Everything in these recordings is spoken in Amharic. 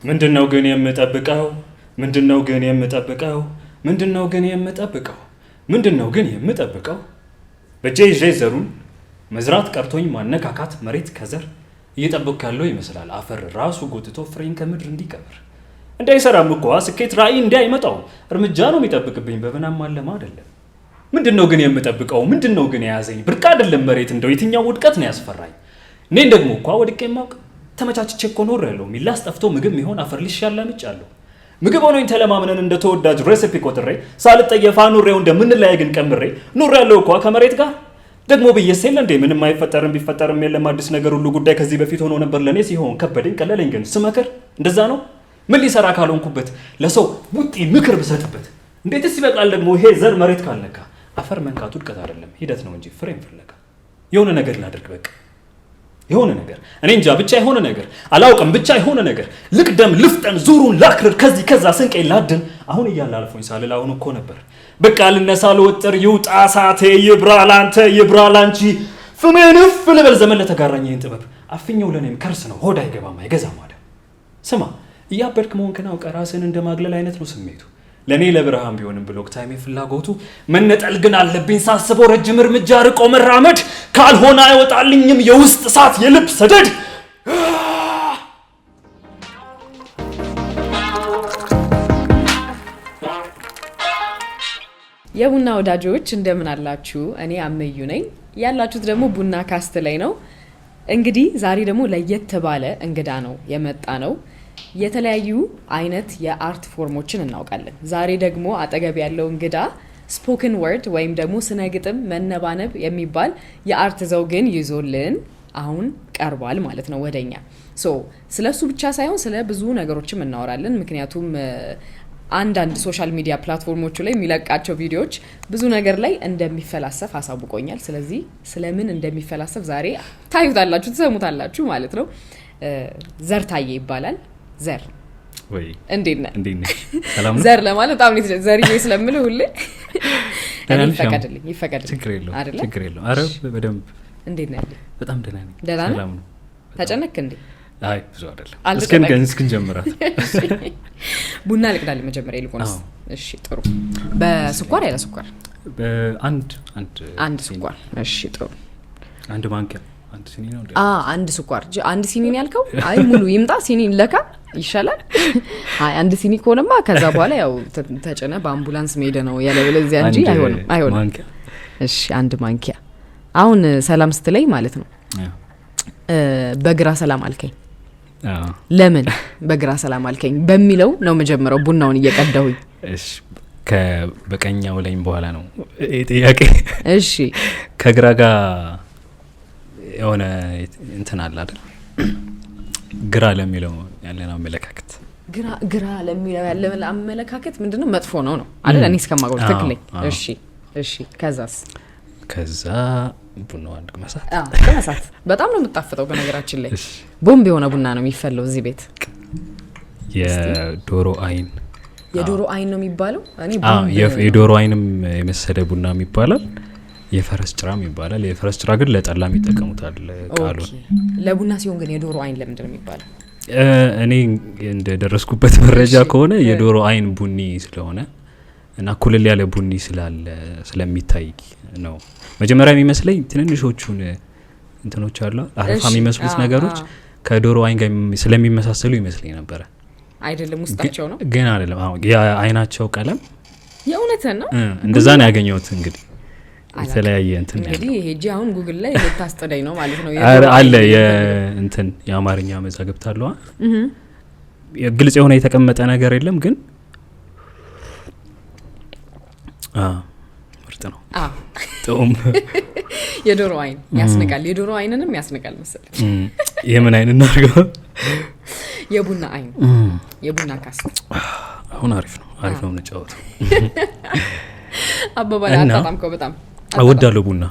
ምንድነው ግን የምጠብቀው? ምንድነው ግን የምጠብቀው? ምንድነው ግን የምጠብቀው? ምንድነው ግን የምጠብቀው? በጄ ዘሩን መዝራት ቀርቶኝ ማነካካት መሬት ከዘር እየጠበቅኩ ያለው ይመስላል አፈር ራሱ ጎትቶ ፍሬን ከምድር እንዲቀብር እንዳይሰራም እኮ ስኬት ራእይ እንዳይመጣው እርምጃ ነው የሚጠብቅብኝ በብናም ማለማ አይደለም። ምንድነው ግን የምጠብቀው? ምንድነው ግን የያዘኝ? ብርቅ አይደለም መሬት እንደው የትኛው ውድቀት ነው ያስፈራኝ? እኔን ደግሞ እኮ ወድቄ የማውቅ ተመቻችቼ እኮ ኖር ያለው ሚላስ ጠፍቶ ምግብ ይሆን አፈር ሊሻላ ምጫለሁ ምግብ ሆኖኝ ተለማምነን እንደ ተወዳጅ ሬሲፒ ቆጥሬ ሳልጠየፋ ኑሬው እንደምንለያይ ግን ቀምሬ ኑር ያለው እኮ ከመሬት ጋር ደግሞ ብዬሽ የለ እንዴ ምንም አይፈጠርም ቢፈጠርም የለም አዲስ ነገር ሁሉ ጉዳይ ከዚህ በፊት ሆኖ ነበር ለኔ ሲሆን ከበደኝ ቀለለኝ ግን ስመክር እንደዛ ነው ምን ሊሰራ ካልሆንኩበት ለሰው ውጤ ምክር ብሰጥበት እንዴትስ ይበቃል ደግሞ ይሄ ዘር መሬት ካልነካ አፈር መንካቱ ውድቀት አይደለም ሂደት ነው እንጂ ፍሬም ፍለጋ የሆነ ነገር ላድርግ በቃ የሆነ ነገር እኔ እንጃ ብቻ የሆነ ነገር አላውቅም ብቻ የሆነ ነገር ልቅደም ልፍጠን ዙሩን ላክርር ከዚህ ከዛ ስንቀይ ላድን አሁን እያላልፎኝ ሳልል አሁን እኮ ነበር በቃ ልነሳ ልወጥር ይውጣ ሳቴ ይብራ ላንተ ይብራ ላንቺ ፍሜንፍ ልበል ዘመን ለተጋራኝ ይህን ጥበብ አፍኛው ለኔም ከርስ ነው ሆድ አይገባም አይገዛም አለ ስማ እያበድክ መሆንክን አውቀ ራስን እንደማግለል አይነት ነው ስሜቱ ለኔ ለብርሃን ቢሆንም ብሎክ ታይም ፍላጎቱ መነጠል ግን አለብኝ ሳስበው ረጅም እርምጃ ርቆ መራመድ ካልሆነ አይወጣልኝም የውስጥ እሳት የልብ ሰደድ የቡና ወዳጆች እንደምን አላችሁ? እኔ አመዩ ነኝ። ያላችሁት ደግሞ ቡና ካስት ላይ ነው። እንግዲህ ዛሬ ደግሞ ለየት ባለ እንግዳ ነው የመጣ ነው። የተለያዩ አይነት የአርት ፎርሞችን እናውቃለን። ዛሬ ደግሞ አጠገብ ያለው እንግዳ ስፖክን ወርድ ወይም ደግሞ ስነ ግጥም መነባነብ የሚባል የአርት ዘውግን ይዞልን አሁን ቀርቧል ማለት ነው ወደኛ። ስለሱ ብቻ ሳይሆን ስለ ብዙ ነገሮችም እናወራለን። ምክንያቱም አንዳንድ ሶሻል ሚዲያ ፕላትፎርሞቹ ላይ የሚለቃቸው ቪዲዮዎች ብዙ ነገር ላይ እንደሚፈላሰፍ አሳውቆኛል። ስለዚህ ስለምን እንደሚፈላሰፍ ዛሬ ታዩታላችሁ፣ ትሰሙታላችሁ ማለት ነው። ዘርታዬ ይባላል። ዘር ወይ እንዴት ነህ? ሰላም ነው። ዘር ለማለት በጣም ነው ዘርዬ ስለምልህ ሁሌ ይፈቀድልኝ ችግር የለውም። አረ በደንብ እንዴት ነህ? በጣም ደህና ነኝ። ሰላም ነው። ተጨነክ እንዴ? አይ ብዙ አይደለም። እስኪን ጀምራት ቡና ልቅዳል መጀመሪያ ይልቁንስ። እሺ ጥሩ። በስኳር ያለ ስኳር? አንድ ስኳር። እሺ ጥሩ። አንድ ማንኪያ አንድ ሲኒ ነው። አንድ ስኳር አንድ ሲኒ ነው ያልከው? አይ ሙሉ ይምጣ ሲኒ ለካ ይሻላል። አይ አንድ ሲኒ ከሆነማ ከዛ በኋላ ያው ተጨነ በአምቡላንስ መሄድ ነው ያለበለዚያ እንጂ አይሆንም። እሺ አንድ ማንኪያ። አሁን ሰላም ስትለይ ማለት ነው በግራ ሰላም አልከኝ። ለምን በግራ ሰላም አልከኝ በሚለው ነው መጀመሪያው ቡናውን እየቀዳሁኝ። እሺ በቀኛው ላይም በኋላ ነው ጥያቄ። እሺ ከግራ ጋር የሆነ እንትን አለ አይደል? ግራ ለሚለው ያለን አመለካከት ግራ ለሚለው ያለን አመለካከት ምንድነው? መጥፎ ነው አይደል? እኔ እስከማውቀው ትክክል ነኝ። እሺ ከዛ ቡናው አንድ ቅመሳት በጣም ነው የምጣፍጠው። በነገራችን ላይ ቦምብ የሆነ ቡና ነው የሚፈለው እዚህ ቤት። የዶሮ አይን ነው የሚባለው። እኔ የዶሮ አይንም የመሰለ ቡና የሚባላል። የፈረስ ጭራም ይባላል። የፈረስ ጭራ ግን ለጠላም ይጠቀሙታል ቃሉ። ለቡና ሲሆን ግን የዶሮ አይን ለምንድን ነው የሚባለው? እኔ እንደደረስኩበት መረጃ ከሆነ የዶሮ አይን ቡኒ ስለሆነ እና ኩልል ያለ ቡኒ ስለሚታይ ነው። መጀመሪያ የሚመስለኝ ትንንሾቹን እንትኖች አሉ አረፋ የሚመስሉት ነገሮች ከዶሮ አይን ጋር ስለሚመሳሰሉ ይመስለኝ ነበር። አይደለም ውስጣቸው ነው ግን አይደለም። የአይናቸው ቀለም የእውነት ነው። እንደዛ ነው ያገኘሁት። እንግዲህ የተለያየ እንትን ነው እንግዲህ ሄጂ አሁን ጉግል ላይ ልታስጠዳኝ ነው ማለት ነው። አለ የእንትን የአማርኛ መዛግብት አለው። ግልጽ የሆነ የተቀመጠ ነገር የለም ግን ምርጥ ነው። ጥሩም የዶሮ አይን ያስነቃል። የዶሮ አይንንም ያስነቃል መሰለኝ። የምን አይን እናድርገው? የቡና አይን የቡና ካስ። አሁን አሪፍ ነው የምንጫወተው። አባባላ አጣጣምከው በጣም እወዳለሁ ቡና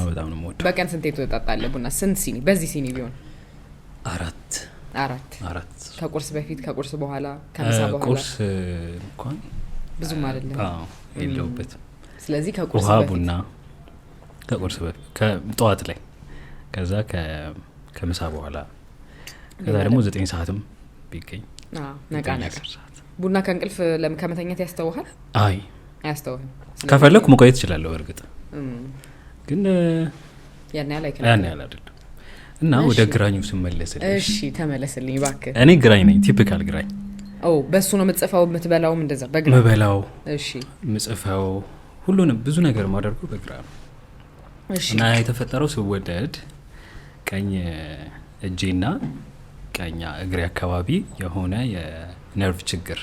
በጣም ነው የምወደው። በቀን ስንት ትጠጣለህ ቡና? ስንት ሲኒ? በዚህ ሲኒ ቢሆን አራት። ከቁርስ በፊት፣ ከቁርስ በኋላ፣ ከምሳ በኋላ? ቁርስ እንኳን ብዙም አይደለም። የለውበትም። ስለዚህ ከቁርስ ውሃ በፊት ቡና ከቁርስ በፊት ከጠዋት ላይ፣ ከዛ ከምሳ በኋላ፣ ከዛ ደግሞ 9 ሰዓትም ቢገኝ ነቃ ቡና ከእንቅልፍ ከመተኛት ያስተውሃል? አይ አያስተውህም። ከፈለኩ መቆየት እችላለሁ እርግጥ ግን ያን ያህል አይደለም። እና ወደ ግራኙ ስመለስልኝ። እሺ ተመለስልኝ እባክህ። እኔ ግራኝ ነኝ፣ ቲፒካል ግራኝ። በሱ ነው የምጽፈው የምትበላውም እንደዛ በግራ? ምበላው እሺ ምጽፈው ሁሉንም ብዙ ነገር ማደርገው በግራ ነው። እሺ እና የተፈጠረው ስወደድ ቀኝ እጄና ቀኝ እግሬ አካባቢ የሆነ የነርቭ ችግር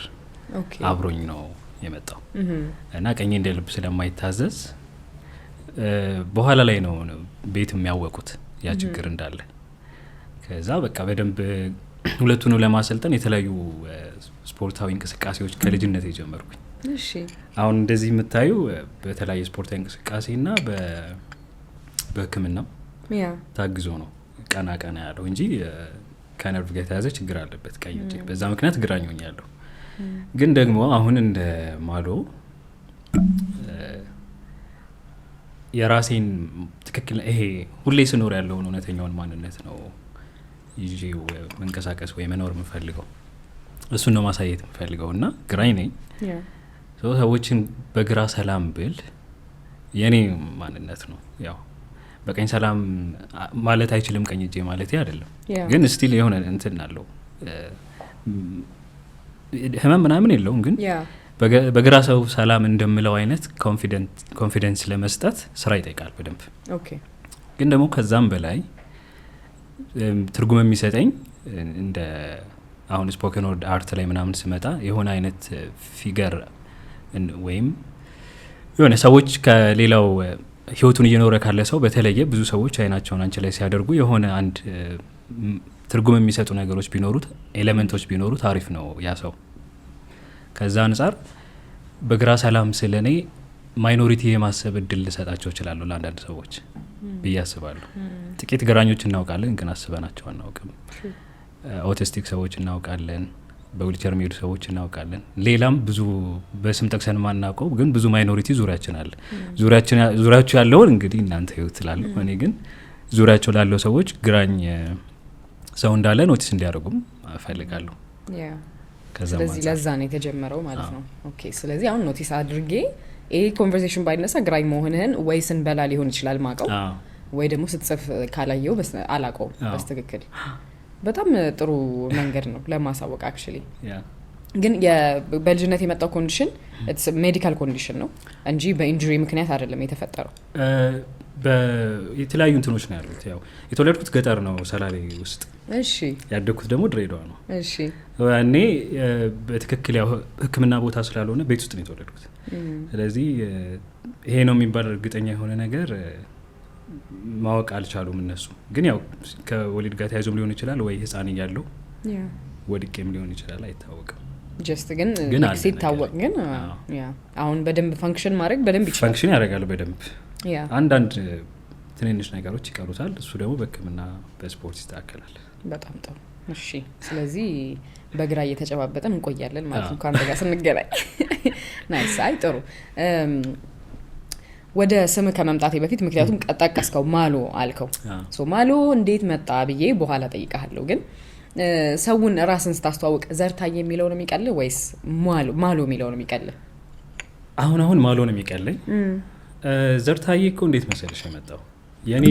አብሮኝ ነው የመጣው እና ቀኝ እንደ ልብ ስለማይታዘዝ በኋላ ላይ ነው ቤት የሚያወቁት ያ ችግር እንዳለ። ከዛ በቃ በደንብ ሁለቱንም ለማሰልጠን የተለያዩ ስፖርታዊ እንቅስቃሴዎች ከልጅነት የጀመርኩኝ። እሺ አሁን እንደዚህ የምታዩ በተለያየ ስፖርታዊ እንቅስቃሴና በሕክምና ታግዞ ነው ቀና ቀና ያለው እንጂ ከነርቭ ጋር የተያዘ ችግር አለበት ቀኝ እጄ። በዛ ምክንያት ግራኝ ሆኛለሁ። ግን ደግሞ አሁን እንደ ማሎ የራሴን ትክክል ይሄ ሁሌ ስኖር ያለውን እውነተኛውን ማንነት ነው ይዤው መንቀሳቀስ ወይ መኖር የምፈልገው። እሱን ነው ማሳየት የምፈልገው እና ግራኝ ነኝ። ሰዎችን በግራ ሰላም ብል የኔ ማንነት ነው። ያው በቀኝ ሰላም ማለት አይችልም ቀኝ እጄ ማለት አይደለም። ግን ስቲል የሆነ እንትን አለው ህመም ምናምን የለውም። ግን በግራ ሰው ሰላም እንደምለው አይነት ኮንፊደንስ ለመስጠት ስራ ይጠይቃል በደንብ። ግን ደግሞ ከዛም በላይ ትርጉም የሚሰጠኝ እንደ አሁን ስፖከን ወርድ አርት ላይ ምናምን ስመጣ የሆነ አይነት ፊገር ወይም የሆነ ሰዎች ከሌላው ህይወቱን እየኖረ ካለ ሰው በተለየ ብዙ ሰዎች አይናቸውን አንቺ ላይ ሲያደርጉ የሆነ አንድ ትርጉም የሚሰጡ ነገሮች ቢኖሩት ኤሌመንቶች ቢኖሩት አሪፍ ነው ያ ሰው። ከዛ አንጻር በግራ ሰላም ስለኔ ማይኖሪቲ የማሰብ እድል ልሰጣቸው እችላለሁ ለአንዳንድ ሰዎች ብዬ አስባለሁ። ጥቂት ግራኞች እናውቃለን ግን አስበናቸው አናውቅም። ኦቲስቲክ ሰዎች እናውቃለን፣ በዊልቸር የሚሄዱ ሰዎች እናውቃለን። ሌላም ብዙ በስም ጠቅሰን ማናውቀው ግን ብዙ ማይኖሪቲ ዙሪያችን አለ። ዙሪያቸው ያለውን እንግዲህ እናንተ ይሁት ትላለሁ። እኔ ግን ዙሪያቸው ላለው ሰዎች ግራኝ ሰው እንዳለ ኖቲስ እንዲያደርጉም እፈልጋለሁ። ስለዚህ ለዛ ነው የተጀመረው ማለት ነው። ኦኬ ስለዚህ አሁን ኖቲስ አድርጌ ይሄ ኮንቨርሴሽን ባይነሳ ግራኝ መሆንህን ወይ ስንበላ ሊሆን ይችላል ማቀው ወይ ደግሞ ስትጽፍ ካላየው አላቀው በስትክክል። በጣም ጥሩ መንገድ ነው ለማሳወቅ አክቹሊ። ግን በልጅነት የመጣው ኮንዲሽን ሜዲካል ኮንዲሽን ነው እንጂ በኢንጁሪ ምክንያት አይደለም የተፈጠረው። የተለያዩ እንትኖች ነው ያሉት። ያው የተወለድኩት ገጠር ነው ሰላሌ ውስጥ። እሺ ያደግኩት ደግሞ ድሬዳዋ ነው። እሺ እኔ በትክክል ያው ሕክምና ቦታ ስላልሆነ ቤት ውስጥ ነው የተወለድኩት። ስለዚህ ይሄ ነው የሚባል እርግጠኛ የሆነ ነገር ማወቅ አልቻሉም እነሱ። ግን ያው ከወሊድ ጋር ተያይዞም ሊሆን ይችላል ወይ ህፃን እያለሁ ወድቄም ሊሆን ይችላል አይታወቅም። ጀስት ግን ሲታወቅ ግን አሁን በደንብ ፈንክሽን ማድረግ በደንብ ይችላል። ፈንክሽን ያደርጋል በደንብ። አንዳንድ ትንንሽ ነገሮች ይቀሩታል። እሱ ደግሞ በህክምና በስፖርት ይስተካከላል። በጣም ጥሩ። እሺ ስለዚህ በግራ እየተጨባበጠን እንቆያለን ማለት ነው ከአንተ ጋር ስንገናኝ። ናይስ። አይ ጥሩ። ወደ ስም ከመምጣቴ በፊት ምክንያቱም ጠቀስከው ማሎ አልከው። ማሎ እንዴት መጣ ብዬ በኋላ ጠይቃለሁ። ግን ሰውን ራስን ስታስተዋውቅ ዘርታዬ የሚለው ነው የሚቀልህ ወይስ ማሎ የሚለው ነው የሚቀልህ? አሁን ማሎ ነው የሚቀልኝ። ዘርታዬ እኮ እንዴት መሰለሽ የመጣው የኔ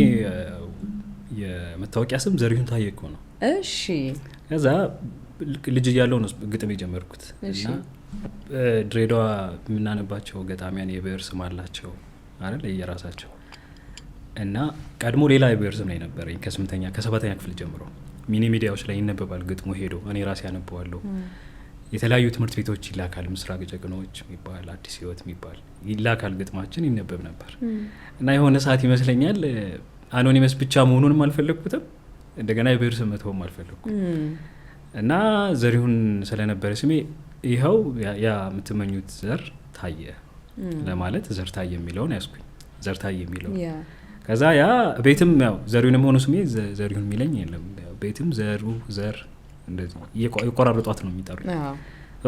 የመታወቂያ ስም ዘሪሁን ታዬ እኮ ነው። እሺ ከዛ ልጅ እያለሁ ነው ግጥም የጀመርኩት እና ድሬዳዋ የምናነባቸው ገጣሚያን የብዕር ስም አላቸው አይደል የራሳቸው። እና ቀድሞ ሌላ የብዕር ስም ነው የነበረኝ ከሰባተኛ ክፍል ጀምሮ ሚኒ ሚዲያዎች ላይ ይነበባል ግጥሙ ሄዶ እኔ ራሴ ያነበዋለሁ። የተለያዩ ትምህርት ቤቶች ይላካል። ምስራቅ ጀግኖች የሚባል አዲስ ህይወት የሚባል ይላካል ግጥማችን ይነበብ ነበር። እና የሆነ ሰዓት ይመስለኛል አኖኒመስ ብቻ መሆኑንም አልፈለግኩትም እንደገና የብዕር ስም መተውም አልፈለግኩም። እና ዘሪሁን ስለነበረ ስሜ ይኸው ያ የምትመኙት ዘር ታየ ለማለት ዘርታዬ የሚለውን ያስኩኝ። ዘርታዬ የሚለው ከዛ ያ ቤትም ያው ዘሪሁንም ሆኖ ስሜ ዘሪሁን የሚለኝ የለም። ቤትም ዘር እንደዚህ የቆራረጧት ነው የሚጠሩኝ።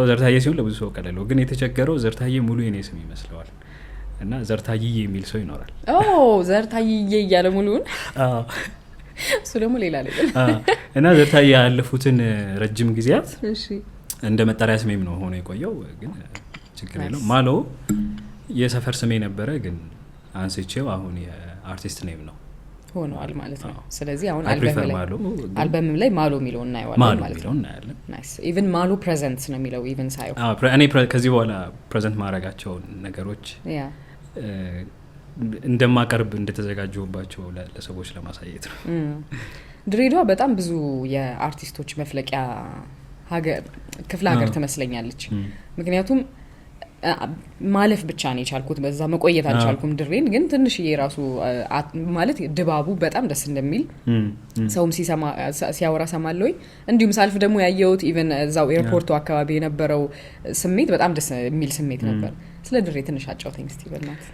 ዘርታዬ ሲሆን ለብዙ ሰው ቀለለው። ግን የተቸገረው ዘርታዬ ሙሉ የኔ ስም ይመስለዋል እና ዘርታዬ የሚል ሰው ይኖራል። ዘርታዬ እያለ ሙሉውን እሱ ደግሞ ሌላ ላይ እና ዘርታዬ ያለፉትን ረጅም ጊዜያት እንደ መጠሪያ ስሜም ነው ሆኖ የቆየው ግን ችግር የለው ማሎ የሰፈር ስሜ ነበረ ግን አንስቼው አሁን የአርቲስት ኔም ነው ሆኗል ማለት ነው ስለዚህ አሁን አልበም ላይ ማሎ የሚለው እናየዋለን ማለት ነው እናያለን ናይስ ኢቭን ማሎ ፕሬዘንትስ ነው የሚለው ኢቭን ሳይው እኔ ከዚህ በኋላ ፕሬዘንት ማድረጋቸው ነገሮች እንደማቀርብ እንደተዘጋጀሁባቸው ለሰዎች ለማሳየት ነው ድሬዳዋ በጣም ብዙ የአርቲስቶች መፍለቂያ ክፍለ ሀገር ትመስለኛለች ምክንያቱም ማለፍ ብቻ ነው የቻልኩት በዛ መቆየት አልቻልኩም ድሬን ግን ትንሽ የራሱ ማለት ድባቡ በጣም ደስ እንደሚል ሰውም ሲያወራ ሰማለሁ እንዲሁም ሳልፍ ደግሞ ያየሁት ኢቭን እዛው ኤርፖርቱ አካባቢ የነበረው ስሜት በጣም ደስ የሚል ስሜት ነበር ስለ ድሬ ትንሽ አጫውተኝ እስቲ በእናትህ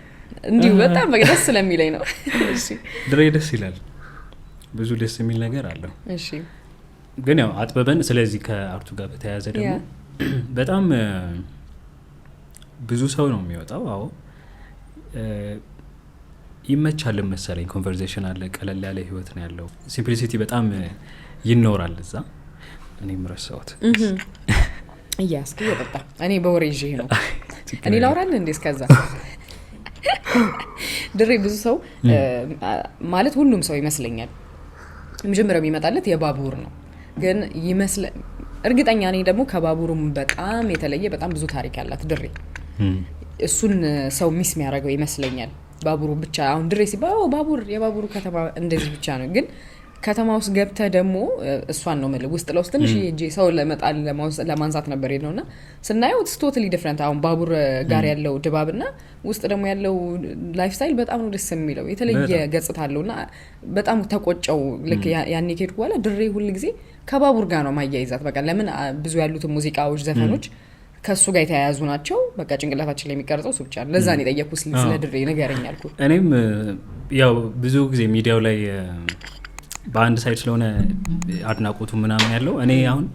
እንዲሁ በጣም ደስ ስለሚለኝ ነው እሺ ድሬ ደስ ይላል ብዙ ደስ የሚል ነገር አለው እሺ ግን ያው አጥበበን ስለዚህ ከአርቱ ጋር በተያያዘ ደግሞ በጣም ብዙ ሰው ነው የሚወጣው አዎ ይመቻል መሰለኝ ኮንቨርሴሽን አለ ቀለል ያለ ህይወት ነው ያለው ሲምፕሊሲቲ በጣም ይኖራል እዛ እኔም ረሳሁት እያስኩ ይወጣ እኔ በወሬ ይዤ ነው እኔ ላውራን እንዴ እስከዛ ድሬ ብዙ ሰው ማለት ሁሉም ሰው ይመስለኛል መጀመሪያው የሚመጣለት የባቡር ነው ግን ይመስል እርግጠኛ ነኝ ደግሞ ከባቡሩም በጣም የተለየ በጣም ብዙ ታሪክ ያላት ድሬ እሱን ሰው ሚስ የሚያደርገው ይመስለኛል ባቡሩ ብቻ አሁን ድሬ ሲባል ባቡር የባቡሩ ከተማ እንደዚህ ብቻ ነው ግን ከተማ ውስጥ ገብተህ ደግሞ እሷን ነው ማለት ውስጥ ለውስጥ ትንሽ እጄ ሰው ለመጣል ለማንሳት ነበር የነውና ስናየው it's totally different አሁን ባቡር ጋር ያለው ድባብና ውስጥ ደግሞ ያለው ላይፍ ስታይል በጣም ነው ደስ የሚለው የተለየ ገጽታ አለውና በጣም ተቆጨው ልክ ያኔ ከሄድኩ በኋላ ድሬ ሁሉ ጊዜ ከባቡር ጋር ነው ማያይዛት በቃ ለምን ብዙ ያሉት ሙዚቃዎች ዘፈኖች ከሱ ጋር የተያያዙ ናቸው በቃ ጭንቅላታችን ላይ የሚቀርጸው እሱ ብቻ ነው ለዛ ነው የጠየኩት ስለ ድሬ ንገረኝ አልኩ እኔም ያው ብዙ ጊዜ ሚዲያው ላይ በአንድ ሳይድ ስለሆነ አድናቆቱ ምናምን ያለው እኔ አሁን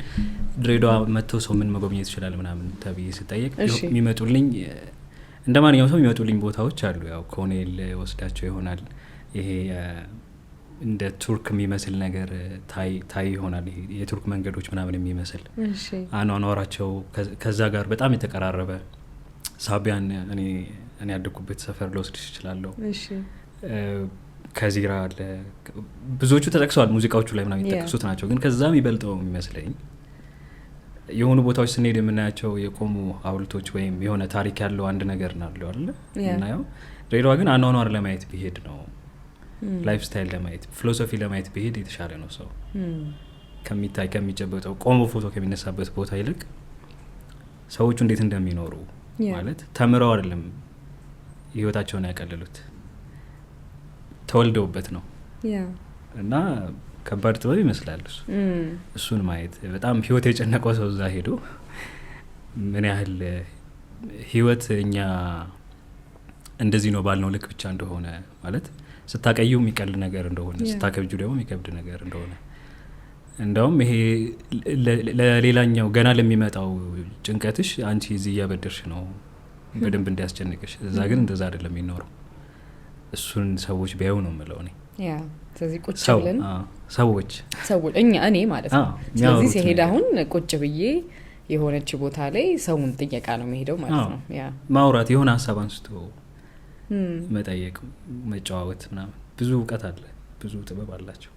ድሬዳዋ መጥተው ሰው ምን መጎብኘት ይችላል ምናምን ተብዬ ስጠየቅ የሚመጡልኝ እንደማንኛውም ሰው የሚመጡልኝ ቦታዎች አሉ ያው ኮኔል ወስዳቸው ይሆናል ይሄ እንደ ቱርክ የሚመስል ነገር ታይ ይሆናል ይሄ የቱርክ መንገዶች ምናምን የሚመስል አኗኗራቸው ከዛ ጋር በጣም የተቀራረበ ሳቢያን እኔ ያደኩበት ሰፈር ልወስድሽ እችላለሁ ከዚራ አለ ብዙዎቹ ተጠቅሰዋል ሙዚቃዎቹ ላይ ምናምን የተጠቀሱት ናቸው ግን ከዛም ይበልጠው የሚመስለኝ የሆኑ ቦታዎች ስንሄድ የምናያቸው የቆሙ ሐውልቶች ወይም የሆነ ታሪክ ያለው አንድ ነገር ናለው አይደል እናየው ድሬዳዋ ግን አኗኗር ለማየት ቢሄድ ነው ላይፍ ስታይል ለማየት ፊሎሶፊ ለማየት ቢሄድ የተሻለ ነው ሰው ከሚታይ ከሚጨበጠው ቆሞ ፎቶ ከሚነሳበት ቦታ ይልቅ ሰዎቹ እንዴት እንደሚኖሩ ማለት ተምረው አይደለም ህይወታቸውን ያቀለሉት ተወልደውበት ነው እና ከባድ ጥበብ ይመስላል እሱን ማየት በጣም ህይወት የጨነቀው ሰው እዛ ሄዶ ምን ያህል ህይወት እኛ እንደዚህ ነው ባልነው ልክ ብቻ እንደሆነ ማለት ስታቀዩ የሚቀል ነገር እንደሆነ ስታከብጁ ደግሞ የሚከብድ ነገር እንደሆነ እንደውም ይሄ ለሌላኛው ገና ለሚመጣው ጭንቀትሽ አንቺ እዚህ እያበደርሽ ነው በደንብ እንዲያስጨንቅሽ እዛ ግን እንደዛ አይደለም የሚኖረው እሱን ሰዎች ቢያዩ ነው የምለው እኔ ስለዚህ ቁጭ ብለን ሰዎች እኔ ማለት ነው ስለዚህ ሲሄድ አሁን ቁጭ ብዬ የሆነች ቦታ ላይ ሰውን ጥያቄ ነው የሚሄደው ማለት ነው ማውራት የሆነ ሀሳብ አንስቶ መጠየቅ መጫወት ምናምን ብዙ እውቀት አለ ብዙ ጥበብ አላቸው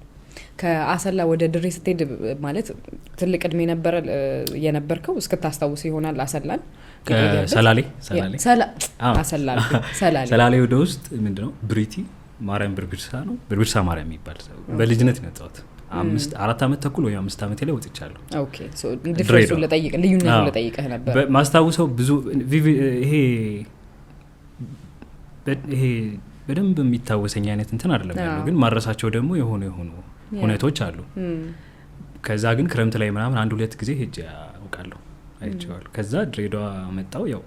ከአሰላ ወደ ድሬ ስትሄድ ማለት ትልቅ እድሜ ነበር የነበርከው እስክታስታውስ ይሆናል አሰላን ሰላሌ ወደ ውስጥ ምንድነው ብሪቲ ማርያም ብርብርሳ ነው ብርብርሳ ማርያም የሚባል በልጅነት ነው የወጣሁት 4 አመት ተኩል ወይ 5 አመት ላይ ወጥቻለሁ ኦኬ ሶ ዲፍረንሱን ለጠይቅ ልዩነቱን ለጠይቀህ ነበር ማስታውሰው ብዙ ይሄ በደንብ የሚታወሰኝ አይነት እንትን አይደለም ያለው ግን ማረሳቸው ደግሞ የሆኑ ሁኔታዎች አሉ ከዛ ግን ክረምት ላይ ምናምን 1-2 ጊዜ ሄጄ አውቃለሁ አይቼዋለሁ ከዛ ድሬዳዋ መጣው ያው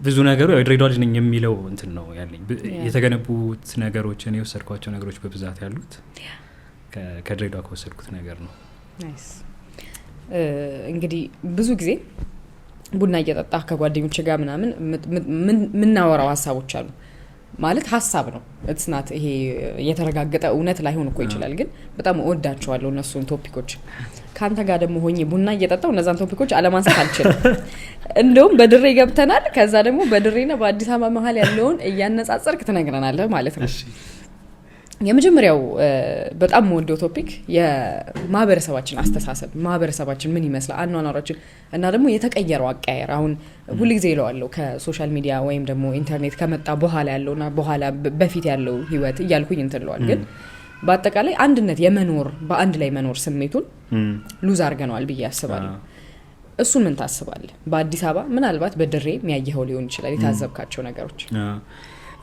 ብዙ ነገሩ ያው ድሬዳዋ ልጅ ነኝ የሚለው እንትን ነው ያለኝ የተገነቡት ነገሮች እኔ ወሰድኳቸው ነገሮች በብዛት ያሉት ከድሬዳዋ ከወሰድኩት ነገር ነው ናይስ እንግዲህ ብዙ ጊዜ ቡና እየጠጣ ከጓደኞች ጋር ምናምን ምናወራው ሐሳቦች አሉ ማለት ሐሳብ ነው እትስናት ይሄ የተረጋገጠ እውነት ላይሆን እኮ ይችላል ግን በጣም ወዳቸዋለሁ እነሱን ቶፒኮች ካንተ ጋር ደግሞ ሆኜ ቡና እየጠጣው እነዛን ቶፒኮች አለማንሳት አልችልም። እንደውም በድሬ ገብተናል። ከዛ ደግሞ በድሬና በአዲስ አበባ መሀል ያለውን እያነጻጸርክ ትነግረናለህ ማለት ነው። የመጀመሪያው በጣም የምወደው ቶፒክ የማህበረሰባችን አስተሳሰብ፣ ማህበረሰባችን ምን ይመስላል፣ አኗኗራችን እና ደግሞ የተቀየረው አቀያየር። አሁን ሁልጊዜ ይለዋለሁ ከሶሻል ሚዲያ ወይም ደግሞ ኢንተርኔት ከመጣ በኋላ ያለውና በኋላ በፊት ያለው ህይወት እያልኩኝ እንትለዋል። ግን በአጠቃላይ አንድነት የመኖር በአንድ ላይ መኖር ስሜቱን ሉዝ አድርገነዋል ብዬ አስባለሁ። እሱን ምን ታስባለህ? በአዲስ አበባ ምናልባት በድሬ የሚያየኸው ሊሆን ይችላል የታዘብካቸው ነገሮች።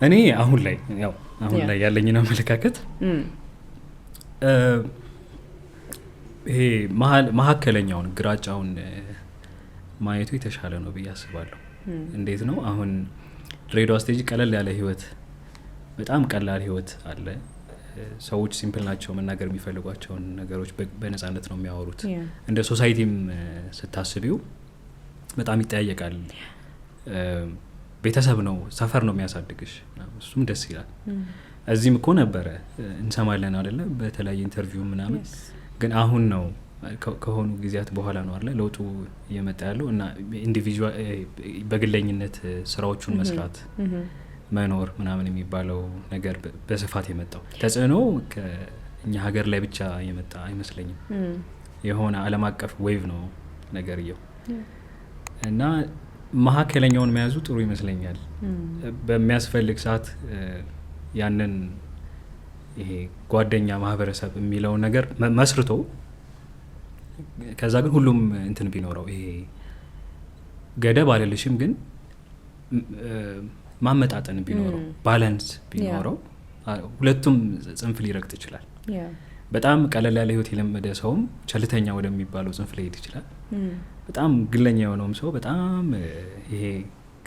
እኔ አሁን ላይ ያለኝን አመለካከት ይሄ መሀከለኛውን ግራጫውን ማየቱ የተሻለ ነው ብዬ አስባለሁ። እንዴት ነው አሁን ድሬዳዋ ስቴጅ ቀለል ያለ ህይወት፣ በጣም ቀላል ህይወት አለ። ሰዎች ሲምፕል ናቸው፣ መናገር የሚፈልጓቸውን ነገሮች በነፃነት ነው የሚያወሩት። እንደ ሶሳይቲም ስታስቢው በጣም ይጠያየቃል። ቤተሰብ ነው፣ ሰፈር ነው የሚያሳድግሽ፣ እሱም ደስ ይላል። እዚህም እኮ ነበረ እንሰማለን አይደለ በተለያየ ኢንተርቪው ምናምን። ግን አሁን ነው ከሆኑ ጊዜያት በኋላ ነው አይደለ ለውጡ እየመጣ ያለው እና ኢንዲቪጁዋል በግለኝነት ስራዎቹን መስራት መኖር ምናምን የሚባለው ነገር በስፋት የመጣው ተጽዕኖ ከእኛ ሀገር ላይ ብቻ የመጣ አይመስለኝም። የሆነ ዓለም አቀፍ ዌቭ ነው ነገርየው እና መሀከለኛውን መያዙ ጥሩ ይመስለኛል። በሚያስፈልግ ሰዓት ያንን ይሄ ጓደኛ ማህበረሰብ የሚለውን ነገር መስርቶ ከዛ ግን ሁሉም እንትን ቢኖረው ይሄ ገደብ አልልሽም ግን ማመጣጠን ቢኖረው ባላንስ ቢኖረው ሁለቱም ጽንፍ ሊረግጥ ይችላል። በጣም ቀለል ያለ ህይወት የለመደ ሰውም ቸልተኛ ወደሚባለው ጽንፍ ሊሄድ ይችላል። በጣም ግለኛ የሆነውም ሰው በጣም ይሄ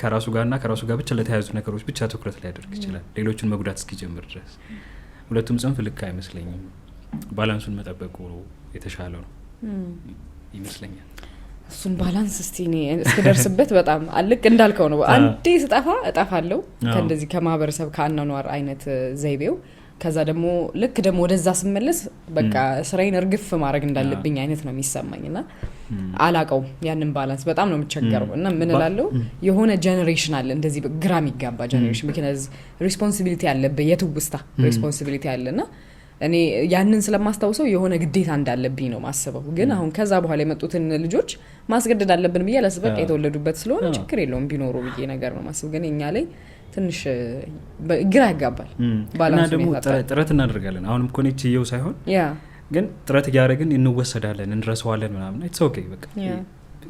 ከራሱ ጋርና ከራሱ ጋር ብቻ ለተያያዙ ነገሮች ብቻ ትኩረት ሊያደርግ ይችላል፣ ሌሎችን መጉዳት እስኪጀምር ድረስ። ሁለቱም ጽንፍ ልክ አይመስለኝም። ባላንሱን መጠበቁ የተሻለው ነው ይመስለኛል። እሱን ባላንስ እስቲ እኔ እስክደርስበት በጣም ልክ እንዳልከው ነው። አንዴ ስጠፋ እጠፋለሁ ከእንደዚህ ከማህበረሰብ ከአኗኗር አይነት ዘይቤው። ከዛ ደግሞ ልክ ደግሞ ወደዛ ስመለስ በቃ ስራዬን እርግፍ ማድረግ እንዳለብኝ አይነት ነው የሚሰማኝና አላቀው ያንን ባላንስ በጣም ነው የምቸገረው። እና ምን እላለሁ የሆነ ጄኔሬሽን አለ እንደዚህ ግራ የሚጋባ ጄኔሬሽን። ምክንያቱም ሪስፖንሲቢሊቲ አለበት የትውስታ ሪስፖንሲቢሊቲ አለና እኔ ያንን ስለማስታውሰው የሆነ ግዴታ እንዳለብኝ ነው ማስበው። ግን አሁን ከዛ በኋላ የመጡትን ልጆች ማስገደድ አለብን ብዬ ለስበቃ የተወለዱበት ስለሆነ ችግር የለውም ቢኖሩ ብዬ ነገር ነው ማስበው። ግን እኛ ላይ ትንሽ ግራ ያጋባል ባላንሱ። ደግሞ ጥረት እናደርጋለን አሁንም ኮኔክቲቭው ሳይሆን ግን ጥረት እያደረግን እንወሰዳለን እንረሳዋለን ምናምን። ኢትስ ኦኬ በቃ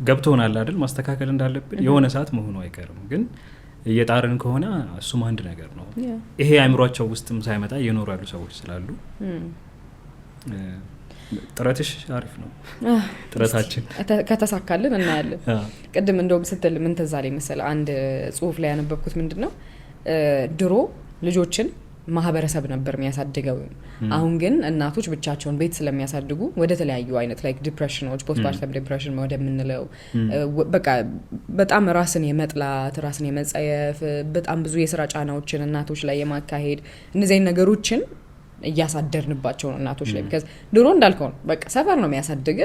ገብቶናል አይደል ማስተካከል እንዳለብን የሆነ ሰዓት መሆኑ አይቀርም። ግን እየጣርን ከሆነ እሱም አንድ ነገር ነው። ይሄ አእምሯቸው ውስጥም ሳይመጣ እየኖሩ ያሉ ሰዎች ስላሉ ጥረትሽ አሪፍ ነው። ጥረታችን ከተሳካልን እናያለን። ቅድም እንደውም ስትል ምን ትዝ አለኝ መሰለህ አንድ ጽሁፍ ላይ ያነበብኩት ምንድነው ድሮ ልጆችን ማህበረሰብ ነበር የሚያሳድገው። አሁን ግን እናቶች ብቻቸውን ቤት ስለሚያሳድጉ ወደ ተለያዩ አይነት ላይክ ዲፕሬሽኖች ፖስትፓርተም ዲፕሬሽን ወደምንለው በቃ በጣም ራስን የመጥላት ራስን የመጸየፍ በጣም ብዙ የስራ ጫናዎችን እናቶች ላይ የማካሄድ እነዚህ ነገሮችን እያሳደርንባቸው ነው እናቶች ላይ። because ድሮ እንዳልከው በቃ ሰፈር ነው የሚያሳድግ።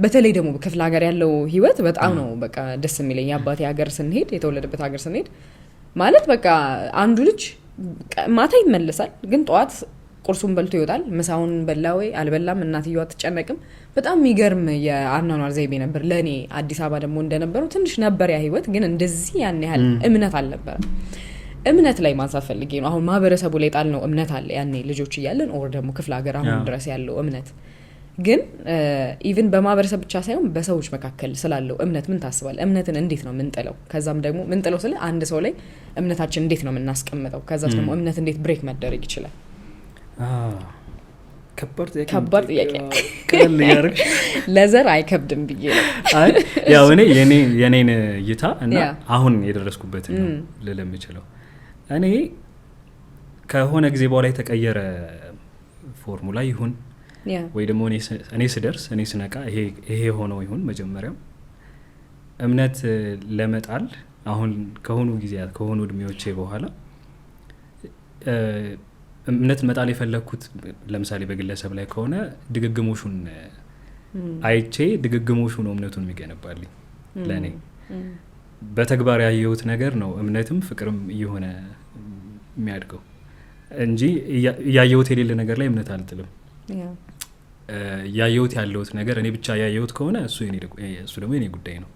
በተለይ ደግሞ ክፍለ ሀገር ያለው ህይወት በጣም ነው በቃ ደስ የሚለኝ። የአባቴ ሀገር ስንሄድ የተወለደበት ሀገር ስንሄድ ማለት በቃ አንዱ ልጅ ማታ ይመለሳል፣ ግን ጠዋት ቁርሱን በልቶ ይወጣል። ምሳውን በላ ወይ አልበላም እናትየዋ አትጨነቅም። በጣም የሚገርም የአኗኗር ዘይቤ ነበር ለኔ። አዲስ አበባ ደግሞ እንደነበረው ትንሽ ነበር ያ ህይወት፣ ግን እንደዚህ ያን ያህል እምነት አልነበረም። እምነት ላይ ማንሳት ፈልጌ ነው። አሁን ማህበረሰቡ ላይ ጣል ነው እምነት አለ ያኔ ልጆች እያለን ኦር ደግሞ ክፍለ ሀገር አሁን ድረስ ያለው እምነት ግን ኢቭን በማህበረሰብ ብቻ ሳይሆን በሰዎች መካከል ስላለው እምነት ምን ታስባለህ? እምነትን እንዴት ነው ምንጥለው? ከዛም ደግሞ ምንጥለው ስለ አንድ ሰው ላይ እምነታችን እንዴት ነው የምናስቀምጠው? ከዛስ ደግሞ እምነት እንዴት ብሬክ መደረግ ይችላል? ከባድ ጥያቄ ለዘር አይከብድም ብዬ ነው። ያው እኔ የኔን እይታ እና አሁን የደረስኩበትን ነው ልል የምችለው። እኔ ከሆነ ጊዜ በኋላ የተቀየረ ፎርሙላ ይሁን ወይ ደግሞ እኔ ስደርስ እኔ ስነቃ ይሄ ሆነው ይሁን መጀመሪያው እምነት ለመጣል አሁን ከሆኑ ጊዜያት ከሆኑ እድሜዎቼ በኋላ እምነት መጣል የፈለኩት ለምሳሌ በግለሰብ ላይ ከሆነ ድግግሞሹን አይቼ ድግግሞሹ ነው እምነቱን የሚገነባልኝ ለእኔ በተግባር ያየሁት ነገር ነው እምነትም ፍቅርም እየሆነ የሚያድገው እንጂ ያየሁት የሌለ ነገር ላይ እምነት አልጥልም ያየሁት ያለሁት ነገር እኔ ብቻ ያየሁት ከሆነ እሱ ደግሞ የኔ ጉዳይ ነው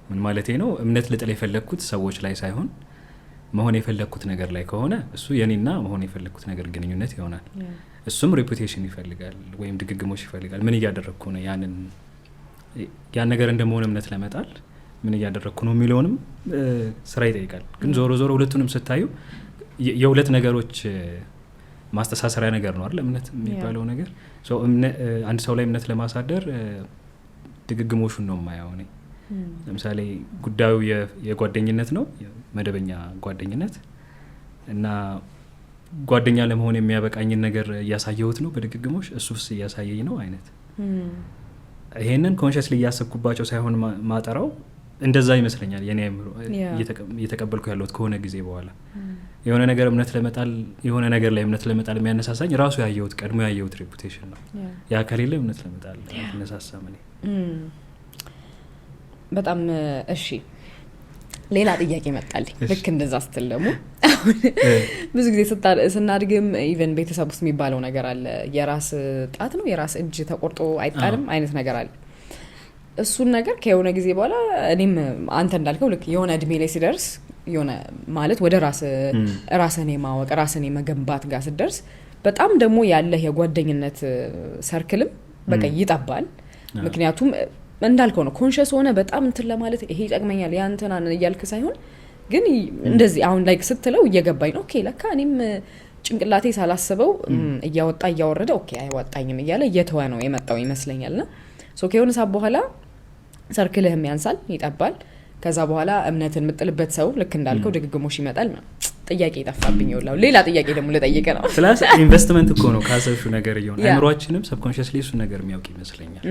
ምን ማለቴ ነው እምነት ልጥል የፈለግኩት ሰዎች ላይ ሳይሆን መሆን የፈለግኩት ነገር ላይ ከሆነ እሱ የኔና መሆን የፈለግኩት ነገር ግንኙነት ይሆናል እሱም ሬፑቴሽን ይፈልጋል ወይም ድግግሞሽ ይፈልጋል ምን እያደረግኩ ነው ያን ነገር እንደመሆን እምነት ለመጣል ምን እያደረግኩ ነው የሚለውንም ስራ ይጠይቃል ግን ዞሮ ዞሮ ሁለቱንም ስታዩ የሁለት ነገሮች ማስተሳሰሪያ ነገር ነው አይደል እምነት የሚባለው ነገር አንድ ሰው ላይ እምነት ለማሳደር ድግግሞሹን ነው የማየው እኔ ለምሳሌ ጉዳዩ የጓደኝነት ነው መደበኛ ጓደኝነት እና ጓደኛ ለመሆን የሚያበቃኝን ነገር እያሳየሁት ነው በድግግሞሽ እሱስ እያሳየኝ ነው አይነት ይሄንን ኮንሽስሊ እያሰብኩባቸው ሳይሆን ማጠራው እንደዛ ይመስለኛል የኔ አእምሮ እየተቀበልኩ ያለሁት ከሆነ ጊዜ በኋላ የሆነ ነገር እምነት ለመጣል የሆነ ነገር ላይ እምነት ለመጣል የሚያነሳሳኝ ራሱ ያየሁት ቀድሞ ያየሁት ሬፑቴሽን ነው ያ ከሌለ እምነት ለመጣል ያነሳሳም እኔ በጣም እሺ ሌላ ጥያቄ መጣልኝ ልክ እንደዛ ስትል ደግሞ ብዙ ጊዜ ስናድግም ኢቨን ቤተሰብ ውስጥ የሚባለው ነገር አለ የራስ ጣት ነው የራስ እጅ ተቆርጦ አይጣልም አይነት ነገር አለ እሱን ነገር ከየሆነ ጊዜ በኋላ እኔም አንተ እንዳልከው ልክ የሆነ እድሜ ላይ ሲደርስ የሆነ ማለት ወደ ራስን የማወቅ ራስን የመገንባት ጋር ሲደርስ በጣም ደግሞ ያለ የጓደኝነት ሰርክልም በቃ ይጠባል ምክንያቱም እንዳልከው ነው ኮንሺየስ ሆነ በጣም እንትን ለማለት ይሄ ይጠቅመኛል ያ እንትና እያልክ ሳይሆን ግን እንደዚህ አሁን ላይክ ስትለው እየገባኝ ነው ኦኬ ለካ እኔም ጭንቅላቴ ሳላስበው እያወጣ እያወረደ ኦኬ አይዋጣኝም እያለ እየተወ ነው የመጣው ይመስለኛልና ሶ ከሆነ ሰዓት በኋላ ሰርክልህም ያንሳል ይጠባል ከዛ በኋላ እምነትን የምጥልበት ሰው ልክ እንዳልከው ድግግሞሽ ይመጣል ጥያቄ ይጠፋብኝ ይውላው ሌላ ጥያቄ ደግሞ ልጠይቅ ነው ስላስ ኢንቨስትመንት እኮ ነው ካሰብሹ ነገር ይሆን አእምሮአችንም ሰብኮንሺየስሊ እሱ ነገር የሚያውቅ ይመስለኛል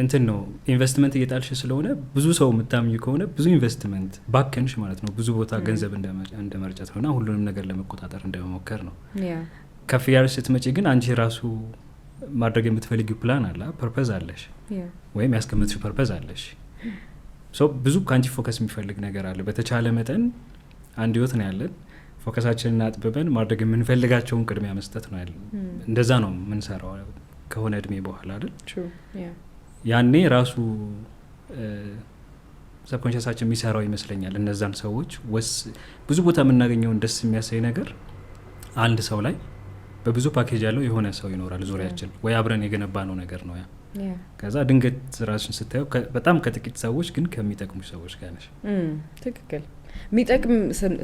እንትን ነው ኢንቨስትመንት እየጣልሽ ስለሆነ ብዙ ሰው የምታምኝ ከሆነ ብዙ ኢንቨስትመንት ባከንሽ ማለት ነው ብዙ ቦታ ገንዘብ እንደመርጨት ነውና ሁሉንም ነገር ለመቆጣጠር እንደመሞከር ነው ከፍ ያለሽ ስትመጪ ግን አንቺ ራሱ ማድረግ የምትፈልጊው ፕላን አለ ፐርፐዝ አለሽ ወይም ያስቀመጥሽው ፐርፐዝ አለሽ ሶ ብዙ ካንቺ ፎከስ የሚፈልግ ነገር አለ በተቻለ መጠን አንድ ህይወት ነው ያለን ፎከሳችንን አጥብበን ማድረግ የምንፈልጋቸውን ቅድሚያ መስጠት ነው ያለን እንደዛ ነው ምን ሰራው ከሆነ እድሜ በኋላ አይደል ያኔ ራሱ ሰብኮንሺየሳችን የሚሰራው ይመስለኛል እነዛን ሰዎች ብዙ ቦታ የምናገኘውን ደስ የሚያሳይ ነገር አንድ ሰው ላይ በብዙ ፓኬጅ ያለው የሆነ ሰው ይኖራል ዙሪያችን ወይ አብረን የገነባ ነው ነገር ነው ያ ከዛ ድንገት ራስን ስታየው በጣም ከጥቂት ሰዎች ግን ከሚጠቅሙ ሰዎች ጋር ነሽ ትክክል የሚጠቅም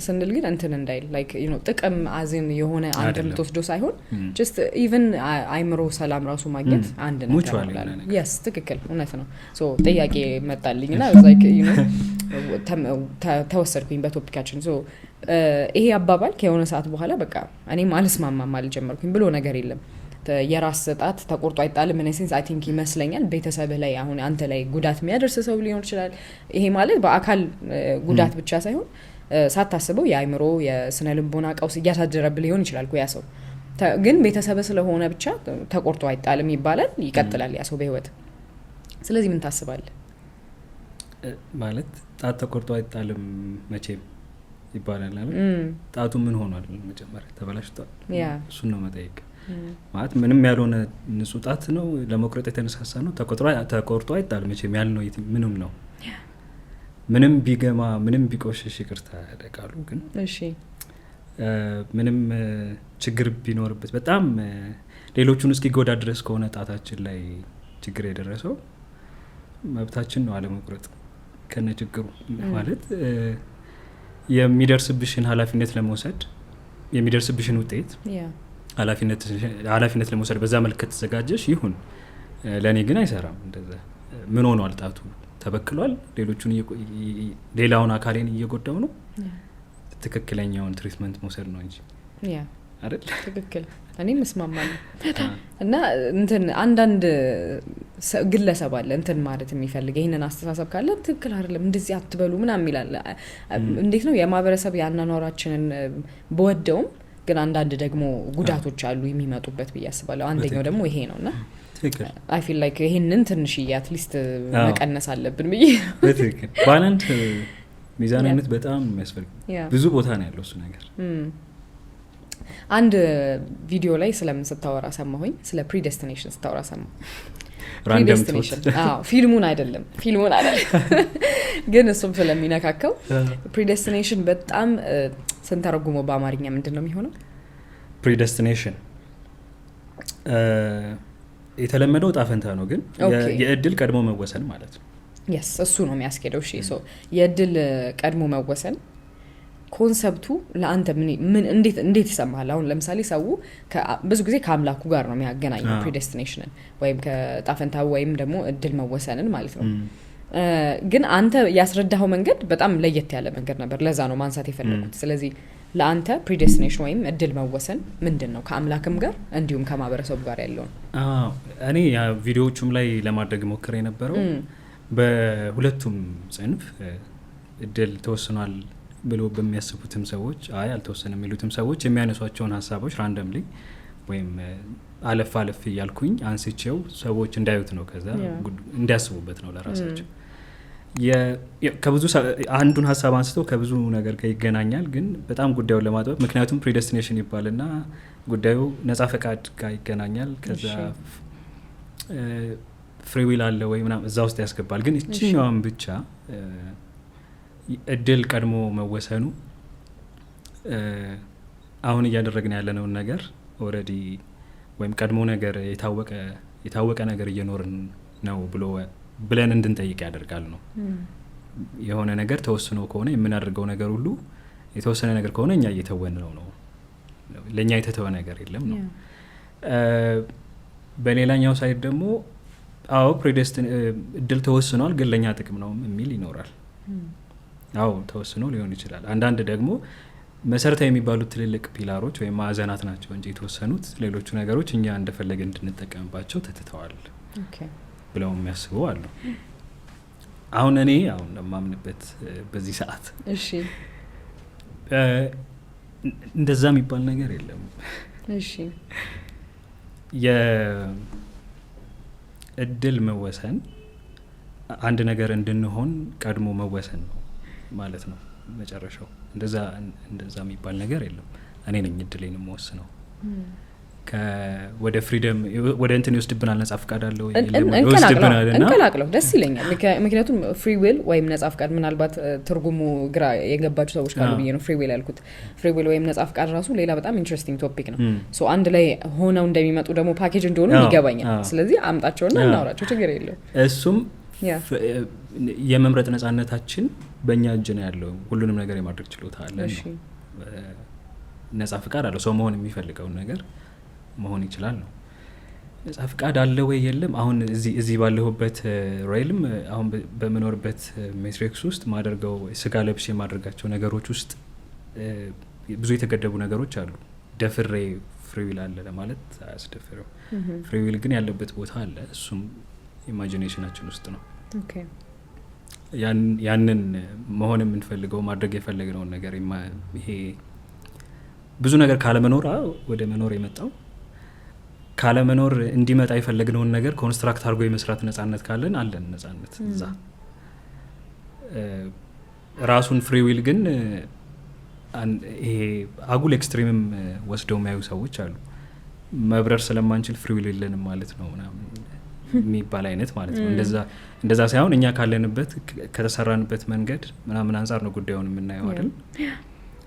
ስንል ግን እንትን እንዳይል ላይክ ዩ ኖ ጥቅም አዝን የሆነ አንድ ልትወስዶ ሳይሆን just even አይምሮ ሰላም ራሱ ማግኘት አንድ ነገር ነው yes ትክክል እውነት ነው ሶ ጥያቄ መጣልኝና like you know ተወሰድኩኝ በቶፒካችን ሶ ይሄ አባባል ከሆነ ሰዓት በኋላ በቃ እኔ ማልስማማም አልጀመርኩኝ ብሎ ነገር የለም የራስ ጣት ተቆርጦ አይጣልም ምን ሴንስ አይ ቲንክ ይመስለኛል ቤተሰብህ ላይ አሁን አንተ ላይ ጉዳት የሚያደርስ ሰው ሊሆን ይችላል ይሄ ማለት በአካል ጉዳት ብቻ ሳይሆን ሳታስበው የአይምሮ የስነ ልቦና ቀውስ እያሳደረብህ ሊሆን ይችላል ያ ሰው ግን ቤተሰብ ስለሆነ ብቻ ተቆርጦ አይጣልም ይባላል ይቀጥላል ያ ሰው በህይወት ስለዚህ ምን ታስባለህ ማለት ጣት ተቆርጦ አይጣልም መቼም ይባላል አይደል ጣቱ ምን ሆኗል መጀመሪያ ተበላሽቷል እሱን ነው መጠየቅ ማለት ምንም ያልሆነ ንጹህ ጣት ነው ለመቁረጥ የተነሳሳ ነው ተቆርጦ አይጣልም መቼም ያልነው ምንም ነው ምንም ቢገማ ምንም ቢቆሽሽ ይቅርታ ያደቃሉ ግን እሺ ምንም ችግር ቢኖርበት በጣም ሌሎቹን እስኪጎዳ ድረስ ከሆነ ጣታችን ላይ ችግር የደረሰው መብታችን ነው አለመቁረጥ ከነ ችግሩ ማለት የሚደርስብሽን ኃላፊነት ለመውሰድ የሚደርስብሽን ውጤት ኃላፊነት ለመውሰድ በዛ መልክ ተዘጋጀሽ ይሁን ለኔ ግን አይሰራም እንደዛ ምን ሆኗል ጣቱ ተበክሏል ሌሎቹን ሌላውን አካሌን እየጎዳው ነው ትክክለኛውን ትሪትመንት መውሰድ ነው እንጂ አይደል ትክክል እኔ መስማማለሁ እና እንትን አንዳንድ ግለሰብ አለ እንትን ማለት የሚፈልግ ይሄንን አስተሳሰብ ካለ ትክክል አይደለም እንደዚህ አትበሉ ምናምን ይላል እንዴት ነው የማህበረሰብ ያናኗራችንን በወደውም ግን አንዳንድ ደግሞ ጉዳቶች አሉ የሚመጡበት ብዬ አስባለሁ አንደኛው ደግሞ ይሄ ነውና ትክክል አይ ፊል ላይክ ይሄንን ትንሽዬ አትሊስት መቀነስ አለብን ብዬ ትክክል ባላንስ ሚዛናዊነት በጣም የሚያስፈልግ ብዙ ቦታ ነው ያለው እሱ ነገር። አንድ ቪዲዮ ላይ ስለምን ስታወራ ሰማሁኝ፣ ስለ ፕሪዴስቲኔሽን ስታወራ ሰማሁ። ፊልሙን አይደለም ግን እሱም ስለሚነካከው ፕሪዴስቲኔሽን በጣም ስንተረጉመው በአማርኛ ምንድን ነው የሚሆነው? ፕሪዴስቲኔሽን የተለመደው ዕጣ ፈንታ ነው፣ ግን የእድል ቀድሞ መወሰን ማለት ነው። የስ እሱ ነው የሚያስኬደው። እሺ ሶ የእድል ቀድሞ መወሰን ኮንሰፕቱ ለአንተ ምን እንዴት ይሰማሃል? አሁን ለምሳሌ ሰው ብዙ ጊዜ ከአምላኩ ጋር ነው የሚያገናኘው ፕሪዴስቲኔሽንን ወይም ከዕጣ ፈንታ ወይም ደግሞ እድል መወሰንን ማለት ነው። ግን አንተ ያስረዳኸው መንገድ በጣም ለየት ያለ መንገድ ነበር፣ ለዛ ነው ማንሳት የፈለኩት። ስለዚህ ለአንተ ፕሪዴስቲኔሽን ወይም እድል መወሰን ምንድን ነው? ከአምላክም ጋር እንዲሁም ከማህበረሰቡ ጋር ያለውን እኔ ቪዲዮዎቹም ላይ ለማድረግ ሞክሬ የነበረው በሁለቱም ጽንፍ እድል ተወስኗል ብሎ በሚያስቡትም ሰዎች አይ አልተወሰነም የሚሉትም ሰዎች የሚያነሷቸውን ሀሳቦች ራንደምሊ ወይም አለፍ እያልኩኝ አንስቼው ሰዎች እንዳዩት ነው፣ ከዛ እንዲያስቡበት ነው ለራሳቸው። ከብዙ አንዱን ሀሳብ አንስተው ከብዙ ነገር ጋር ይገናኛል፣ ግን በጣም ጉዳዩን ለማጥበብ ምክንያቱም ፕሪዴስቲኔሽን ይባልና ጉዳዩ ነጻ ፈቃድ ጋር ይገናኛል። ከዛ ፍሪዊል አለ ወይ ምናምን እዛ ውስጥ ያስገባል። ግን እችኛዋን ብቻ እድል ቀድሞ መወሰኑ አሁን እያደረግን ያለነውን ነገር ኦልሬዲ ወይም ቀድሞ ነገር የታወቀ ነገር እየኖርን ነው ብለን እንድንጠይቅ ያደርጋል ነው። የሆነ ነገር ተወስኖ ከሆነ የምናደርገው ነገር ሁሉ የተወሰነ ነገር ከሆነ እኛ እየተወን ነው፣ ለእኛ የተተወ ነገር የለም ነው። በሌላኛው ሳይድ ደግሞ አዎ እድል ተወስኗል ግን ለእኛ ጥቅም ነው የሚል ይኖራል። አዎ ተወስኖ ሊሆን ይችላል። አንዳንድ ደግሞ መሰረታዊ የሚባሉት ትልልቅ ፒላሮች ወይም ማዕዘናት ናቸው እንጂ የተወሰኑት ሌሎቹ ነገሮች እኛ እንደፈለገ እንድንጠቀምባቸው ተትተዋል ብለው የሚያስቡ አሉ። አሁን እኔ እንደማምንበት በዚህ ሰዓት እሺ እንደዛ የሚባል ነገር የለም። እሺ የእድል መወሰን አንድ ነገር እንድንሆን ቀድሞ መወሰን ነው ማለት ነው መጨረሻው። እንደዛ የሚባል ነገር የለም። እኔ ነኝ እድሌን የምወስነው። ወደ ፍሪደም ወደ እንትን ይወስድብናል። ነጻ ፍቃድ አለው ይወስድብናል እና እንቀላቅለው ደስ ይለኛል። ምክንያቱም ፍሪ ዊል ወይም ነጻ ፍቃድ ምናልባት ትርጉሙ ግራ የገባችሁ ሰዎች ካሉ ብዬ ነው ፍሪ ዊል ያልኩት። ፍሪ ዊል ወይም ነጻ ፍቃድ ራሱ ሌላ በጣም ኢንትረስቲንግ ቶፒክ ነው። ሶ አንድ ላይ ሆነው እንደሚመጡ ደግሞ ፓኬጅ እንደሆኑ ይገባኛል። ስለዚህ አምጣቸውና እናውራቸው፣ ችግር የለው። እሱም የመምረጥ ነጻነታችን በእኛ እጅ ነው ያለው። ሁሉንም ነገር የማድረግ ችሎታ አለን ነው። ነጻ ፍቃድ አለው። ሰው መሆን የሚፈልገውን ነገር መሆን ይችላል ነው። ነጻ ፍቃድ አለ ወይ የለም? አሁን እዚህ ባለሁበት ሬልም አሁን በምኖርበት ሜትሪክስ ውስጥ ማደርገው ስጋ ለብሼ የማደርጋቸው ነገሮች ውስጥ ብዙ የተገደቡ ነገሮች አሉ። ደፍሬ ፍሪዊል አለ ለማለት አያስደፍረው። ፍሪዊል ግን ያለበት ቦታ አለ። እሱም ኢማጂኔሽናችን ውስጥ ነው። ያንን መሆን የምንፈልገው ማድረግ የፈለግነውን ነገር ይሄ ብዙ ነገር ካለመኖር ወደ መኖር የመጣው ካለመኖር እንዲመጣ የፈለግነውን ነገር ኮንስትራክት አድርጎ የመስራት ነጻነት ካለን አለን ነጻነት እዛ። ራሱን ፍሪ ዊል ግን ይሄ አጉል ኤክስትሪምም ወስደው የሚያዩ ሰዎች አሉ። መብረር ስለማንችል ፍሪ ዊል የለንም ማለት ነው ምናምን የሚባል አይነት ማለት ነው። እንደዛ ሳይሆን እኛ ካለንበት ከተሰራንበት መንገድ ምናምን አንጻር ነው ጉዳዩን የምናየው አይደል?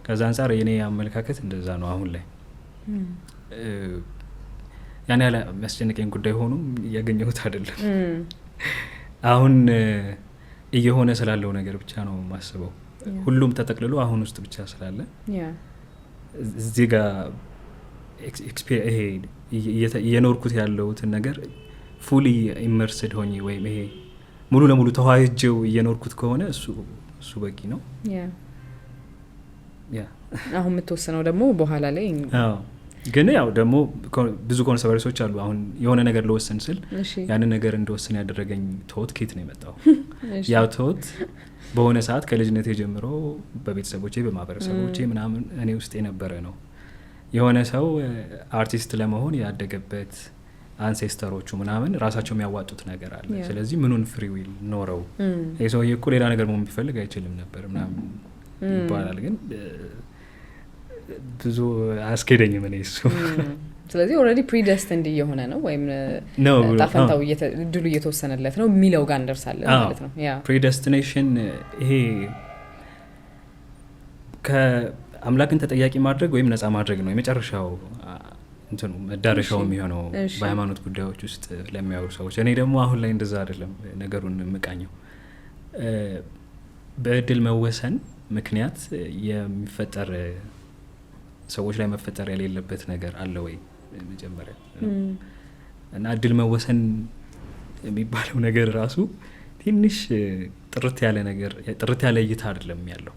ከዛ አንጻር የኔ አመለካከት እንደዛ ነው። አሁን ላይ ያን ያለ የሚያስጨንቀኝ ጉዳይ ሆኖ እያገኘሁት አይደለም። አሁን እየሆነ ስላለው ነገር ብቻ ነው ማስበው። ሁሉም ተጠቅልሎ አሁን ውስጥ ብቻ ስላለ እዚህ ጋር ይሄ እየኖርኩት ያለውትን ነገር ፉሊ ኢመርስድ ሆኜ ወይም ይሄ ሙሉ ለሙሉ ተዋህጄው እየኖርኩት ከሆነ እሱ በቂ ነው። አሁን የምትወስነው ደግሞ በኋላ ላይ ግን ያው ደግሞ ብዙ ኮንሰርቫቲቮች አሉ። አሁን የሆነ ነገር ልወስን ስል ያንን ነገር እንደወስን ያደረገኝ ቶት ኬት ነው የመጣው። ያው ቶት በሆነ ሰዓት ከልጅነት ጀምሮ በቤተሰቦቼ በማህበረሰቦቼ ምናምን እኔ ውስጥ የነበረ ነው። የሆነ ሰው አርቲስት ለመሆን ያደገበት አንሴስተሮቹ ምናምን ራሳቸው የሚያዋጡት ነገር አለ። ስለዚህ ምኑን ፍሪ ዊል ኖረው የሰውዬ እኮ ሌላ ነገር መሆን ቢፈልግ አይችልም ነበር ምናምን ይባላል። ግን ብዙ አያስኬደኝም እኔ እሱ። ስለዚህ ኦልሬዲ ፕሪደስቲንድ እየሆነ ነው ወይም ጣፈንታው ድሉ እየተወሰነለት ነው የሚለው ጋር እንደርሳለን ማለት ነው። ያ ፕሪደስቲኔሽን ይሄ ከአምላክን ተጠያቂ ማድረግ ወይም ነፃ ማድረግ ነው የመጨረሻው እንትኑ መዳረሻው የሚሆነው በሃይማኖት ጉዳዮች ውስጥ ለሚያወሩ ሰዎች። እኔ ደግሞ አሁን ላይ እንደዛ አይደለም ነገሩን የምቃኘው። በእድል መወሰን ምክንያት የሚፈጠር ሰዎች ላይ መፈጠር የሌለበት ነገር አለ ወይ መጀመሪያ እና እድል መወሰን የሚባለው ነገር ራሱ ትንሽ ጥርት ያለ ነገር ጥርት ያለ እይታ አይደለም ያለው።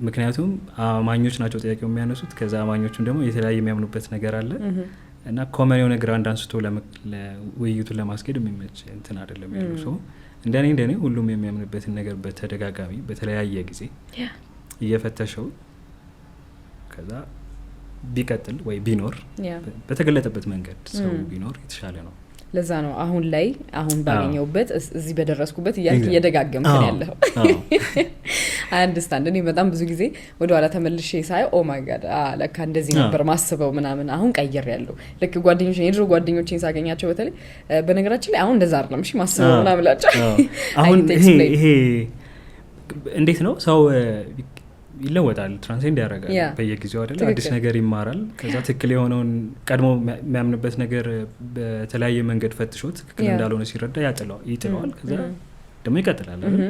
ምክንያቱም አማኞች ናቸው ጥያቄው የሚያነሱት። ከዛ አማኞቹም ደግሞ የተለያየ የሚያምኑበት ነገር አለ እና ኮመን የሆነ ግራንድ አንስቶ ውይይቱን ለማስኬድ የሚመች እንትን አይደለም ያለው ሰው። እንደኔ ሁሉም የሚያምንበትን ነገር በተደጋጋሚ በተለያየ ጊዜ እየፈተሸው ከዛ ቢቀጥል ወይ ቢኖር በተገለጠበት መንገድ ሰው ቢኖር የተሻለ ነው። ለዛ ነው አሁን ባገኘውበት እዚህ በደረስኩበት እያልክ እየደጋገምክ ያለው። አንደርስታንድ እኔ በጣም ብዙ ጊዜ ወደ ኋላ ተመልሼ ሳይ ኦ ማይ ጋድ ለካ እንደዚህ ነበር ማስበው ምናምን አሁን ቀየር ያለው ልክ ጓደኞቼ የድሮ ጓደኞቼን ሳገኛቸው በተለይ በነገራችን ላይ አሁን እንደዛ አይደለም እሺ ማስበው ምናምን ላቸው አሁን ይሄ እንዴት ነው ሰው ይለወጣል ትራንሴንድ ያደርጋል በየጊዜው አይደል አዲስ ነገር ይማራል ከዛ ትክክል የሆነውን ቀድሞ የሚያምንበት ነገር በተለያየ መንገድ ፈትሾት ትክክል እንዳልሆነ ሲረዳ ይጥለዋል ከዛ ደግሞ ይቀጥላል አይደል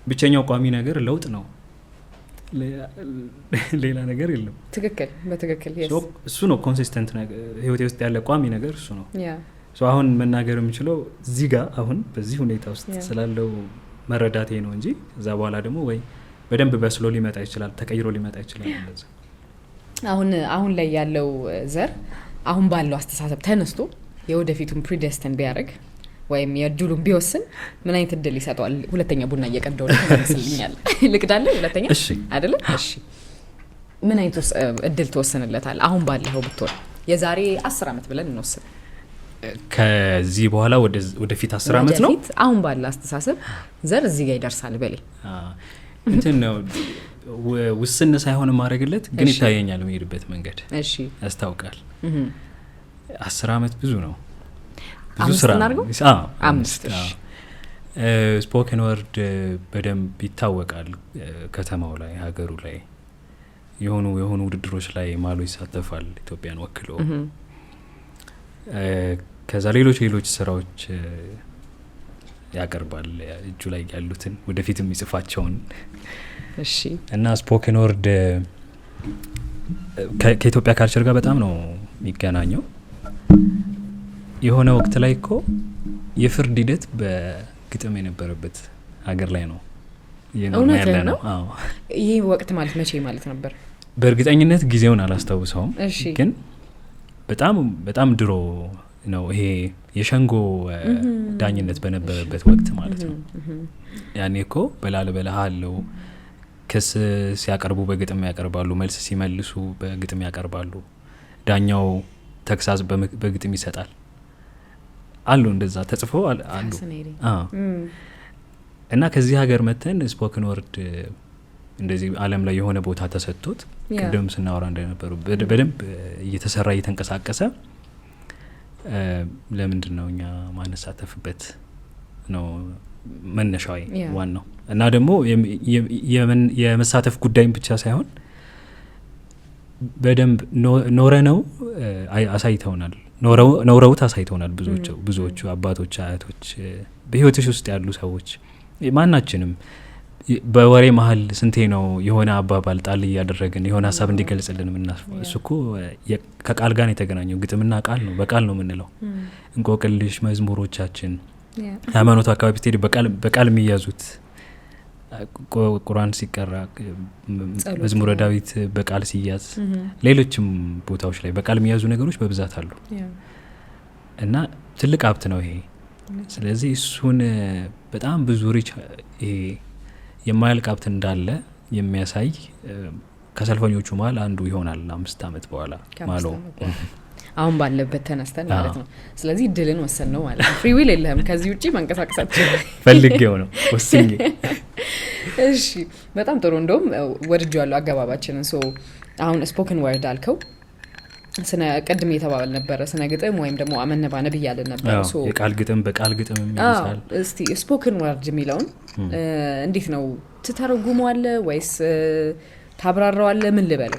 ብቸኛው ቋሚ ነገር ለውጥ ነው ሌላ ነገር የለም ትክክል በትክክል እሱ ነው ኮንሲስተንት ነገር ህይወቴ ውስጥ ያለ ቋሚ ነገር እሱ ነው ሶ አሁን መናገር የምችለው እዚህ ጋር አሁን በዚህ ሁኔታ ውስጥ ስላለው መረዳቴ ነው እንጂ ከዛ በኋላ ደግሞ ወይ በደንብ በስሎ ሊመጣ ይችላል ተቀይሮ ሊመጣ ይችላል እንደዛ አሁን ላይ ያለው ዘር አሁን ባለው አስተሳሰብ ተነስቶ የወደፊቱን ፕሪደስቲን ቢያደርግ ወይም የድሉን ቢወስን ምን አይነት እድል ይሰጠዋል? ሁለተኛ ቡና እየቀዳው ነው ተመስልኛል ልቅዳለ ሁለተኛ አይደለ? እሺ ምን አይነት እድል ተወሰነለታል? አሁን ባለው ብትወር የዛሬ 10 አመት ብለን እንወስን ከዚህ በኋላ ወደፊት 10 አመት ነው አሁን ባለው አስተሳሰብ ዘር እዚህ ጋር ይደርሳል በሌ እንትን ነው ውስን ሳይሆን ማድረግለት ግን ይታየኛል የሚሄድበት መንገድ እሺ ያስታውቃል 10 አመት ብዙ ነው ብዙ ስራ ነው 5 ስፖከን ወርድ በደንብ ይታወቃል ከተማው ላይ ሀገሩ ላይ የሆኑ ውድድሮች ላይ ማሎ ይሳተፋል ኢትዮጵያን ወክሎ ከዛ ሌሎች ስራዎች ያቀርባል እጁ ላይ ያሉትን ወደፊትም ይጽፋቸውን እሺ እና ስፖከን ወርድ ከኢትዮጵያ ካልቸር ጋር በጣም ነው የሚገናኘው የሆነ ወቅት ላይ እኮ የፍርድ ሂደት በግጥም የነበረበት ሀገር ላይ ነው ያለ ነው አዎ ይሄ ወቅት ማለት መቼ ማለት ነበር በእርግጠኝነት ጊዜውን አላስታውሰውም ግን በጣም ድሮ ነው ይሄ የሸንጎ ዳኝነት በነበረበት ወቅት ማለት ነው ያኔ እኮ በላልበላሃለው ክስ ሲያቀርቡ በግጥም ያቀርባሉ መልስ ሲመልሱ በግጥም ያቀርባሉ ዳኛው ተክሳስ በግጥም ይሰጣል አሉ እንደዛ ተጽፎ አሉ እና ከዚህ ሀገር መተን ስፖከን ወርድ እንደዚህ ዓለም ላይ የሆነ ቦታ ተሰጥቶት ቅድም ስናወራ እንደነበሩ በደንብ እየተሰራ እየተንቀሳቀሰ ለምንድነው እኛ ማነሳተፍበት ነው መነሻው ዋናው እና ደግሞ የመሳተፍ ጉዳይም ብቻ ሳይሆን በደንብ ኖረነው አሳይተውናል ኖረውት አሳይተውናል ብዙዎቹ አባቶች አያቶች በህይወትሽ ውስጥ ያሉ ሰዎች ማናችንም በወሬ መሀል ስንቴ ነው የሆነ አባባል ጣል ያደረግን የሆነ ሀሳብ እንዲገልጽልን ምናስፈው እሱኮ ከቃል ጋር የተገናኘው ግጥምና ቃል ነው በቃል ነው ምንለው እንቆቅልሽ መዝሙሮቻችን ሃይማኖት አካባቢ ስትሄድ በቃል የሚያዙት ቁርአን ሲቀራ መዝሙረ ዳዊት በቃል ሲያዝ ሌሎችም ቦታዎች ላይ በቃል የሚያዙ ነገሮች በብዛት አሉ እና ትልቅ ሀብት ነው ይሄ ስለዚህ እሱን በጣም ብዙ ሪች ይሄ የማያልቅ ሀብት እንዳለ የሚያሳይ ከሰልፈኞቹ መሀል አንዱ ይሆናል 5 አመት በኋላ ማሎ አሁን ባለበት ተነስተን ማለት ነው። ስለዚህ እድልን ወሰን ነው ማለት ነው። ፍሪ ዊል የለህም ከዚህ ውጪ መንቀሳቀሳችን ፈልጌው ነው ወስኜ። እሺ በጣም ጥሩ። እንደውም ወድጄዋለሁ አገባባችንን። ሶ አሁን ስፖክን ወርድ አልከው ስነ ቀድም የተባባል ነበር ስነ ግጥም ወይም ደግሞ አመነባነብ እያልን ነበር። ሶ የቃል ግጥም በቃል ግጥም የሚመስል እስቲ ስፖክን ወርድ የሚለውን እንዴት ነው ትተረጉመዋለህ ወይስ ታብራራዋለህ? ምን ልበል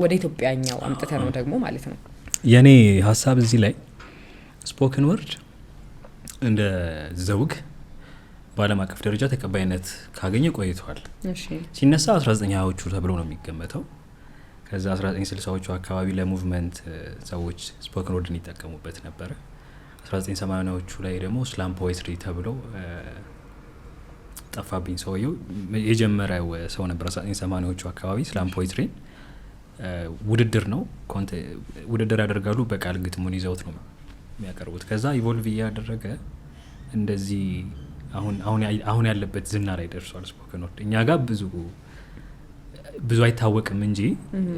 ወደ ኢትዮጵያኛው አምጥተ ነው ደግሞ ማለት ነው። የኔ ሀሳብ እዚህ ላይ ስፖክን ወርድ እንደ ዘውግ በዓለም አቀፍ ደረጃ ተቀባይነት ካገኘ ቆይቷል። ሲነሳ 1920ዎቹ ተብሎ ነው የሚገመተው። ከዛ 1960ዎቹ አካባቢ ለሙቭመንት ሰዎች ስፖክን ወርድን ይጠቀሙበት ነበረ። 1980ዎቹ ላይ ደግሞ ስላም ፖኤትሪ ተብሎ ጠፋብኝ ሰውየው የጀመረው ሰው ነበር። 1980ዎቹ አካባቢ ስላም ፖኤትሪ ውድድር ነው፣ ውድድር ያደርጋሉ። በቃል ግጥሙን ይዘውት ነው የሚያቀርቡት። ከዛ ኢቮልቭ እያደረገ እንደዚህ አሁን ያለበት ዝና ላይ ደርሷል ስፖክን ወርድ። እኛ ጋር ብዙ አይታወቅም እንጂ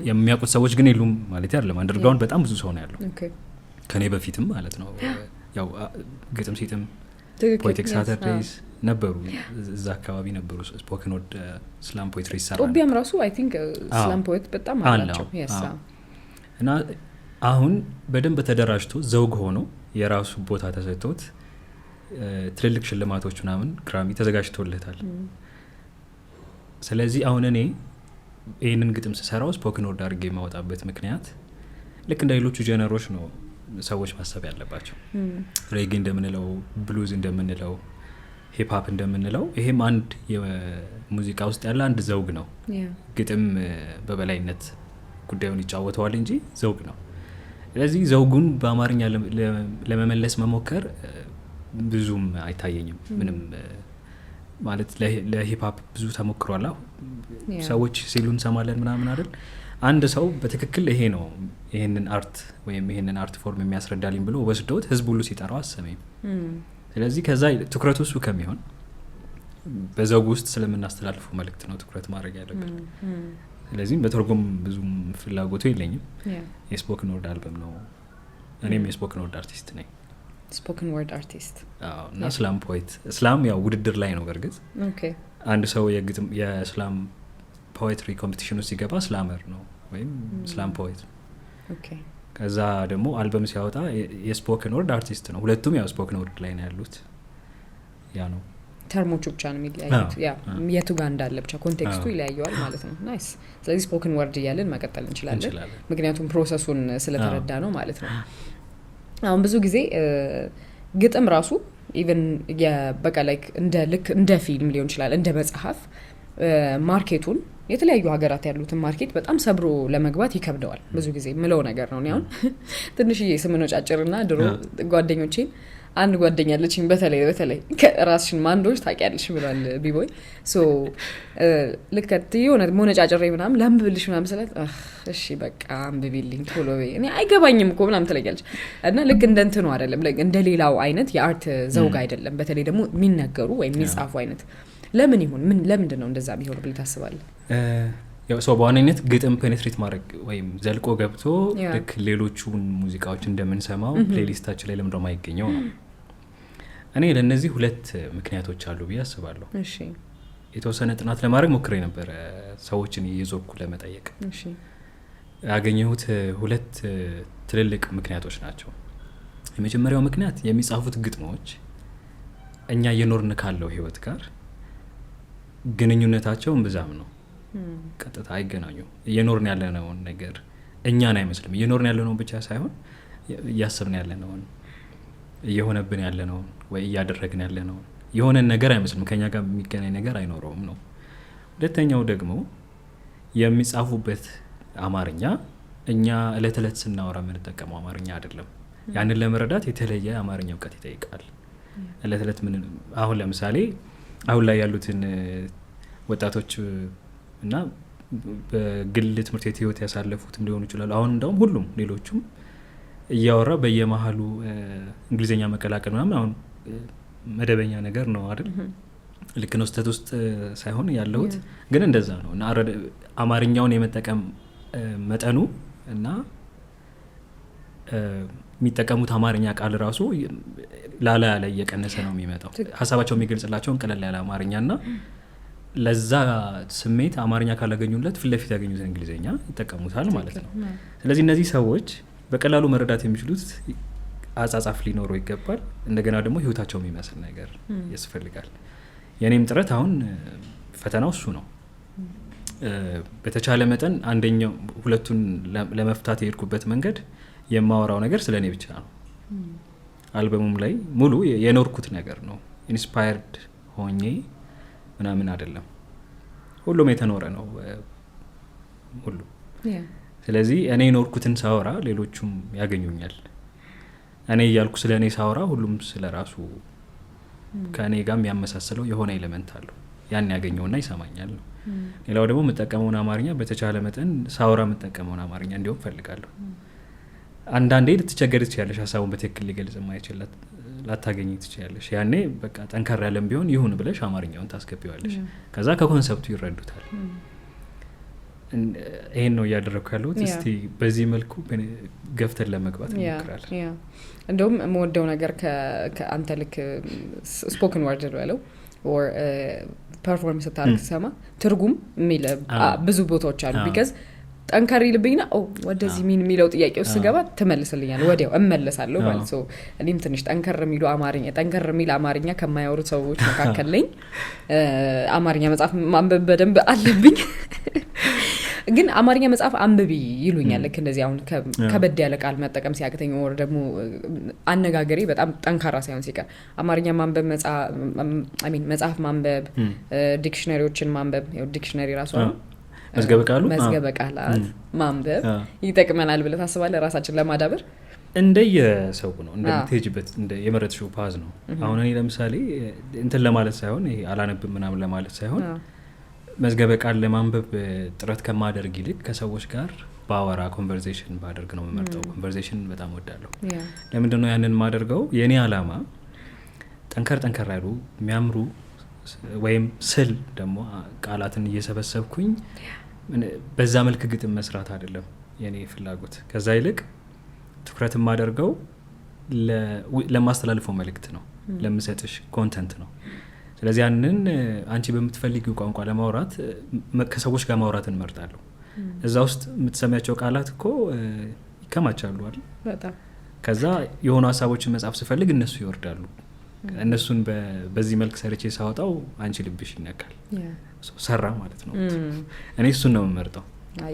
የሚያውቁት ሰዎች ግን የሉም ማለት አይደለም። አንደርግራውንድ በጣም ብዙ ሰው ነው ያለው ከኔ በፊትም ማለት ነው። ያው ግጥም ሲጥም ፖኤቲክ ሳተርዴይስ ነበሩ፣ እዛ አካባቢ ነበሩ ስፖክን ወርድ ስላም ፖኤትሪ ይሰራል። ጦቢያም ራሱ አይ ቲንክ ስላም ፖኤት በጣም አላቸው እና አሁን በደንብ ተደራጅቶ ዘውግ ሆኖ የራሱ ቦታ ተሰጥቶት ትልልቅ ሽልማቶች ምናምን ግራሚ ተዘጋጅቶለታል። ስለዚህ አሁን እኔ ይህንን ግጥም ስሰራው ስፖክን ወርድ አድርጌ የማወጣበት ምክንያት ልክ እንደ ሌሎቹ ጀነሮች ነው ሰዎች ማሰብ ያለባቸው። ሬጌ እንደምንለው፣ ብሉዝ እንደምንለው፣ ሂፕሀፕ እንደምንለው ይሄም አንድ የሙዚቃ ውስጥ ያለ አንድ ዘውግ ነው። ግጥም በበላይነት ጉዳዩን ይጫወተዋል እንጂ ዘውግ ነው። ስለዚህ ዘውጉን በአማርኛ ለመመለስ መሞከር ብዙም አይታየኝም። ምንም ማለት ለሂፕሀፕ ብዙ ተሞክሯል። ሰዎች ሲሉ እንሰማለን ምናምን አይደል። አንድ ሰው በትክክል ይሄ ነው ይሄንን አርት ወይም ይሄንን አርት ፎርም የሚያስረዳልኝ ብሎ ወስዶት ህዝብ ሁሉ ሲጠራው አሰመኝ። ስለዚህ ከዛ ትኩረቱ እሱ ከሚሆን በዘውግ ውስጥ ስለምናስተላልፈው መልእክት ነው ትኩረት ማድረግ ያለብን። ስለዚህም በትርጉም ብዙም ፍላጎቱ የለኝም። የስፖክን ወርድ አልበም ነው። እኔም የስፖክን ወርድ አርቲስት ነኝ። ስፖክን ወርድ አርቲስት እና ስላም ፖኤት። ስላም ያው ውድድር ላይ ነው። በእርግጥ አንድ ሰው የስላም ፖኤትሪ ኮምፒቲሽን ውስጥ ሲገባ ስላመር ነው ወይም ስላም ፖኤት። ከዛ ደግሞ አልበም ሲያወጣ የስፖክን ወርድ አርቲስት ነው። ሁለቱም ያው ስፖክን ወርድ ላይ ነው ያሉት። ያ ነው ተርሞቹ ብቻ ነው የሚለያዩት። የቱ ጋር እንዳለ ብቻ ኮንቴክስቱ ይለያየዋል ማለት ነው። ናይስ። ስለዚህ ስፖክን ወርድ እያልን መቀጠል እንችላለን ምክንያቱም ፕሮሰሱን ስለተረዳ ነው ማለት ነው። አሁን ብዙ ጊዜ ግጥም ራሱ ኢቨን በቃ ላይክ እንደ ፊልም ሊሆን ይችላል እንደ መጽሐፍ ማርኬቱን የተለያዩ ሀገራት ያሉትን ማርኬት በጣም ሰብሮ ለመግባት ይከብደዋል። ብዙ ጊዜ ምለው ነገር ነው። አሁን ትንሽዬ ስምኖ ጫጭርና ድሮ ጓደኞቼን አንድ ጓደኛለችኝ በተለይ ራስሽን ማንዶች ታውቂያለሽ ብሏል ቢቦይ። ሶ ልከት የሆነ ሞነጫጭሬ ምናምን ላምብልሽ ምናምን ስላት እሺ በቃ አንብቢልኝ ቶሎ በይ እኔ አይገባኝም እኮ ምናምን ትለኛለች። እና ልክ እንደ እንትኑ አይደለም እንደ ሌላው አይነት የአርት ዘውግ አይደለም። በተለይ ደግሞ የሚነገሩ ወይም የሚጻፉ አይነት ለምን ይሁን ለምንድን ነው እንደዛ ቢሆን ብለህ ታስባለህ? ያው ሰው በዋነኝነት ግጥም ፔኔትሬት ማድረግ ወይም ዘልቆ ገብቶ ልክ ሌሎቹን ሙዚቃዎች እንደምንሰማው ፕሌሊስታችን ላይ ለምንድነው የማይገኘው ነው። እኔ ለእነዚህ ሁለት ምክንያቶች አሉ ብዬ አስባለሁ። የተወሰነ ጥናት ለማድረግ ሞክሬ ነበረ ሰዎችን እየዞርኩ ለመጠየቅ። ያገኘሁት ሁለት ትልልቅ ምክንያቶች ናቸው። የመጀመሪያው ምክንያት የሚጻፉት ግጥሞች እኛ እየኖርን ካለው ህይወት ጋር ግንኙነታቸው እምብዛም ነው። ቀጥታ አይገናኙም። እየኖርን ያለነውን ነገር እኛን አይመስልም። እየኖርን ያለነውን ብቻ ሳይሆን እያሰብን ያለነውን እየሆነብን ያለነውን ወይ እያደረግን ያለነውን የሆነን ነገር አይመስልም። ከኛ ጋር የሚገናኝ ነገር አይኖረውም ነው። ሁለተኛው ደግሞ የሚጻፉበት አማርኛ እኛ እለት እለት ስናወራ የምንጠቀመው አማርኛ አይደለም። ያንን ለመረዳት የተለየ አማርኛ እውቀት ይጠይቃል። እለት እለት ምን አሁን ለምሳሌ አሁን ላይ ያሉትን ወጣቶች እና በግል ትምህርት ቤት ህይወት ያሳለፉትም ሊሆኑ ይችላሉ። አሁን እንደውም ሁሉም ሌሎቹም እያወራ በየመሃሉ እንግሊዘኛ መቀላቀል ምናምን አሁን መደበኛ ነገር ነው አይደል? ልክ ነው። ስህተት ውስጥ ሳይሆን ያለሁት ግን እንደዛ ነው። እና አማርኛውን የመጠቀም መጠኑ እና የሚጠቀሙት አማርኛ ቃል ራሱ ላላ ያለ እየቀነሰ ነው የሚመጣው። ሀሳባቸው የሚገልጽላቸውን ቀለል ያለ አማርኛና ለዛ ስሜት አማርኛ ካላገኙለት ፊት ለፊት ያገኙትን እንግሊዝኛ ይጠቀሙታል ማለት ነው። ስለዚህ እነዚህ ሰዎች በቀላሉ መረዳት የሚችሉት አጻጻፍ ሊኖረው ይገባል። እንደገና ደግሞ ህይወታቸው የሚመስል ነገር ያስፈልጋል። የኔም ጥረት አሁን ፈተናው እሱ ነው። በተቻለ መጠን አንደኛው ሁለቱን ለመፍታት የሄድኩበት መንገድ የማወራው ነገር ስለ እኔ ብቻ ነው። አልበሙም ላይ ሙሉ የኖርኩት ነገር ነው። ኢንስፓየርድ ሆኜ ምናምን አይደለም። ሁሉም የተኖረ ነው ሁሉ። ስለዚህ እኔ የኖርኩትን ሳወራ ሌሎቹም ያገኙኛል። እኔ እያልኩ ስለ እኔ ሳወራ ሁሉም ስለ ራሱ ከእኔ ጋር የሚያመሳስለው የሆነ ኤሌመንት አለው። ያን ያገኘውና ይሰማኛል ነው። ሌላው ደግሞ የምጠቀመውን አማርኛ በተቻለ መጠን ሳወራ የምጠቀመውን አማርኛ እንዲሆን ፈልጋለሁ። አንዳንዴ ልትቸገር ትችያለሽ። ሀሳቡን በትክክል ሊገልጽ የማይችል ላታገኝ ትችያለሽ። ያኔ በቃ ጠንከር ያለም ቢሆን ይሁን ብለሽ አማርኛውን ታስገቢዋለሽ። ከዛ ከኮንሰፕቱ ይረዱታል። ይሄን ነው እያደረግኩ ያለሁት። እስቲ በዚህ መልኩ ገፍተን ለመግባት እንሞክራለን። እንደውም የምወደው ነገር ከአንተ ልክ ስፖክን ወርድ በለው ኦር ፐርፎርም ስታደርግ ሰማ ትርጉም የሚል ብዙ ቦታዎች አሉ። ቢካዝ ጠንከር ይልብኝና ወደዚህ ምን የሚለው ጥያቄ ውስጥ ስገባ ትመልስልኛል፣ ወዲያው እመለሳለሁ ማለት ነው። እኔም ትንሽ ጠንከር የሚል አማርኛ ከማያወሩ ሰዎች መካከል ነኝ። አማርኛ መጽሐፍ ማንበብ በደንብ አለብኝ። ግን አማርኛ መጽሐፍ አንብቢ ይሉኛል። ልክ እንደዚህ አሁን ከበድ ያለ ቃል መጠቀም ሲያቅተኝ ወር ደግሞ አነጋገሬ በጣም ጠንካራ ሳይሆን ሲቀር አማርኛ ማንበብ መጽሐፍ ማንበብ፣ ዲክሽነሪዎችን ማንበብ ዲክሽነሪ ራሱ መዝገበ ቃላት ማንበብ ይጠቅመናል ብለህ ታስባለህ? ራሳችን ለማዳበር እንደየሰው ነው እንደምትሄጅበት የመረጥሽው ፓዝ ነው። አሁን እኔ ለምሳሌ እንትን ለማለት ሳይሆን ይሄ አላነብም ምናምን ለማለት ሳይሆን መዝገበ ቃል ለማንበብ ጥረት ከማደርግ ይልቅ ከሰዎች ጋር ባወራ ኮንቨርሴሽን ባደርግ ነው የምመርጠው። ኮንቨርሴሽን በጣም ወዳለሁ። ለምንድነው ያንን ማደርገው? የኔ አላማ ጠንከር ያሉ የሚያምሩ ወይም ስል ደግሞ ቃላትን እየሰበሰብኩኝ በዛ መልክ ግጥም መስራት አይደለም የኔ ፍላጎት። ከዛ ይልቅ ትኩረት የማደርገው ለማስተላልፈው መልእክት ነው፣ ለምሰጥሽ ኮንተንት ነው። ስለዚህ ያንን አንቺ በምትፈልጊው ቋንቋ ለማውራት ከሰዎች ጋር ማውራትን እመርጣለሁ። እዛ ውስጥ የምትሰሚያቸው ቃላት እኮ ይከማቻሉ አይደል? በጣም ከዛ የሆኑ ሀሳቦችን መጻፍ ስፈልግ እነሱ ይወርዳሉ። እነሱን በዚህ መልክ ሰርቼ ሳወጣው አንቺ ልብሽ ይነካል። ሰራ ማለት ነው። እኔ እሱን ነው የምመርጠው።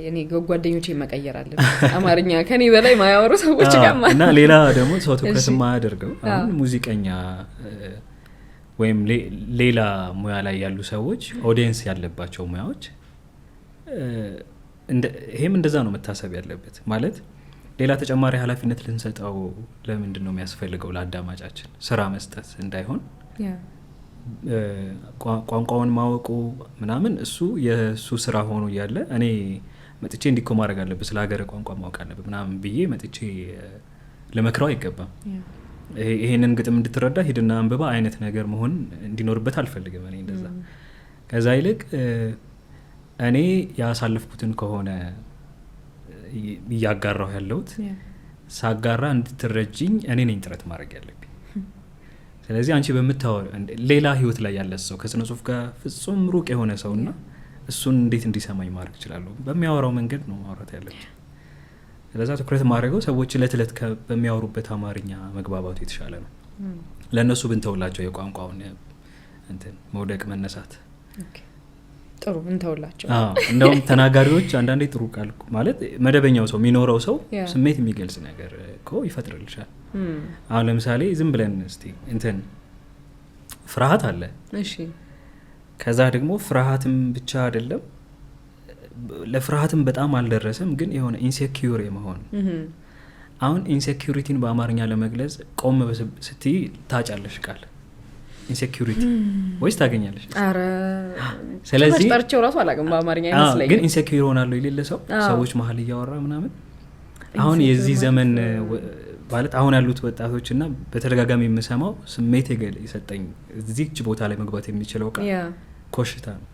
እኔ ጓደኞቼ መቀየር አለብኝ አማርኛ ከኔ በላይ ማያወሩ ሰዎች ጋር እና ሌላ ደግሞ ሰው ትኩረት የማያደርገው አሁን ሙዚቀኛ ወይም ሌላ ሙያ ላይ ያሉ ሰዎች ኦዲየንስ ያለባቸው ሙያዎች ይሄም እንደዛ ነው መታሰብ ያለበት። ማለት ሌላ ተጨማሪ ኃላፊነት ልንሰጠው ለምንድን ነው የሚያስፈልገው? ለአዳማጫችን ስራ መስጠት እንዳይሆን ቋንቋውን ማወቁ ምናምን እሱ የእሱ ስራ ሆኖ እያለ እኔ መጥቼ እንዲኮ ማድረግ አለብህ ስለ ሀገር ቋንቋ ማወቅ አለብህ ምናምን ብዬ መጥቼ ለመክረው አይገባም። ይሄንን ግጥም እንድትረዳ ሂድና አንብባ አይነት ነገር መሆን እንዲኖርበት አልፈልግም እኔ እንደዛ። ከዛ ይልቅ እኔ ያሳለፍኩትን ከሆነ እያጋራሁ ያለሁት ሳጋራ እንድትረጅኝ እኔ ነኝ ጥረት ማድረግ ያለብኝ። ስለዚህ አንቺ በምታወር ሌላ ህይወት ላይ ያለ ሰው ከስነ ጽሁፍ ጋር ፍጹም ሩቅ የሆነ ሰውና እሱን እንዴት እንዲሰማኝ ማድረግ እችላለሁ? በሚያወራው መንገድ ነው ማውራት ያለብኝ። ስለዛ ትኩረት ማድረገው ሰዎች እለት እለት በሚያወሩበት አማርኛ መግባባቱ የተሻለ ነው። ለእነሱ ብንተውላቸው የቋንቋውን እንትን መውደቅ መነሳት ጥሩ እንተውላቸው። እንደውም ተናጋሪዎች አንዳንዴ ጥሩ ቃል ማለት መደበኛው ሰው የሚኖረው ሰው ስሜት የሚገልጽ ነገር እኮ ይፈጥርልሻል። አሁን ለምሳሌ ዝም ብለን እስቲ እንትን ፍርሃት አለ። እሺ ከዛ ደግሞ ፍርሃትም ብቻ አይደለም፣ ለፍርሃትም በጣም አልደረሰም ግን የሆነ ኢንሴኪዩር የመሆን አሁን ኢንሴኪዩሪቲን በአማርኛ ለመግለጽ ቆም ስትይ ታጫለሽ ቃል ኢንሴኪዩሪቲ ወይስ ታገኛለሽ? አረ ስለዚህ ጠርቼው ራሱ አላውቅም በአማርኛ አይመስለኝም። ግን ኢንሴኪዩር ሆናለሁ የሌለ ሰው ሰዎች መሀል እያወራ ምናምን አሁን የዚህ ዘመን ማለት አሁን ያሉት ወጣቶችና በተደጋጋሚ የምሰማው ስሜት የሰጠኝ እዚህች ቦታ ላይ መግባት የሚችለው ቃል ኮሽታ ነው።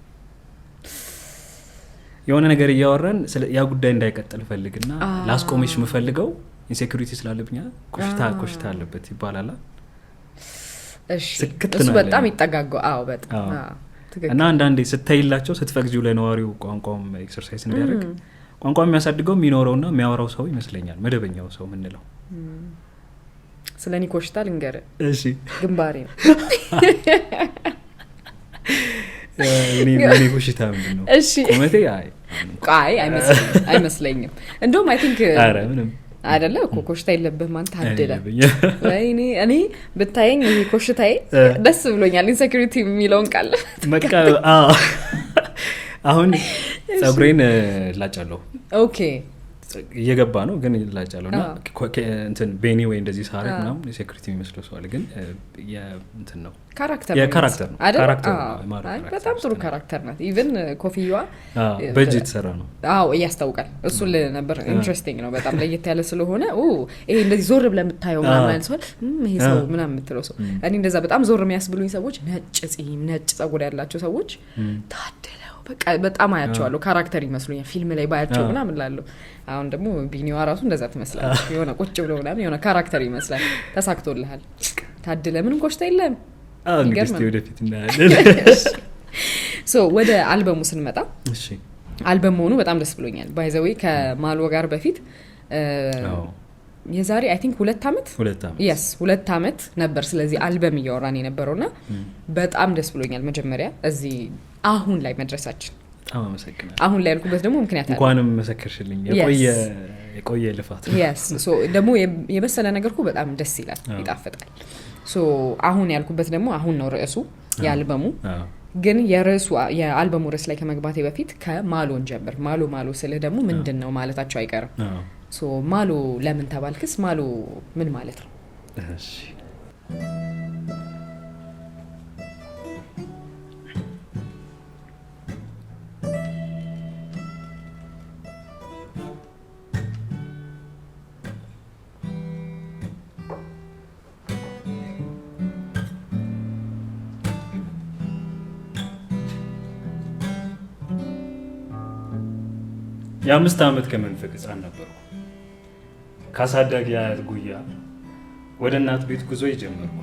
የሆነ ነገር እያወራን ያ ጉዳይ እንዳይቀጥል ፈልግና ላስቆምሽ የምፈልገው ኢንሴኩሪቲ ስላለብኝ ኮሽታ አለበት ይባላል። እሺ እሱ በጣም ይጠጋጋው። አዎ በጣም እና አንዳንዴ ስታይላቸው ስትፈቅጂው ለነዋሪው ቋንቋም ኤክሰርሳይዝ እንዲያደርግ ቋንቋም የሚያሳድገው የሚኖረውና የሚያወራው ሰው ይመስለኛል መደበኛው ሰው ምንለው። ስለኔ ኮሽታ ልንገር። እሺ ግንባሬ ነው። እኔ ኮሽታ ምንድን ነው? እሺ ቁመቴ አይመስለኝም። እንደውም አይ ቲንክ ኧረ ምንም አይደለ እኮ ኮሽታ የለብህም አንተ አደለ። እኔ ብታየኝ ይሄ ኮሽታዬ ደስ ብሎኛል። ኢንሴኩሪቲ የሚለውን ቃል በቃ አሁን ጸጉሬን ላጫለሁ። ኦኬ እየገባ ነው ግን ላጫለሁ እና እንትን ቤኒ ወይ እንደዚህ ሳረግ ምናምን ኢንሴኩሪቲ የሚመስለው ሰው አለ። ግን እንትን ነው ካራክተር ነው። ካራክተር ነው። በጣም ጥሩ ካራክተር ናት። ኢቭን ኮፍያዋ በእጅ የተሰራ ነው። አዎ ያስታውቃል። እሱ ነበር ኢንትረስቲንግ ነው በጣም ለየት ያለ ስለሆነ ይሄ እንደዚህ ዞር ብለህ የምታየው ምናምን ሰው ይሄ ሰው ምናምን የምትለው ሰው እኔ እንደዛ በጣም ዞር የሚያስብሉኝ ሰዎች ነጭ ጺም ነጭ ጸጉር ያላቸው ሰዎች ታደለው በቃ በጣም አያቸዋለሁ። ካራክተር ይመስሉኛል ፊልም ላይ ባያቸው ምናምን ላለው። አሁን ደግሞ ቢኒዋ ራሱ እንደዛ ትመስላለች። የሆነ ቁጭ ብሎ ምናምን የሆነ ካራክተር ይመስላል። ተሳክቶልሃል ታድለ። ምንም ኮሽታ የለም። እንግዲህ ወደፊት እናያለን። ሶ ወደ አልበሙ ስንመጣ እሺ አልበም መሆኑ በጣም ደስ ብሎኛል። ባይ ዘ ዌይ ከማሎ ጋር በፊት የዛሬ አይ ቲንክ 2 አመት 2 አመት ነበር ስለዚህ አልበም እያወራን የነበረውና በጣም ደስ ብሎኛል። መጀመሪያ እዚህ አሁን ላይ መድረሳችን በጣም አመሰግናለሁ። አሁን ላይ ያልኩበት ደግሞ ምክንያት አለ። እንኳንም መሰከርሽልኝ። የቆየ ልፋት ሶ ደግሞ የበሰለ ነገር እኮ በጣም ደስ ይላል፣ ይጣፍጣል። ሶ አሁን ያልኩበት ደግሞ አሁን ነው ርዕሱ የአልበሙ። ግን የአልበሙ ርዕስ ላይ ከመግባቴ በፊት ከማሎን ጀምር። ማሎ ስልህ ደግሞ ምንድነው ማለታቸው አይቀርም። ሶ ማሎ ለምን ተባልክስ? ማሎ ምን ማለት ነው? እሺ የ5 አመት ከመንፈቅ ህፃን ነበርኩ። ካሳዳጊ አያት ጉያ ወደ እናት ቤት ጉዞ የጀመርኩ።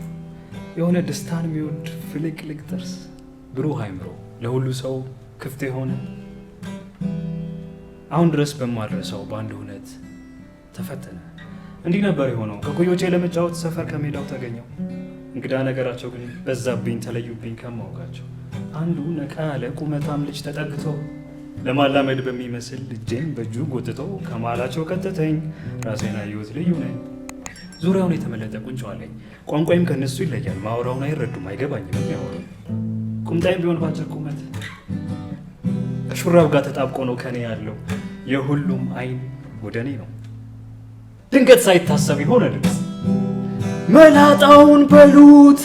የሆነ ደስታን የሚወድ ፍልቅልቅ ጥርስ፣ ብሩህ አይምሮ፣ ለሁሉ ሰው ክፍት የሆነ አሁን ድረስ በማልረሳው በአንድ እውነት ተፈተነ። እንዲህ ነበር የሆነው። ከኩዮቼ ለመጫወት ሰፈር ከሜዳው ተገኘው። እንግዳ ነገራቸው ግን በዛብኝ፣ ተለዩብኝ ከማውቃቸው። አንዱ ነቃ ያለ ቁመታም ልጅ ተጠግቶ ለማላመድ በሚመስል እጄን በእጁ ጎትቶ ከማላቸው ከተተኝ። ራሴን አየሁት፣ ልዩ ነኝ። ዙሪያውን የተመለጠ ቁንጮ አለኝ። ቋንቋይም ከነሱ ይለያል። ማውራውን አይረዱም፣ አይገባኝም የሚያወሩ። ቁምጣይም ቢሆን ባጭር ቁመት ከሹራብ ጋር ተጣብቆ ነው ከኔ ያለው። የሁሉም አይን ወደ እኔ ነው። ድንገት ሳይታሰብ የሆነ ድምፅ መላጣውን በሉት።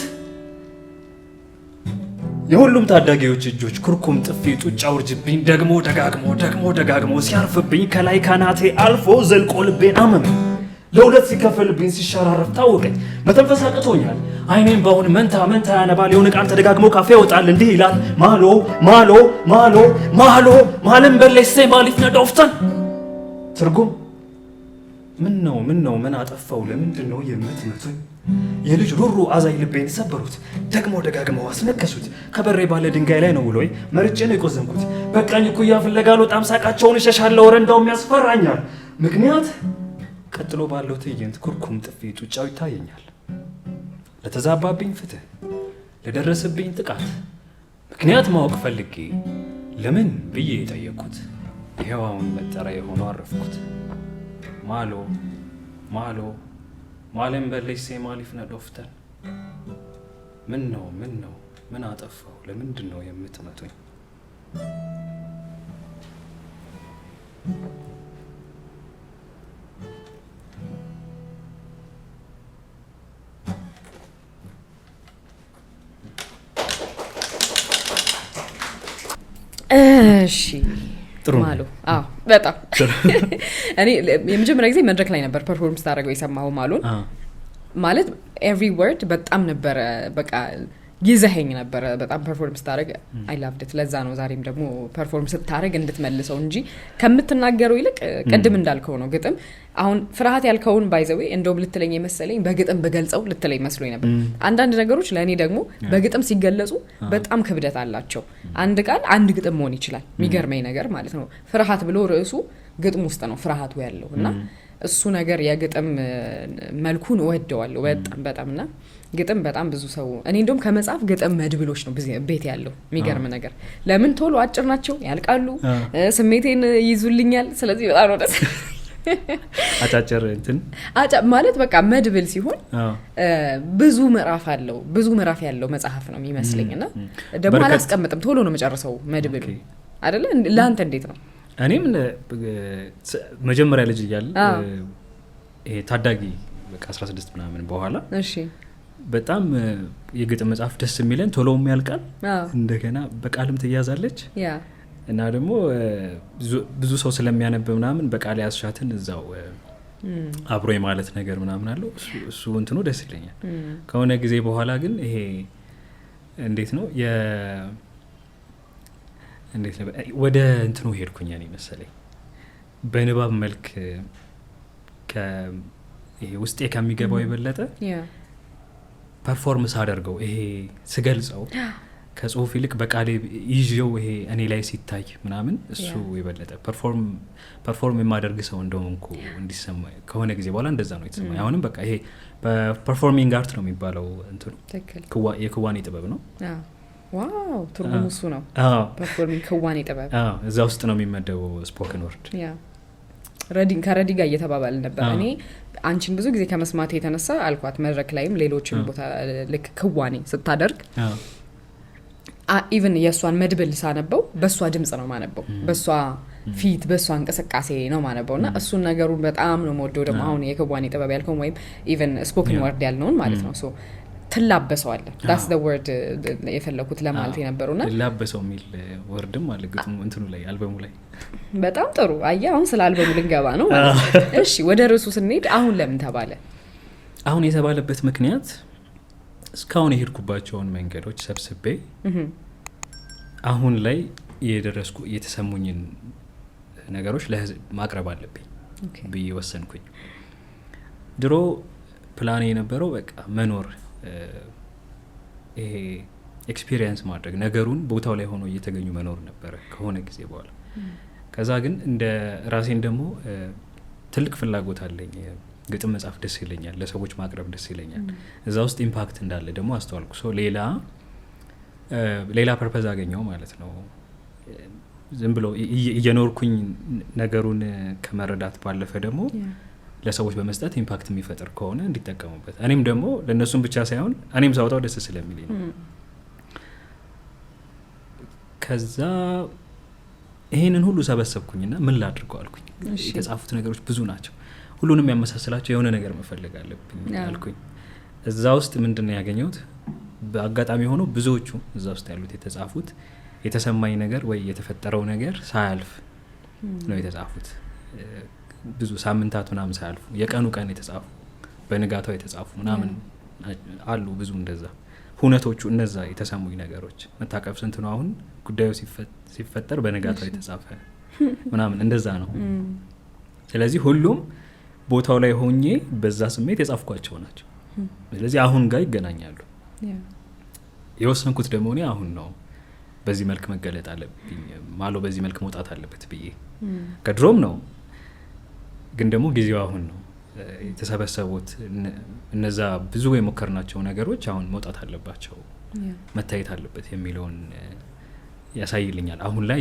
የሁሉም ታዳጊዎች እጆች ኩርኩም፣ ጥፊ፣ ጡጫ፣ ውርጅብኝ ደግሞ ደጋግሞ ሲያርፍብኝ ከላይ ካናቴ አልፎ ዘልቆ ልቤን አመመኝ። ለሁለት ሲከፈልብኝ ሲሸራረፍ ታወቀኝ። መተንፈስ አቅቶኛል። አይኔም በአሁን መንታ ያነባል። የሆነ ቃል ተደጋግሞ ካፌ ያወጣል። እንዲህ ይላል ማሎ ማሎ ማሎ ማሎ ማለም በለሴ ማሊፍ ነዶፍተን። ትርጉም ምን ነው ምን አጠፋው? ለምንድን ነው የምትመቱኝ? የልጅ ሩሩ አዛኝ ልቤን ሰበሩት። ደግሞ ደጋግመው አስነከሱት። ከበሬ ባለ ድንጋይ ላይ ነው ውሎይ መርጬ ነው የቆዘምኩት። በቃኝ እኩያ ፍለጋ ልወጣም ሳቃቸውን እሸሻለሁ። ረንዳውም ያስፈራኛል። ምክንያት ቀጥሎ ባለው ትዕይንት ኩርኩም፣ ጥፊ፣ ጡጫው ይታየኛል። ለተዛባብኝ ፍትህ፣ ለደረሰብኝ ጥቃት ምክንያት ማወቅ ፈልጌ ለምን ብዬ የጠየቅኩት ይኸው አሁን መጠሪያ የሆነው አረፍኩት። ማሎ ማሎ ማለም በለሴ ማሊፍ ነዶፍተን። ምን ነው ምን አጠፋው? ለምንድን ነው የምትመቱኝ? እሺ ማሎ በጣም እኔ የመጀመሪያ ጊዜ መድረክ ላይ ነበር ፐርፎርም ስታደርገው የሰማው ማሎን ማለት ኤቭሪ ወርድ በጣም ነበረ በቃ ይዘኸኝ ነበር በጣም ፐርፎርም ስታደርግ አይ ላቭድ ኢት። ለዛ ነው ዛሬም ደግሞ ፐርፎርም ስታደርግ እንድትመልሰው እንጂ ከምትናገረው ይልቅ ቅድም እንዳልከው ነው ግጥም አሁን ፍርሃት ያልከውን ባይዘዌ እንደው ልትለኝ የመሰለኝ በግጥም በገልጸው ልትለኝ መስሎኝ ነበር። አንዳንድ ነገሮች ለእኔ ደግሞ በግጥም ሲገለጹ በጣም ክብደት አላቸው። አንድ ቃል አንድ ግጥም መሆን ይችላል። የሚገርመኝ ነገር ማለት ነው ፍርሃት ብሎ ርዕሱ ግጥም ውስጥ ነው ፍርሃቱ ያለው እና እሱ ነገር የግጥም መልኩን እወደዋለሁ በጣም በጣም እና ግጥም በጣም ብዙ ሰው እኔ እንደውም ከመጽሐፍ ግጥም መድብሎች ነው ቤት ያለው የሚገርም ነገር። ለምን ቶሎ አጭር ናቸው ያልቃሉ፣ ስሜቴን ይዙልኛል። ስለዚህ በጣም ነው ደስ አጫጭር እንትን ማለት በቃ መድብል ሲሆን ብዙ ምዕራፍ ያለው መጽሐፍ ነው የሚመስለኝና ደግሞ አላስቀምጥም ቶሎ ነው መጨረሰው መድብል አይደለ? ለአንተ እንዴት ነው? እኔም መጀመሪያ ልጅ እያለ ይሄ ታዳጊ በቃ 16 ምናምን በኋላ እሺ በጣም የግጥም መጽሐፍ ደስ የሚለን ቶሎም ያልቃል እንደገና በቃልም ትያዛለች እና ደግሞ ብዙ ሰው ስለሚያነብ ምናምን በቃል ያስሻትን እዛው አብሮ የማለት ነገር ምናምን አለው። እሱ እንትኑ ደስ ይለኛል። ከሆነ ጊዜ በኋላ ግን ይሄ እንዴት ነው እንዴት ነው ወደ እንትኑ ሄድኩኝ እኔ መሰለኝ በንባብ መልክ ይሄ ውስጤ ከሚገባው የበለጠ ፐርፎርምስ አደርገው ይሄ ስገልጸው ከጽሁፍ ይልቅ በቃሌ ይዤው ይሄ እኔ ላይ ሲታይ ምናምን እሱ የበለጠ ፐርፎርም የማደርግ ሰው እንደሆንኩ እንዲሰማ ከሆነ ጊዜ በኋላ እንደዛ ነው የተሰማኝ። አሁንም በቃ ይሄ በፐርፎርሚንግ አርት ነው የሚባለው እንትኑ የክዋኔ ጥበብ ነው። ዋው ትርጉሙ እሱ ነው። ፐርፎርሚንግ ክዋኔ ጥበብ እዛ ውስጥ ነው የሚመደበው ስፖከን ወርድ። ከረዲ ጋር እየተባባልን ነበር። እኔ አንቺን ብዙ ጊዜ ከመስማት የተነሳ አልኳት መድረክ ላይም ሌሎችም ቦታ ልክ ክዋኔ ስታደርግ ኢቭን የእሷን መድብል ሳነበው በእሷ ድምጽ ነው ማነበው፣ በእሷ ፊት በእሷ እንቅስቃሴ ነው ማነበው እና እሱን ነገሩን በጣም ነው የምወደው። ደግሞ አሁን የክዋኔ ጥበብ ያልከውን ወይም ኢቭን ስፖከን ወርድ ያልነውን ማለት ነው ሶ ትላበሰዋለህ። that's the word የፈለኩት ለማለት የነበረውና ትላበሰው የሚል ወርድም አለ ግጥሙ እንትኑ ላይ አልበሙ ላይ። በጣም ጥሩ አየህ፣ አሁን ስለ አልበሙ ልንገባ ነው። እሺ ወደ ርዕሱ ስንሄድ አሁን ለምን ተባለ? አሁን የተባለበት ምክንያት እስካሁን የሄድኩባቸውን መንገዶች ሰብስቤ አሁን ላይ የደረስኩ የተሰሙኝን ነገሮች ለህዝብ ማቅረብ አለብኝ ብዬ ወሰንኩኝ። ድሮ ፕላኔ የነበረው በቃ መኖር ይሄ ኤክስፒሪየንስ ማድረግ ነገሩን ቦታው ላይ ሆኖ እየተገኙ መኖር ነበረ ከሆነ ጊዜ በኋላ። ከዛ ግን እንደ ራሴን ደግሞ ትልቅ ፍላጎት አለኝ። ግጥም መጻፍ ደስ ይለኛል፣ ለሰዎች ማቅረብ ደስ ይለኛል። እዛ ውስጥ ኢምፓክት እንዳለ ደግሞ አስተዋልኩ። ሶ ሌላ ፐርፐዝ አገኘው ማለት ነው። ዝም ብሎ እየኖርኩኝ ነገሩን ከመረዳት ባለፈ ደግሞ ለሰዎች በመስጠት ኢምፓክት የሚፈጥር ከሆነ እንዲጠቀሙበት፣ እኔም ደግሞ ለእነሱም ብቻ ሳይሆን እኔም ሳውጣው ደስ ስለሚለኝ ነው። ከዛ ይሄንን ሁሉ ሰበሰብኩኝና ምን ላድርገው አልኩኝ። የተጻፉት ነገሮች ብዙ ናቸው፣ ሁሉንም ያመሳስላቸው የሆነ ነገር መፈለግ አለብኝ አልኩኝ። እዛ ውስጥ ምንድነው ያገኘሁት? በአጋጣሚ ሆኖ ብዙዎቹ እዛ ውስጥ ያሉት የተጻፉት የተሰማኝ ነገር ወይ የተፈጠረው ነገር ሳያልፍ ነው የተጻፉት። ብዙ ሳምንታት ምናምን ሳያልፉ የቀኑ ቀን የተጻፉ በንጋታው የተጻፉ ምናምን አሉ። ብዙ እንደዛ ሁነቶቹ እነዛ የተሰሙኝ ነገሮች መታቀፍ ስንት ነው አሁን ጉዳዩ ሲፈጠር በንጋታው የተጻፈ ምናምን እንደዛ ነው። ስለዚህ ሁሉም ቦታው ላይ ሆኜ በዛ ስሜት የጻፍኳቸው ናቸው። ስለዚህ አሁን ጋር ይገናኛሉ። የወሰንኩት ደግሞ እኔ አሁን ነው በዚህ መልክ መገለጥ አለብኝ ማለው በዚህ መልክ መውጣት አለበት ብዬ ከድሮም ነው፣ ግን ደግሞ ጊዜው አሁን ነው። የተሰበሰቡት እነዛ ብዙ የሞከርናቸው ነገሮች አሁን መውጣት አለባቸው፣ መታየት አለበት የሚለውን ያሳይልኛል። አሁን ላይ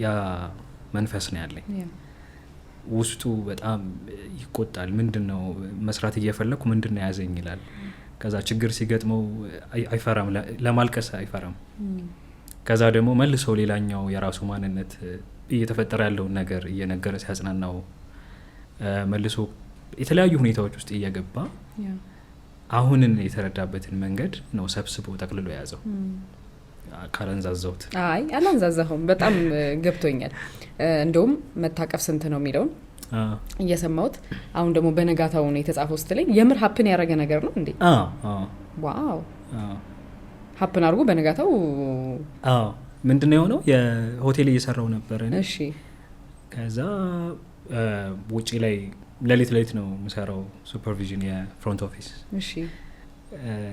ያ መንፈስ ነው ያለኝ። ውስጡ በጣም ይቆጣል። ምንድነው መስራት እየፈለኩ ምንድነው ያዘኝ ይላል። ከዛ ችግር ሲገጥመው አይፈራም፣ ለማልቀስ አይፈራም። ከዛ ደግሞ መልሶ ሌላኛው የራሱ ማንነት እየተፈጠረ ያለውን ነገር እየነገረ ሲያጽናናው መልሶ የተለያዩ ሁኔታዎች ውስጥ እየገባ አሁንን የተረዳበትን መንገድ ነው ሰብስቦ ጠቅልሎ የያዘው። ካላንዛዛውት አይ አላንዛዛሁም፣ በጣም ገብቶኛል። እንደውም መታቀፍ ስንት ነው የሚለውን እየሰማሁት አሁን ደግሞ በነጋታው ነው የተጻፈው ስትለኝ የምር ሀፕን ያደረገ ነገር ነው እንዴ? ዋው ሀፕን አድርጎ በነጋታው ምንድነው የሆነው? የሆቴል እየሰራው ነበር እኔ። እሺ ከዛ ውጪ ላይ ሌሊት ነው የምሰራው ሱፐርቪዥን የፍሮንት ኦፊስ። እሺ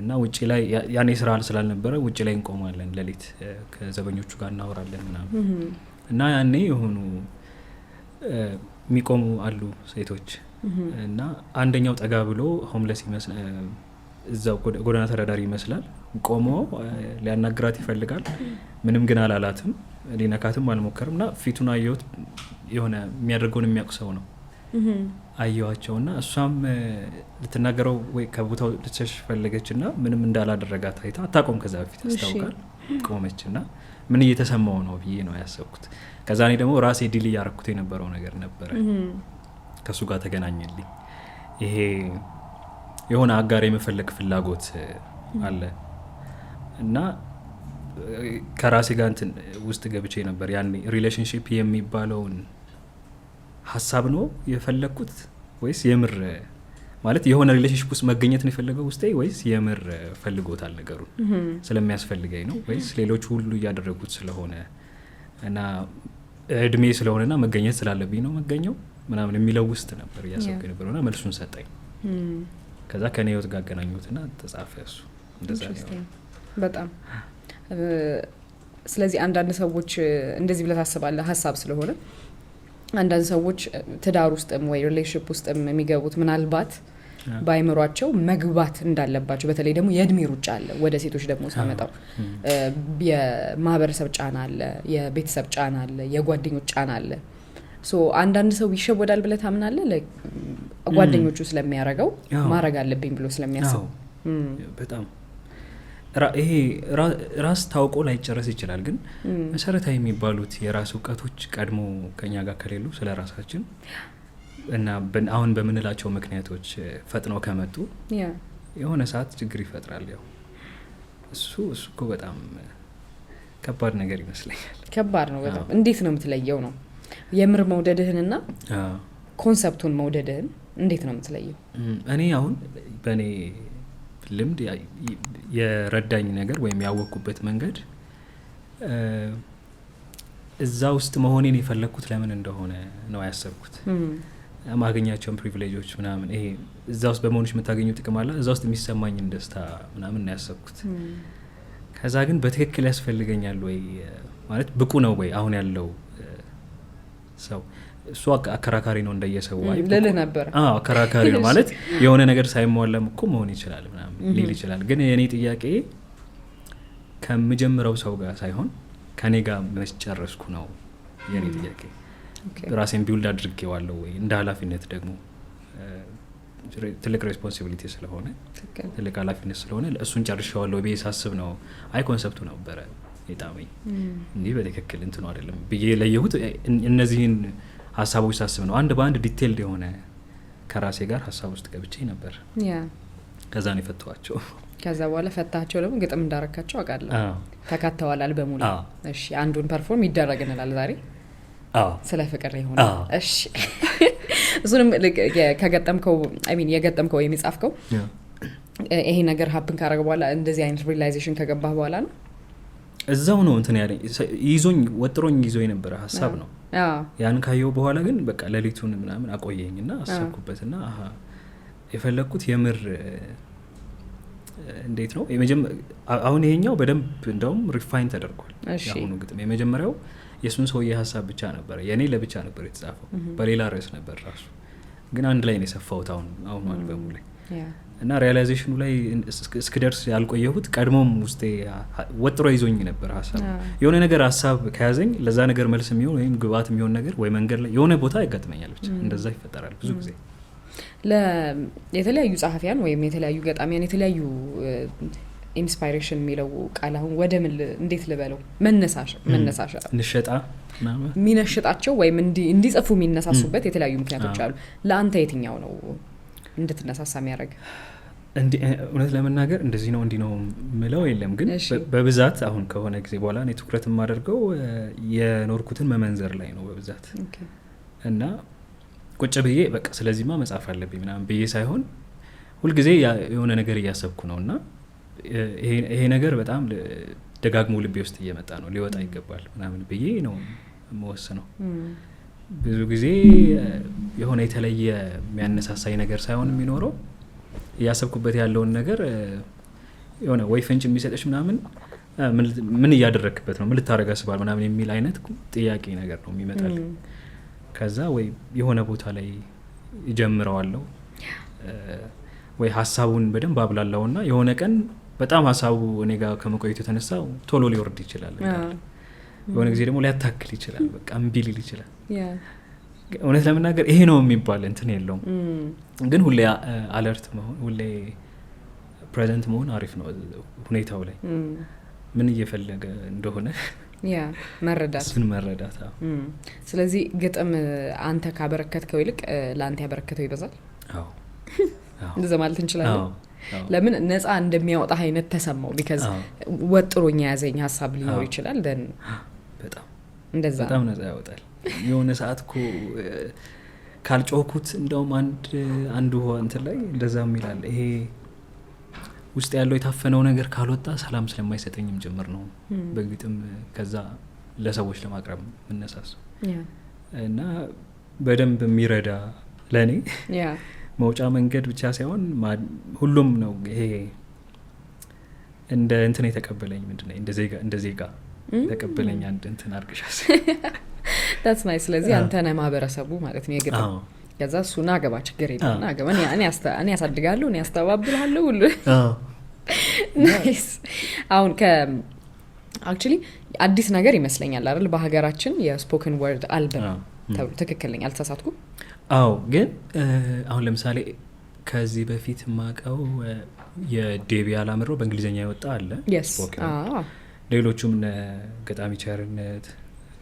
እና ውጪ ላይ ያኔ ስራ ስላልነበረ ውጪ ላይ እንቆማለን ሌሊት ከዘበኞቹ ጋር እናወራለን ምናምን እና ያኔ የሆኑ የሚቆሙ አሉ ሴቶች እና አንደኛው ጠጋ ብሎ ሆምለስ ይመስል እዛው ጎዳና ተዳዳሪ ይመስላል ቆሞ ሊያናግራት ይፈልጋል። ምንም ግን አላላትም፣ ሊነካትም አልሞከርም። እና ፊቱን አየሁት፣ የሆነ የሚያደርገውን የሚያውቅ ሰው ነው አየዋቸውና እሷም ልትናገረው ወይ ከቦታው ልትሸሽ ፈለገች እና ምንም እንዳላደረጋት አይታ አታቆም። ከዛ በፊት ያስታውቃል ቆመች እና ምን እየተሰማው ነው ብዬ ነው ያሰብኩት። ከዛ እኔ ደግሞ ራሴ ዲል እያረኩት የነበረው ነገር ነበረ። ከሱ ጋር ተገናኘልኝ። ይሄ የሆነ አጋር የመፈለግ ፍላጎት አለ እና ከራሴ ጋር እንትን ውስጥ ገብቼ ነበር ያኔ። ሪሌሽንሺፕ የሚባለውን ሀሳብ ነው የፈለግኩት ወይስ የምር ማለት የሆነ ሪሌሽንሺፕ ውስጥ መገኘት ነው የፈለገው ውስጤ፣ ወይስ የምር ፈልጎታል ነገሩን ስለሚያስፈልገኝ ነው፣ ወይስ ሌሎች ሁሉ እያደረጉት ስለሆነ እና እድሜ ስለሆነና መገኘት ስላለብኝ ነው መገኘው ምናምን የሚለው ውስጥ ነበር እያሰብኩ የነበረውና መልሱን ሰጠኝ። ከዛ ከኔ ህይወት ጋር አገናኙትና ተጻፈ እሱ እንደዛ ነው በጣም። ስለዚህ አንዳንድ ሰዎች እንደዚህ ብለህ ታስባለህ ሀሳብ ስለሆነ አንዳንድ ሰዎች ትዳር ውስጥም ወይ ሪሌሽንሺፕ ውስጥም የሚገቡት ምናልባት ባይመሯቸው መግባት እንዳለባቸው፣ በተለይ ደግሞ የእድሜ ሩጫ አለ። ወደ ሴቶች ደግሞ ሳመጣው የማህበረሰብ ጫና አለ፣ የቤተሰብ ጫና አለ፣ የጓደኞች ጫና አለ። አንዳንድ ሰው ይሸወዳል ብለህ ታምናለህ? ጓደኞቹ ስለሚያረገው ማድረግ አለብኝ ብሎ ስለሚያስብ በጣም ይሄ ራስ ታውቆ ላይጨረስ ይችላል። ግን መሰረታዊ የሚባሉት የራስ እውቀቶች ቀድሞ ከኛ ጋር ከሌሉ ስለ ራሳችን እና አሁን በምንላቸው ምክንያቶች ፈጥነው ከመጡ የሆነ ሰዓት ችግር ይፈጥራል። ያው እሱ እኮ በጣም ከባድ ነገር ይመስለኛል። ከባድ ነው በጣም። እንዴት ነው የምትለየው ነው የምር መውደድህንና ኮንሰፕቱን መውደድህን እንዴት ነው የምትለየው? እኔ አሁን በእኔ ልምድ የረዳኝ ነገር ወይም ያወቅኩበት መንገድ እዛ ውስጥ መሆኔን የፈለግኩት ለምን እንደሆነ ነው ያሰብኩት። ማገኛቸውን ፕሪቪሌጆች ምናምን ይሄ እዛ ውስጥ በመሆንሽ የምታገኘው ጥቅም አለ፣ እዛ ውስጥ የሚሰማኝን ደስታ ምናምን ነው ያሰብኩት። ከዛ ግን በትክክል ያስፈልገኛል ወይ ማለት ብቁ ነው ወይ አሁን ያለው ሰው? እሱ አከራካሪ ነው እንደየሰው ልልህ ነበር። አከራካሪ ነው ማለት የሆነ ነገር ሳይሟላም እኮ መሆን ይችላል ምናምን ሊል ይችላል። ግን የእኔ ጥያቄ ከምጀምረው ሰው ጋር ሳይሆን ከኔ ጋር መስጨረስኩ ነው የኔ ጥያቄ። ራሴን ቢውልድ አድርጌዋለሁ ወይ እንደ ኃላፊነት ደግሞ ትልቅ ሬስፖንሲቢሊቲ ስለሆነ ትልቅ ኃላፊነት ስለሆነ እሱን ጨርሼዋለሁ ብዬ ሳስብ ነው አይ ኮንሰፕቱ ነበረ የጣመኝ እንዲህ በትክክል እንትኑ አይደለም ብዬ ለየሁት። እነዚህን ሀሳቦች ሳስብ ነው አንድ በአንድ ዲቴይልድ የሆነ ከራሴ ጋር ሀሳብ ውስጥ ገብቼ ነበር። ከዛ ነው የፈተዋቸው። ከዛ በኋላ ፈታቸው ደግሞ ግጥም እንዳረካቸው አውቃለሁ። ተካተዋል አልበሙ ላይ። እሺ አንዱን ፐርፎርም ይደረግልናል ዛሬ ስለ ፍቅር ይሆናል። እሺ እሱንም ከገጠምከው የገጠምከው ወይም የጻፍከው ይሄ ነገር ሀፕን ካረገ በኋላ እንደዚህ አይነት ሪላይዜሽን ከገባህ በኋላ ነው? እዛው ነው እንትን ያለኝ ወጥሮኝ ይዞኝ የነበረ ሀሳብ ነው። ያን ካየው በኋላ ግን በቃ ሌሊቱን ምናምን አቆየኝና አሰብኩበትና የፈለግኩት የምር እንዴት ነው አሁን ይሄኛው በደንብ እንደውም ሪፋይን ተደርጓል። ያሁኑ ግጥም የመጀመሪያው የሱን ሰውዬ ሀሳብ ብቻ ነበር፣ የኔ ለብቻ ነበር የተጻፈው በሌላ ርዕስ ነበር ራሱ። ግን አንድ ላይ ነው የሰፋሁት አሁን አልበሙ ላይ እና ሪያላይዜሽኑ ላይ እስክደርስ ያልቆየሁት ቀድሞም ውስጤ ወጥሮ ይዞኝ ነበር ሀሳብ። የሆነ ነገር ሀሳብ ከያዘኝ ለዛ ነገር መልስ የሚሆን ወይም ግብአት የሚሆን ነገር ወይ መንገድ ላይ የሆነ ቦታ ያጋጥመኛል። ብቻ እንደዛ ይፈጠራል ብዙ ጊዜ። የተለያዩ ጸሐፊያን ወይም የተለያዩ ገጣሚያን የተለያዩ ኢንስፓይሬሽን የሚለው ቃል አሁን ወደ ምን እንዴት ልበለው መነሳሻ ንሸጣ የሚነሽጣቸው ወይም እንዲጽፉ የሚነሳሱበት የተለያዩ ምክንያቶች አሉ። ለአንተ የትኛው ነው እንድትነሳሳ የሚያደርግ? እውነት ለመናገር እንደዚህ ነው እንዲህ ነው ምለው የለም። ግን በብዛት አሁን ከሆነ ጊዜ በኋላ እኔ ትኩረት የማደርገው የኖርኩትን መመንዘር ላይ ነው በብዛት እና ቁጭ ብዬ በቃ ስለዚህማ መጻፍ አለብኝ ምናምን ብዬ ሳይሆን ሁልጊዜ የሆነ ነገር እያሰብኩ ነው እና ይሄ ነገር በጣም ደጋግሞ ልቤ ውስጥ እየመጣ ነው፣ ሊወጣ ይገባል ምናምን ብዬ ነው የምወስነው። ብዙ ጊዜ የሆነ የተለየ የሚያነሳሳኝ ነገር ሳይሆን የሚኖረው እያሰብኩበት ያለውን ነገር የሆነ ወይ ፍንጭ የሚሰጠች ምናምን ምን እያደረግክበት ነው፣ ምን ልታረግ አስባል ምናምን የሚል አይነት ጥያቄ ነገር ነው የሚመጣል። ከዛ ወይ የሆነ ቦታ ላይ ይጀምረዋለሁ ወይ ሀሳቡን በደንብ አብላላውና የሆነ ቀን በጣም ሀሳቡ እኔ ጋር ከመቆየቱ የተነሳ ቶሎ ሊወርድ ይችላል። የሆነ ጊዜ ደግሞ ሊያታክል ይችላል፣ በቃ እምቢ ሊል ይችላል። እውነት ለመናገር ይሄ ነው የሚባል እንትን የለውም፣ ግን ሁሌ አለርት መሆን፣ ሁሌ ፕሬዘንት መሆን አሪፍ ነው ሁኔታው ላይ ምን እየፈለገ እንደሆነ መረዳት፣ እሱን መረዳት። ስለዚህ ግጥም አንተ ካበረከትከው ይልቅ ለአንተ ያበረከተው ይበዛል። እንደዛ ማለት እንችላለን። ለምን ነፃ እንደሚያወጣ አይነት ተሰማው? ቢካዝ ወጥሮኛ ያዘኝ ሀሳብ ሊኖር ይችላል። ደን በጣም እንደዛ በጣም ነፃ ያወጣል። የሆነ ሰዓት እኮ ካልጮኩት እንደውም አንዱ እንትን ላይ እንደዛም ይላል፣ ይሄ ውስጥ ያለው የታፈነው ነገር ካልወጣ ሰላም ስለማይሰጠኝም ጭምር ነው በግጥም ከዛ ለሰዎች ለማቅረብ የምነሳሳው እና በደንብ የሚረዳ ለእኔ መውጫ መንገድ ብቻ ሳይሆን ሁሉም ነው። ይሄ እንደ እንትን የተቀበለኝ ምንድነው እንደ ዜጋ ተቀበለኝ አንድ እንትን አርግሻስ that's nice። ስለዚህ አንተ ነህ ማህበረሰቡ ማለት ነው የግጥም። ከዛ እሱና አገባ ችግር የለውና አገባ እኔ ያሳድጋለሁ፣ እኔ ያስተባብራለሁ ሁሉ ናይስ። አሁን አክቹሊ አዲስ ነገር ይመስለኛል አይደል በሀገራችን የስፖከን ወርድ አልበም ተብሎ ትክክል ነኝ አልተሳሳትኩም? አዎ። ግን አሁን ለምሳሌ ከዚህ በፊት ማቀው የዴቢ አላምሮ በእንግሊዘኛ የወጣ አለ ስፖከን። ሌሎቹም ገጣሚ ቸርነት፣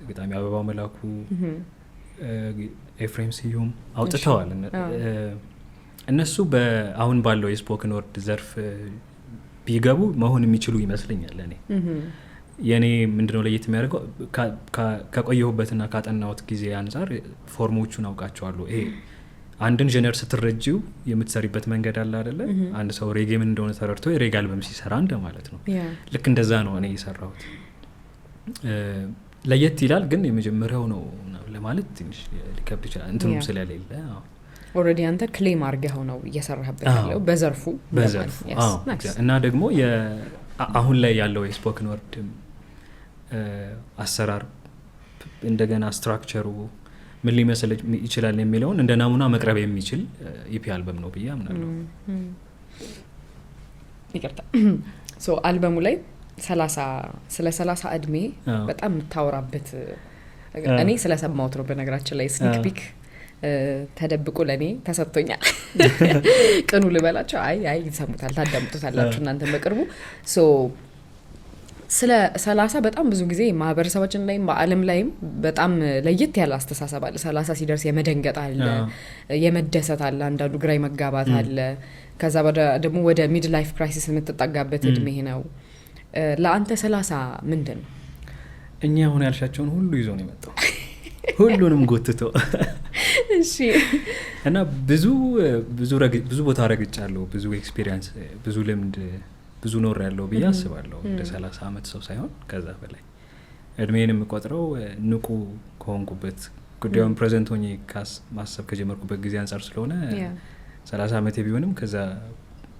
ገጣሚ አበባው መላኩ፣ ኤፍሬም ስዩም አውጥተዋል። እነሱ አሁን ባለው የስፖከን ወርድ ዘርፍ ቢገቡ መሆን የሚችሉ ይመስለኛል። እኔ የኔ ምንድነው ለየት የሚያደርገው ከቆየሁበትና ካጠናሁት ጊዜ አንጻር ፎርሞቹን አውቃቸዋለሁ። ይሄ አንድን ጀነር ስትረጂው የምትሰሪበት መንገድ አለ አይደለ? አንድ ሰው ሬጌ ምን እንደሆነ ተረድቶ የሬጌ አልበም ሲሰራ እንደ ማለት ነው። ልክ እንደዛ ነው እኔ የሰራሁት። ለየት ይላል፣ ግን የመጀመሪያው ነው ለማለት ትንሽ ሊከብድ ይችላል እንትኑም ስለሌለ። ኦልሬዲ አንተ ክሌም አድርገው ነው እየሰራህበት ያለው በዘርፉ እና ደግሞ አሁን ላይ ያለው የስፖከን ወርድ አሰራር እንደገና ስትራክቸሩ ምን ሊመስል ይችላል የሚለውን እንደ ናሙና መቅረብ የሚችል ኢፒ አልበም ነው ብዬ አምናለሁ። ይቅርታ ሶ አልበሙ ላይ ስለ 30 እድሜ በጣም የምታወራበት እኔ ስለሰማሁት ነው በነገራችን ላይ ስኒክ ፒክ ተደብቆ ለኔ ተሰጥቶኛል። ቅኑ ልበላቸው አይ ይሰሙታል ታዳምጡታላችሁ እናንተ በቅርቡ። ሶ ስለ 30 በጣም ብዙ ጊዜ ማህበረሰባችን ላይም በአለም ላይም በጣም ለየት ያለ አስተሳሰብ አለ። 30 ሲደርስ የመደንገጥ አለ፣ የመደሰት አለ፣ አንዳንዱ ግራ መጋባት አለ። ከዛ ደግሞ ወደ ሚድ ላይፍ ክራይሲስ የምትጠጋበት እድሜ ነው። ለአንተ 30 ምንድን ነው? እኛ አሁን ያልሻቸውን ሁሉ ይዞ ነው የመጣው፣ ሁሉንም ጎትቶ። እሺ። እና ብዙ ቦታ ረግጫለሁ፣ ብዙ ኤክስፒሪየንስ፣ ብዙ ልምድ፣ ብዙ ኖር ያለው ብዬ አስባለሁ። እንደ 30 አመት ሰው ሳይሆን ከዛ በላይ እድሜን የምቆጥረው ንቁ ከሆንኩበት ጉዳዩን ፕሬዘንት ሆኜ ማሰብ ከጀመርኩበት ጊዜ አንጻር ስለሆነ 30 አመቴ ቢሆንም ከዛ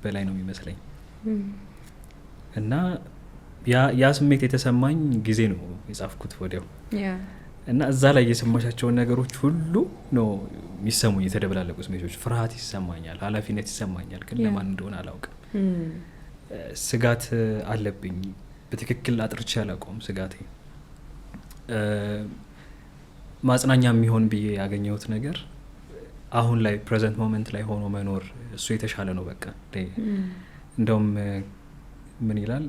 በላይ ነው የሚመስለኝ። እና ያ ስሜት የተሰማኝ ጊዜ ነው የጻፍኩት ወዲያው። እና እዛ ላይ የሰማሻቸውን ነገሮች ሁሉ ነው የሚሰሙኝ፣ የተደበላለቁ ስሜቶች። ፍርሃት ይሰማኛል፣ ኃላፊነት ይሰማኛል፣ ግን ለማን እንደሆነ አላውቅም። ስጋት አለብኝ፣ በትክክል አጥርቼ አላውቀውም ስጋቴ። ማጽናኛ የሚሆን ብዬ ያገኘሁት ነገር አሁን ላይ ፕሬዘንት ሞመንት ላይ ሆኖ መኖር፣ እሱ የተሻለ ነው በቃ። እንደውም ምን ይላል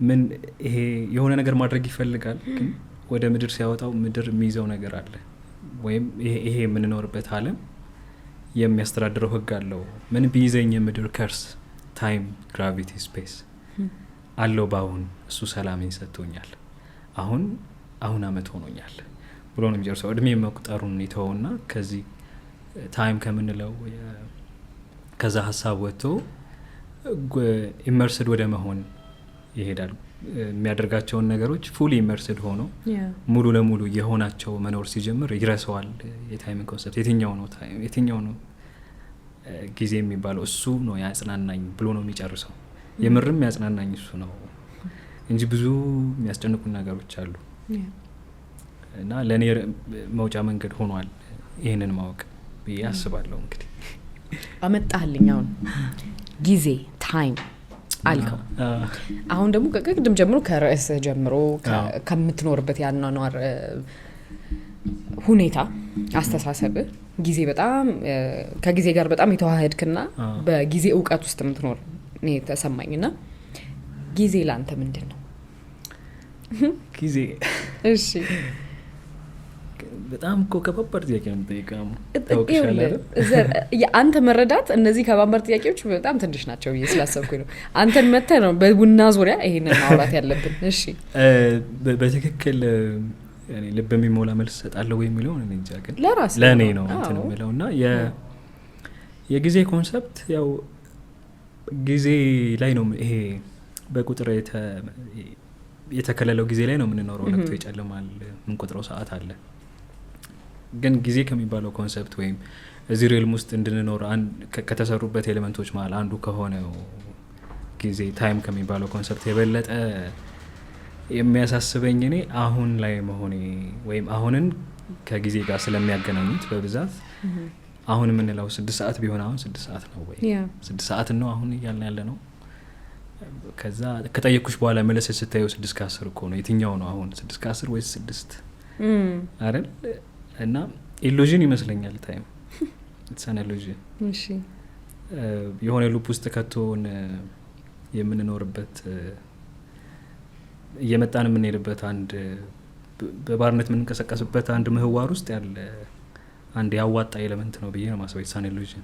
ምን ይሄ የሆነ ነገር ማድረግ ይፈልጋል፣ ግን ወደ ምድር ሲያወጣው ምድር የሚይዘው ነገር አለ። ወይም ይሄ የምንኖርበት ዓለም የሚያስተዳድረው ህግ አለው። ምን ቢይዘኝ የምድር ከርስ ታይም፣ ግራቪቲ፣ ስፔስ አለው በአሁን እሱ ሰላሜን ሰጥቶኛል፣ አሁን አመት ሆኖኛል ብሎ ነው የሚጀርሰው። እድሜ መቁጠሩን ይተውና ከዚህ ታይም ከምንለው ከዛ ሀሳብ ወጥቶ ኢመርስድ ወደ መሆን ይሄዳል። የሚያደርጋቸውን ነገሮች ፉሊ ኢመርስድ ሆኖ ሙሉ ለሙሉ የሆናቸው መኖር ሲጀምር ይረሳዋል የታይምን ኮንሰፕት። የትኛው ነው ጊዜ የሚባለው እሱ ነው ያጽናናኝ ብሎ ነው የሚጨርሰው። የምርም ያጽናናኝ እሱ ነው እንጂ ብዙ የሚያስጨንቁ ነገሮች አሉ እና ለእኔ መውጫ መንገድ ሆኗል ይህንን ማወቅ ብዬ አስባለሁ። እንግዲህ አመጣልኝ አሁን ጊዜ ታይም አልከው። አሁን ደግሞ ከቅድም ጀምሮ ከርዕስ ጀምሮ ከምትኖርበት ያኗኗር ሁኔታ አስተሳሰብ ጊዜ በጣም ከጊዜ ጋር በጣም የተዋሃድክና በጊዜ እውቀት ውስጥ የምትኖር እኔ ተሰማኝና ጊዜ ላንተ ምንድን ነው? ጊዜ እሺ በጣም እኮ ከባድ ጥያቄ ነው የምጠይቀው። አንተ መረዳት እነዚህ ከባድ ጥያቄዎች በጣም ትንሽ ናቸው ብዬ ስላሰብኩኝ ነው አንተን መተህ ነው በቡና ዙሪያ ይሄንን ማውራት ያለብን። እሺ በትክክል ያኔ ልብ የሚሞላ መልስ ሰጣለሁ ወይ የሚለው እኔ እንጃ፣ ግን ለእኔ ነው እንትን የምለው እና የጊዜ ኮንሰፕት ያው ጊዜ ላይ ነው ይሄ በቁጥር የተከለለው ጊዜ ላይ ነው የምንኖረው። ለቅቶ ይጨልማል የምንቆጥረው ሰዓት አለ። ግን ጊዜ ከሚባለው ኮንሰፕት ወይም እዚህ ሪልም ውስጥ እንድንኖር ከተሰሩበት ኤሌመንቶች መሀል አንዱ ከሆነው ጊዜ ታይም ከሚባለው ኮንሰፕት የበለጠ የሚያሳስበኝ እኔ አሁን ላይ መሆኔ ወይም አሁንን ከጊዜ ጋር ስለሚያገናኙት በብዛት አሁን የምንለው 6 ሰዓት ቢሆን አሁን 6 ሰዓት ነው ወይ 6 ሰዓት ነው አሁን እያልን ያለ ነው። ከዛ ከጠየቅኩሽ በኋላ መለስ ስታየው 6 ከ10 እኮ ነው። የትኛው ነው አሁን 6 ከ10 ወይስ 6 አይደል? እና ኢሉዥን ይመስለኛል ታይም ኢትስ አን ኢሉዥን። እሺ የሆነ ሉፕ ውስጥ ከቶን የምንኖርበት እየመጣን የምንሄድበት አንድ በባርነት የምንቀሰቀስበት አንድ ምህዋር ውስጥ ያለ አንድ ያዋጣ ኤሌመንት ነው ብዬ ነው ማስበው ኢትስ አን ኢሉዥን።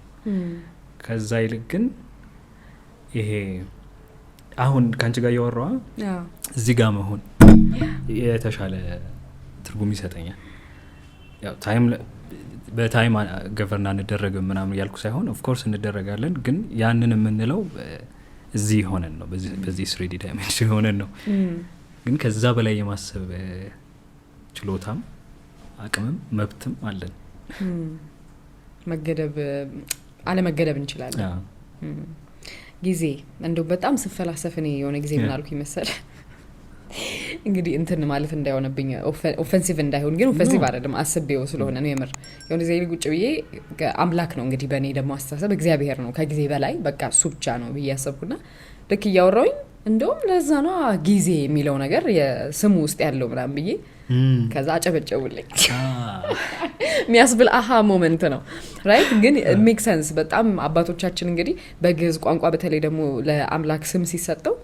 ከዛ ይልቅ ግን ይሄ አሁን ካንቺ ጋር ያወራዋ እዚህ ጋር መሆን የተሻለ ትርጉም ይሰጠኛል። ያው ታይም በታይም ገቨርና እንደረገም ምናምን ያልኩ ሳይሆን ኦፍ ኮርስ እንደረጋለን፣ ግን ያንን የምንለው እዚህ ሆነን ነው በዚህ 3D ዳይሜንሽን ሆነን ነው። ግን ከዛ በላይ የማሰብ ችሎታም አቅምም መብትም አለን። መገደብ አለመገደብ እንችላለን። ጊዜ እንደው በጣም ስፈላሰፍ እኔ የሆነ ጊዜ ምን አልኩ ይመሰል እንግዲህ እንትን ማለት እንዳይሆንብኝ ኦፌንሲቭ እንዳይሆን፣ ግን ኦፌንሲቭ አይደለም አስቤው ስለሆነ ነው የምር። የሆነ ጊዜ ቁጭ ብዬ አምላክ ነው እንግዲህ በእኔ ደግሞ አስተሳሰብ እግዚአብሔር ነው ከጊዜ በላይ በቃ እሱ ብቻ ነው ብዬ ያሰብኩና ልክ እያወራሁኝ እንደውም ለዛ ነው ጊዜ የሚለው ነገር የስሙ ውስጥ ያለው ምናምን ብዬ ከዛ አጨበጨቡልኝ። የሚያስብል አሃ ሞመንት ነው ራይት። ግን ሜክ ሰንስ በጣም አባቶቻችን እንግዲህ በግዕዝ ቋንቋ በተለይ ደግሞ ለአምላክ ስም ሲሰጠው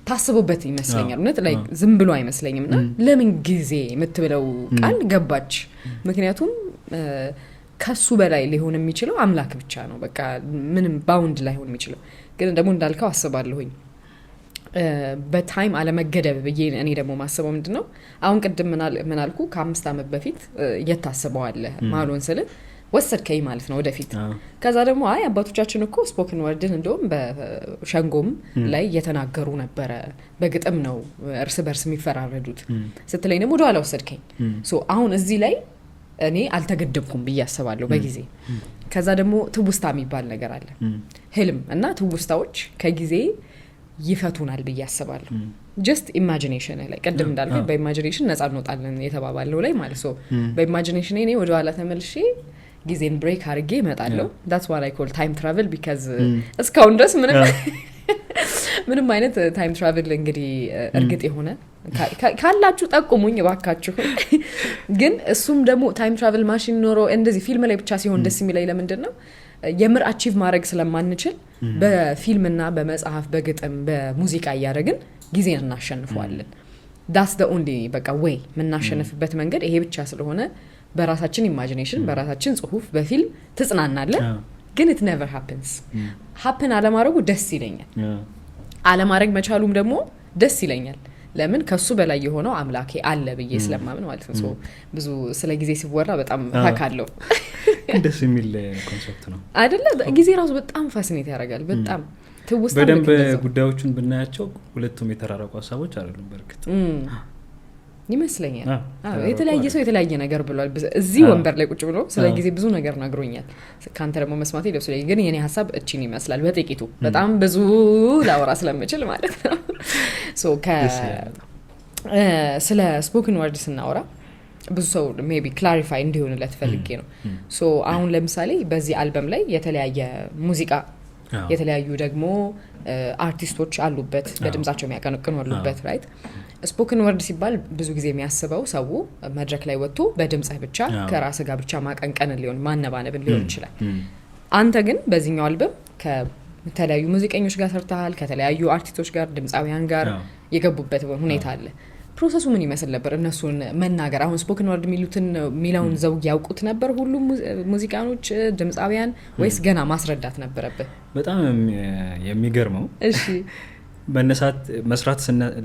ታስቦበት ይመስለኛል። እውነት ላይ ዝም ብሎ አይመስለኝም። እና ለምን ጊዜ የምትብለው ቃል ገባች? ምክንያቱም ከሱ በላይ ሊሆን የሚችለው አምላክ ብቻ ነው። በቃ ምንም ባውንድ ላይሆን የሚችለው። ግን ደግሞ እንዳልከው አስባለሁኝ በታይም አለመገደብ ብዬ እኔ ደግሞ ማስበው ምንድነው አሁን ቅድም ምን አልኩ ከ5 ዓመት በፊት እየታሰበዋል ማሎን ስለ ወሰድከኝ ማለት ነው ወደፊት። ከዛ ደግሞ አይ አባቶቻችን እኮ ስፖክን ወርድን እንደውም በሸንጎም ላይ እየተናገሩ ነበረ፣ በግጥም ነው እርስ በርስ የሚፈራረዱት ስትለኝ ደግሞ ወደ ኋላ ወሰድከኝ። ሶ አሁን እዚህ ላይ እኔ አልተገደብኩም ብዬ አስባለሁ በጊዜ። ከዛ ደግሞ ትውስታ የሚባል ነገር አለ። ህልም እና ትውስታዎች ከጊዜ ይፈቱናል ብዬ አስባለሁ። ጀስት ኢማጂኔሽን ላይ ቀደም እንዳልኩ በኢማጂኔሽን ነፃ እንወጣለን የተባባለው ላይ ማለት ነው። በኢማጂኔሽን እኔ ወደ ኋላ ተመልሼ ጊዜን ብሬክ አድርጌ እመጣለሁ። that's what I call time travel because እስካሁን ድረስ ምንም አይነት ታይም ትራቨል እንግዲህ እርግጥ የሆነ ካላችሁ ጠቁሙኝ እባካችሁ። ግን እሱም ደግሞ ታይም ትራቨል ማሽን ኖሮ እንደዚህ ፊልም ላይ ብቻ ሲሆን ደስ የሚለኝ ለምንድን ነው የምር አቺቭ ማድረግ ስለማንችል በፊልምና በመጽሐፍ በግጥም በሙዚቃ እያደረግን ጊዜን እናሸንፈዋለን። that's the only በቃ ወይ ምናሸንፍበት መንገድ ይሄ ብቻ ስለሆነ በራሳችን ኢማጂኔሽን በራሳችን ጽሁፍ በፊልም ትጽናናለህ። ግን it never happens happen አለማድረጉ ደስ ይለኛል። አለማድረግ መቻሉም ደግሞ ደስ ይለኛል። ለምን ከሱ በላይ የሆነው አምላኬ አለ ብዬ ስለማምን ማለት ነው። ብዙ ስለ ጊዜ ሲወራ በጣም ታካለው ደስ የሚል ኮንሰፕት ነው አይደለ? ጊዜ ራሱ በጣም ፋሲኔት ያደርጋል። በጣም ትውስታ በደንብ ጉዳዮቹን ብናያቸው ሁለቱም የተራራቁ ሀሳቦች አይደሉም በርግጥ ይመስለኛል። የተለያየ ሰው የተለያየ ነገር ብሏል። እዚህ ወንበር ላይ ቁጭ ብሎ ስለ ጊዜ ብዙ ነገር ነግሮኛል። ካንተ ደግሞ መስማት ደስ ይለኛል። ግን የኔ ሀሳብ እቺን ይመስላል በጥቂቱ በጣም ብዙ ላወራ ስለምችል ማለት ነው። ሶ ስለ ስፖክን ወርድ ስናወራ ብዙ ሰው ሜቢ ክላሪፋይ እንዲሆንለት ፈልጌ ነው። ሶ አሁን ለምሳሌ በዚህ አልበም ላይ የተለያየ ሙዚቃ የተለያዩ ደግሞ አርቲስቶች አሉበት በድምጻቸው የሚያቀነቅኑ አሉበት ራይት። ስፖክን ወርድ ሲባል ብዙ ጊዜ የሚያስበው ሰው መድረክ ላይ ወጥቶ በድምጽህ ብቻ ከራስ ጋር ብቻ ማቀንቀንን ሊሆን ማነባነብን ሊሆን ይችላል። አንተ ግን በዚህኛው አልበም ከተለያዩ ሙዚቀኞች ጋር ሰርተሃል፣ ከተለያዩ አርቲስቶች ጋር ድምጻውያን ጋር የገቡበት ሁኔታ አለ። ፕሮሰሱ ምን ይመስል ነበር? እነሱን መናገር አሁን ስፖክን ወርድ ሚለውን ዘውግ ያውቁት ነበር ሁሉም ሙዚቃኖች ድምጻውያን ወይስ ገና ማስረዳት ነበረብህ? በጣም የሚገርመው እሺ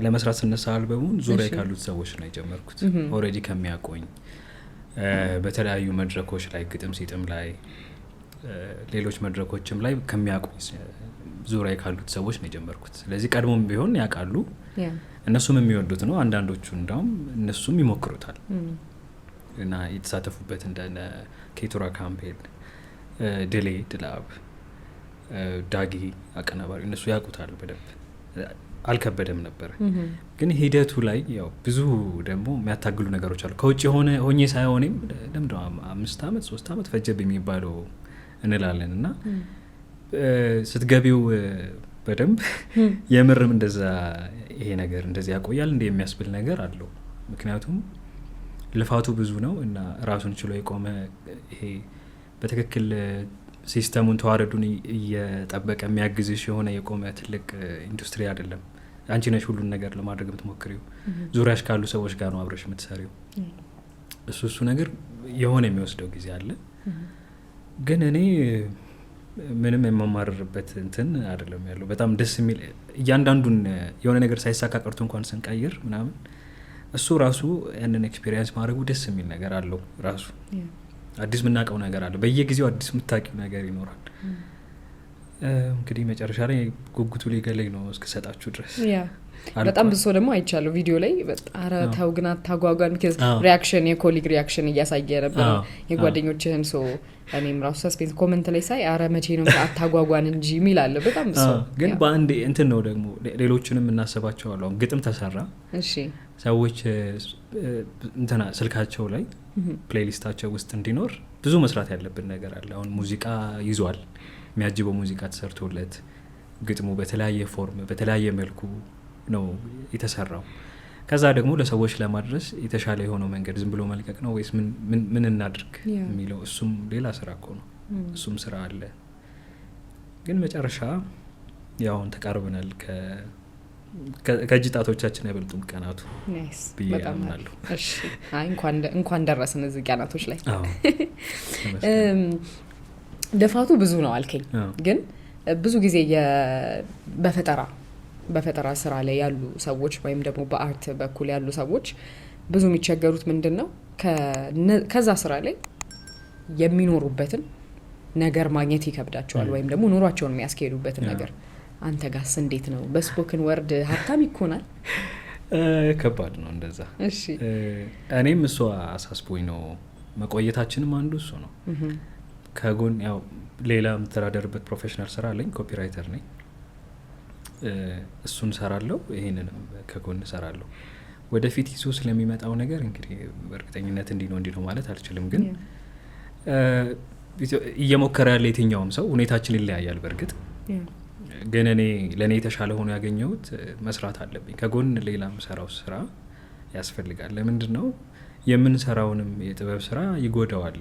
ለመስራት ስነሳ አልበሙን ዙሪያ ካሉት ሰዎች ነው የጀመርኩት። ኦልሬዲ ከሚያቆኝ በተለያዩ መድረኮች ላይ ግጥም ሲጥም ላይ ሌሎች መድረኮችም ላይ ከሚያቆኝ ዙሪያ ካሉት ሰዎች ነው የጀመርኩት። ስለዚህ ቀድሞም ቢሆን ያውቃሉ፣ እነሱም የሚወዱት ነው። አንዳንዶቹ እንዳውም እነሱም ይሞክሩታል እና የተሳተፉበት እንደነ ኬቱራ ካምፔል፣ ድሌ ድላብ፣ ዳጊ አቀናባሪ እነሱ ያውቁታል በደንብ። አልከበደም ነበር። ግን ሂደቱ ላይ ያው ብዙ ደግሞ የሚያታግሉ ነገሮች አሉ። ከውጭ ሆኜ ሳይሆንም ለምንድነው 5 አመት 3 አመት ፈጀብኝ የሚባለው እንላለን እና ስትገቢው በደንብ የምርም እንደዛ ይሄ ነገር እንደዚህ ያቆያል እንደ የሚያስብል ነገር አለው። ምክንያቱም ልፋቱ ብዙ ነው እና ራሱን ችሎ የቆመ ይሄ በትክክል ሲስተሙን ተዋረዱን እየጠበቀ የሚያግዝሽ የሆነ የቆመ ትልቅ ኢንዱስትሪ አይደለም። አንቺ ነሽ ሁሉን ነገር ለማድረግ የምትሞክሪው፣ ዙሪያሽ ካሉ ሰዎች ጋር ነው አብረሽ የምትሰሪው። እሱ ነገር የሆነ የሚወስደው ጊዜ አለ። ግን እኔ ምንም የማማርርበት እንትን አይደለም ያለው። በጣም ደስ የሚል እያንዳንዱን የሆነ ነገር ሳይሳካ ቀርቶ እንኳን ስንቀይር ምናምን እሱ ራሱ ያንን ኤክስፒሪየንስ ማድረጉ ደስ የሚል ነገር አለው። ራሱ አዲስ የምናውቀው ነገር አለ። በየጊዜው አዲስ የምታውቂው ነገር ይኖራል። እንግዲህ መጨረሻ ላይ ጉጉቱ ሊገለኝ ነው እስከሰጣችሁ ድረስ። በጣም ብዙ ሰው ደግሞ አይቻለሁ ቪዲዮ ላይ አረ ታው ግን አታጓጓን because ሪአክሽን የኮሊግ ሪአክሽን እያሳየ ነበር የጓደኞችህን ሰው እኔም ራሱ ሰስፔንስ ኮሜንት ላይ ሳይ አረ መቼ ነው አታጓጓን እንጂ ሚላል በጣም ብዙ ግን በአንድ እንትን ነው ደግሞ ሌሎችንም እናስባቸው አሉ። ግጥም ተሰራ እሺ ሰዎች እንትና ስልካቸው ላይ ፕሌሊስታቸው ውስጥ እንዲኖር ብዙ መስራት ያለብን ነገር አለ። አሁን ሙዚቃ ይዟል፣ የሚያጅበው ሙዚቃ ተሰርቶለት ግጥሙ በተለያየ ፎርም በተለያየ መልኩ ነው የተሰራው። ከዛ ደግሞ ለሰዎች ለማድረስ የተሻለ የሆነው መንገድ ዝም ብሎ መልቀቅ ነው ወይስ ምን እናድርግ የሚለው እሱም ሌላ ስራ እኮ ነው። እሱም ስራ አለ። ግን መጨረሻ ያውን ተቃርበናል። ከጅጣቶቻችን አይበልጡም ቀናቱ ብዬ አምናለሁ። እሺ እንኳን ደረስን እዚህ ቀናቶች ላይ። ደፋቱ ብዙ ነው አልከኝ። ግን ብዙ ጊዜ በፈጠራ ስራ ላይ ያሉ ሰዎች ወይም ደግሞ በአርት በኩል ያሉ ሰዎች ብዙ የሚቸገሩት ምንድነው ከዛ ስራ ላይ የሚኖሩበትን ነገር ማግኘት ይከብዳቸዋል ወይም ደግሞ ኑሯቸውን የሚያስኬዱበትን ነገር። አንተ ጋርስ እንዴት ነው? በስፖክን ወርድ ሀብታም ይኮናል? ከባድ ነው እንደዛ። እሺ እኔም እሱ አሳስቦኝ ነው መቆየታችንም አንዱ እሱ ነው። ከጎን ያው ሌላ የምተዳደርበት ፕሮፌሽናል ስራ አለኝ፣ ኮፒራይተር ነኝ። እሱን ሰራለሁ፣ ይሄንንም ከጎን ሰራለሁ። ወደፊት ይዞ ስለሚመጣው ነገር እንግዲህ በእርግጠኝነት እንዲህ ነው ማለት አልችልም። ግን እየሞከረ ያለ የትኛውም ሰው ሁኔታችን ይለያያል በእርግጥ። ግን ለእኔ የተሻለ ሆኖ ያገኘሁት መስራት አለብኝ። ከጎን ሌላ የምሰራው ስራ ያስፈልጋል። ለምንድን ነው የምንሰራውንም የጥበብ ስራ ይጎዳዋል።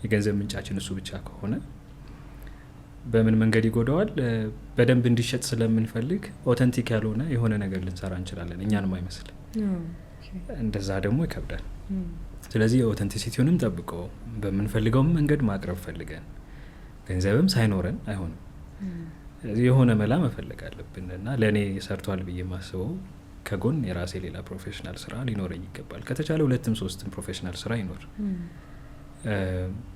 የገንዘብ ምንጫችን እሱ ብቻ ከሆነ በምን መንገድ ይጎዳዋል? በደንብ እንዲሸጥ ስለምንፈልግ ኦተንቲክ ያልሆነ የሆነ ነገር ልንሰራ እንችላለን፣ እኛንም አይመስል። እንደዛ ደግሞ ይከብዳል። ስለዚህ የኦተንቲሲቲውንም ጠብቆ በምንፈልገው መንገድ ማቅረብ ፈልገን ገንዘብም ሳይኖረን አይሆንም። ስለዚህ የሆነ መላ መፈለግ አለብን እና ለእኔ ሰርቷል ብዬ ማስበው ከጎን የራሴ ሌላ ፕሮፌሽናል ስራ ሊኖረኝ ይገባል። ከተቻለ 2-3 ፕሮፌሽናል ስራ ይኖር።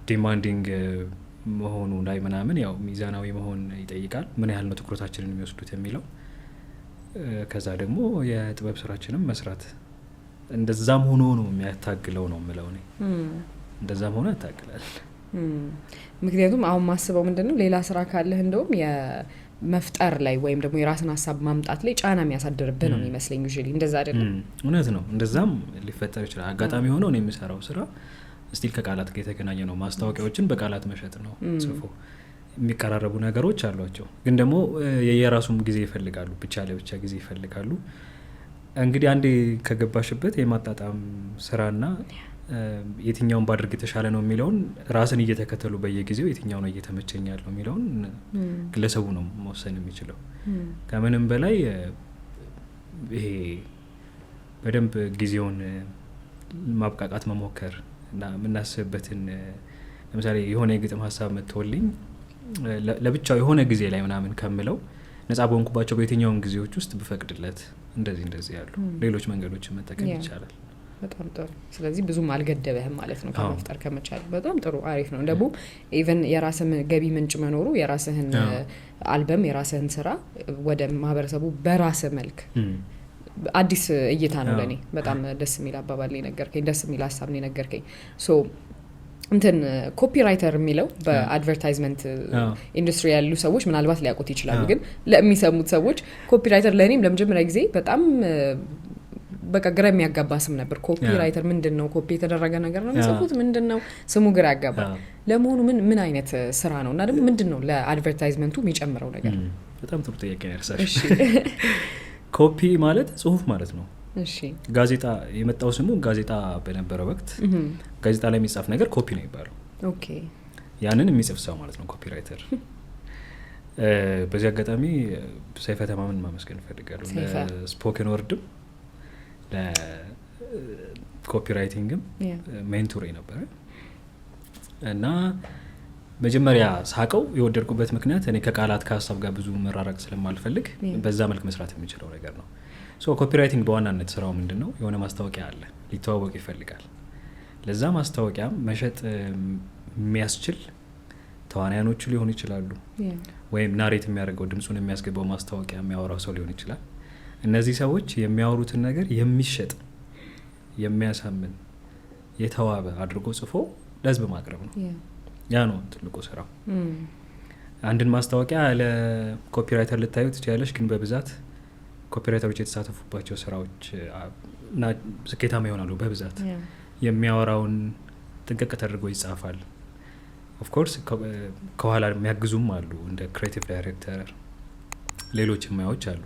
ዲማንዲንግ መሆኑ ላይ ምናምን ያው ሚዛናዊ መሆን ይጠይቃል። ምን ያህል ነው ትኩረታችንን የሚወስዱት የሚለው ከዛ ደግሞ የጥበብ ስራችንም መስራት እንደዛም ሆኖ ነው የሚያታግለው ነው የምለው እኔ እንደዛም ሆኖ ያታግላል። ምክንያቱም አሁን ማስበው ምንድነው ሌላ ስራ ካለህ እንደውም የመፍጠር ላይ ወይም ደግሞ የራስን ሀሳብ ማምጣት ላይ ጫና የሚያሳድርብህ ነው የሚመስለኝ ዩዥሊ እንደዛ አይደለም። እውነት ነው እንደዛም ሊፈጠር ይችላል። አጋጣሚ ሆኖ ነው የሚሰራው ስራ ስቲል ከቃላት ጋር የተገናኘ ነው። ማስታወቂያዎችን በቃላት መሸጥ ነው ጽፎ የሚቀራረቡ ነገሮች አሏቸው። ግን ደግሞ የየራሱም ጊዜ ይፈልጋሉ፣ ብቻ ለብቻ ጊዜ ይፈልጋሉ። እንግዲህ አንዴ ከገባሽበት የማጣጣም ስራና የትኛውን ባድርግ የተሻለ ነው የሚለውን ራስን እየተከተሉ በየጊዜው የትኛው ነው እየተመቸኝ ያለው የሚለውን ግለሰቡ ነው መወሰን የሚችለው። ከምንም በላይ ይሄ በደንብ ጊዜውን ማብቃቃት መሞከር እና የምናስብበትን ለምሳሌ የሆነ የግጥም ሀሳብ መጥቶልኝ ለብቻው የሆነ ጊዜ ላይ ምናምን ከምለው ነጻ በሆንኩባቸው በየትኛውም ጊዜዎች ውስጥ ብፈቅድለት እንደዚህ ያሉ ሌሎች መንገዶችን መጠቀም ይቻላል። በጣም ጥሩ። ስለዚህ ብዙም አልገደበህም ማለት ነው ከመፍጠር ከመቻል። በጣም ጥሩ አሪፍ ነው። ደግሞ ኢቨን የራስህ ገቢ ምንጭ መኖሩ የራስህን አልበም የራስህን ስራ ወደ ማህበረሰቡ በራስህ መልክ አዲስ እይታ ነው ለኔ። በጣም ደስ የሚል አባባል ላይ ነገርከኝ፣ ደስ የሚል ሀሳብ ነው ነገርከኝ። ሶ እንትን ኮፒራይተር የሚለው በአድቨርታይዝመንት ኢንዱስትሪ ያሉ ሰዎች ምናልባት ሊያውቁት ይችላሉ። ግን ለሚሰሙት ሰዎች ኮፒራይተር ለኔም ለመጀመሪያ ጊዜ በጣም በቃ ግራ የሚያጋባ ስም ነበር። ኮፒራይተር ምንድነው? ኮፒ የተደረገ ነገር ነው የሚጽፉት ምንድነው? ስሙ ግራ ያጋባል። ለመሆኑ ምን አይነት ስራ ነው እና ደግሞ ምንድነው ለአድቨርታይዝመንቱ የሚጨምረው ነገር? በጣም ጥሩ ጥያቄ ነው ያርሳሽ። ኮፒ ማለት ጽሁፍ ማለት ነው። እሺ ጋዜጣ የመጣው ስሙ ጋዜጣ በነበረ ወቅት ጋዜጣ ላይ የሚጻፍ ነገር ኮፒ ነው ይባላል። ኦኬ ያንን የሚጽፍ ሰው ማለት ነው ኮፒራይተር። በዚህ አጋጣሚ ሰይፈ ተማምን ማመስገን እፈልጋለሁ። ለስፖከን ወርድም ለኮፒራይቲንግም ሜንቶር ነበረ እና መጀመሪያ ሳቀው የወደድኩበት ምክንያት እኔ ከቃላት ከሀሳብ ጋር ብዙ መራራቅ ስለማልፈልግ በዛ መልክ መስራት የሚችለው ነገር ነው። ሶ ኮፒራይቲንግ በዋናነት ስራው ምንድነው? የሆነ ማስታወቂያ አለ፣ ሊተዋወቅ ይፈልጋል። ለዛ ማስታወቂያ መሸጥ የሚያስችል ተዋናያኖቹ ሊሆኑ ይችላሉ፣ ወይም ናሬት የሚያደርገው ድምጹን የሚያስገባው ማስታወቂያ የሚያወራው ሰው ሊሆን ይችላል። እነዚህ ሰዎች የሚያወሩትን ነገር የሚሸጥ የሚያሳምን የተዋበ አድርጎ ጽፎ ለህዝብ ማቅረብ ነው። ያ ነው ትልቁ ስራው። አንድን ማስታወቂያ ለኮፒራይተር ልታዩ ትችላለሽ፣ ግን በብዛት ኮፒራይተሮች የተሳተፉባቸው ስራዎች ስኬታማ ይሆናሉ። በብዛት የሚያወራውን ጥንቅቅ ተደርጎ ይጻፋል። ኦፍኮርስ ከኋላ የሚያግዙም አሉ፣ እንደ ክሬቲቭ ዳይሬክተር፣ ሌሎች ሙያዎች አሉ።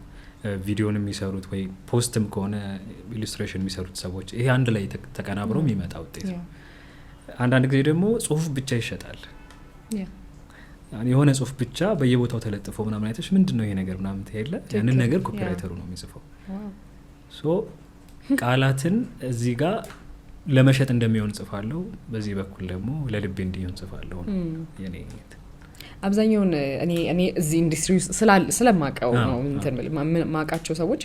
ቪዲዮን የሚሰሩት ወይ ፖስትም ከሆነ ኢሉስትሬሽን የሚሰሩት ሰዎች። ይሄ አንድ ላይ ተቀናብረው የሚመጣ ውጤት ነው። አንዳንድ ጊዜ ደግሞ ጽሁፍ ብቻ ይሸጣል። የሆነ ጽሁፍ ብቻ በየቦታው ተለጥፎ ምናምን አይተሽ ምንድነው ይሄ ነገር ምናምን ትሄለ፣ ያንን ነገር ኮፒራይተሩ ነው የሚጽፈው። ሶ ቃላትን እዚህ ጋር ለመሸጥ እንደሚሆን ጽፋለሁ፣ በዚህ በኩል ደግሞ ለልቤ እንዲሆን ጽፋለሁ ነው የኔ። አብዛኛውን እኔ እዚህ ኢንዱስትሪ ውስጥ ስለማቀው ነው እንትን ማቃቸው ሰዎች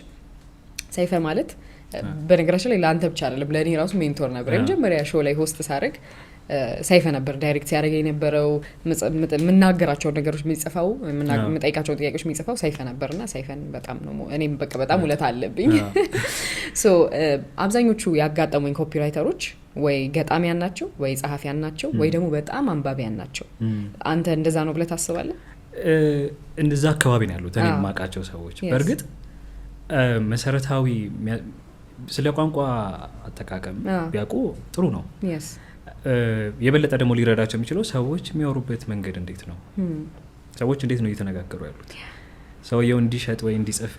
ሰይፈ ማለት በነገራችን ላይ ለአንተ ብቻ አይደለም ለእኔ ራሱ ሜንቶር ነበር። የመጀመሪያ ሾው ላይ ሆስት ሳደርግ ሰይፈ ነበር ዳይሬክት ሲያደርግ የነበረው። የምናገራቸው ነገሮች የሚጽፈው የምጠይቃቸው ጥያቄዎች የሚጽፈው ሰይፈ ነበርና ሰይፈን በጣም ነው እኔም በቃ በጣም ውለታ አለብኝ። ሶ አብዛኞቹ ያጋጠሙኝ ኮፒራይተሮች ወይ ገጣሚያን ናቸው ወይ ጸሐፊያን ናቸው ወይ ደግሞ በጣም አንባቢያን ናቸው። አንተ እንደዛ ነው ብለህ ታስባለህ? እንደዛ አካባቢ ነው ያሉት እኔ የማውቃቸው ሰዎች። በእርግጥ መሰረታዊ ስለ ቋንቋ አጠቃቀም ቢያውቁ ጥሩ ነው። የበለጠ ደግሞ ሊረዳቸው የሚችለው ሰዎች የሚያወሩበት መንገድ እንዴት ነው፣ ሰዎች እንዴት ነው እየተነጋገሩ ያሉት። ሰውየው እንዲሸጥ ወይ እንዲጽፍ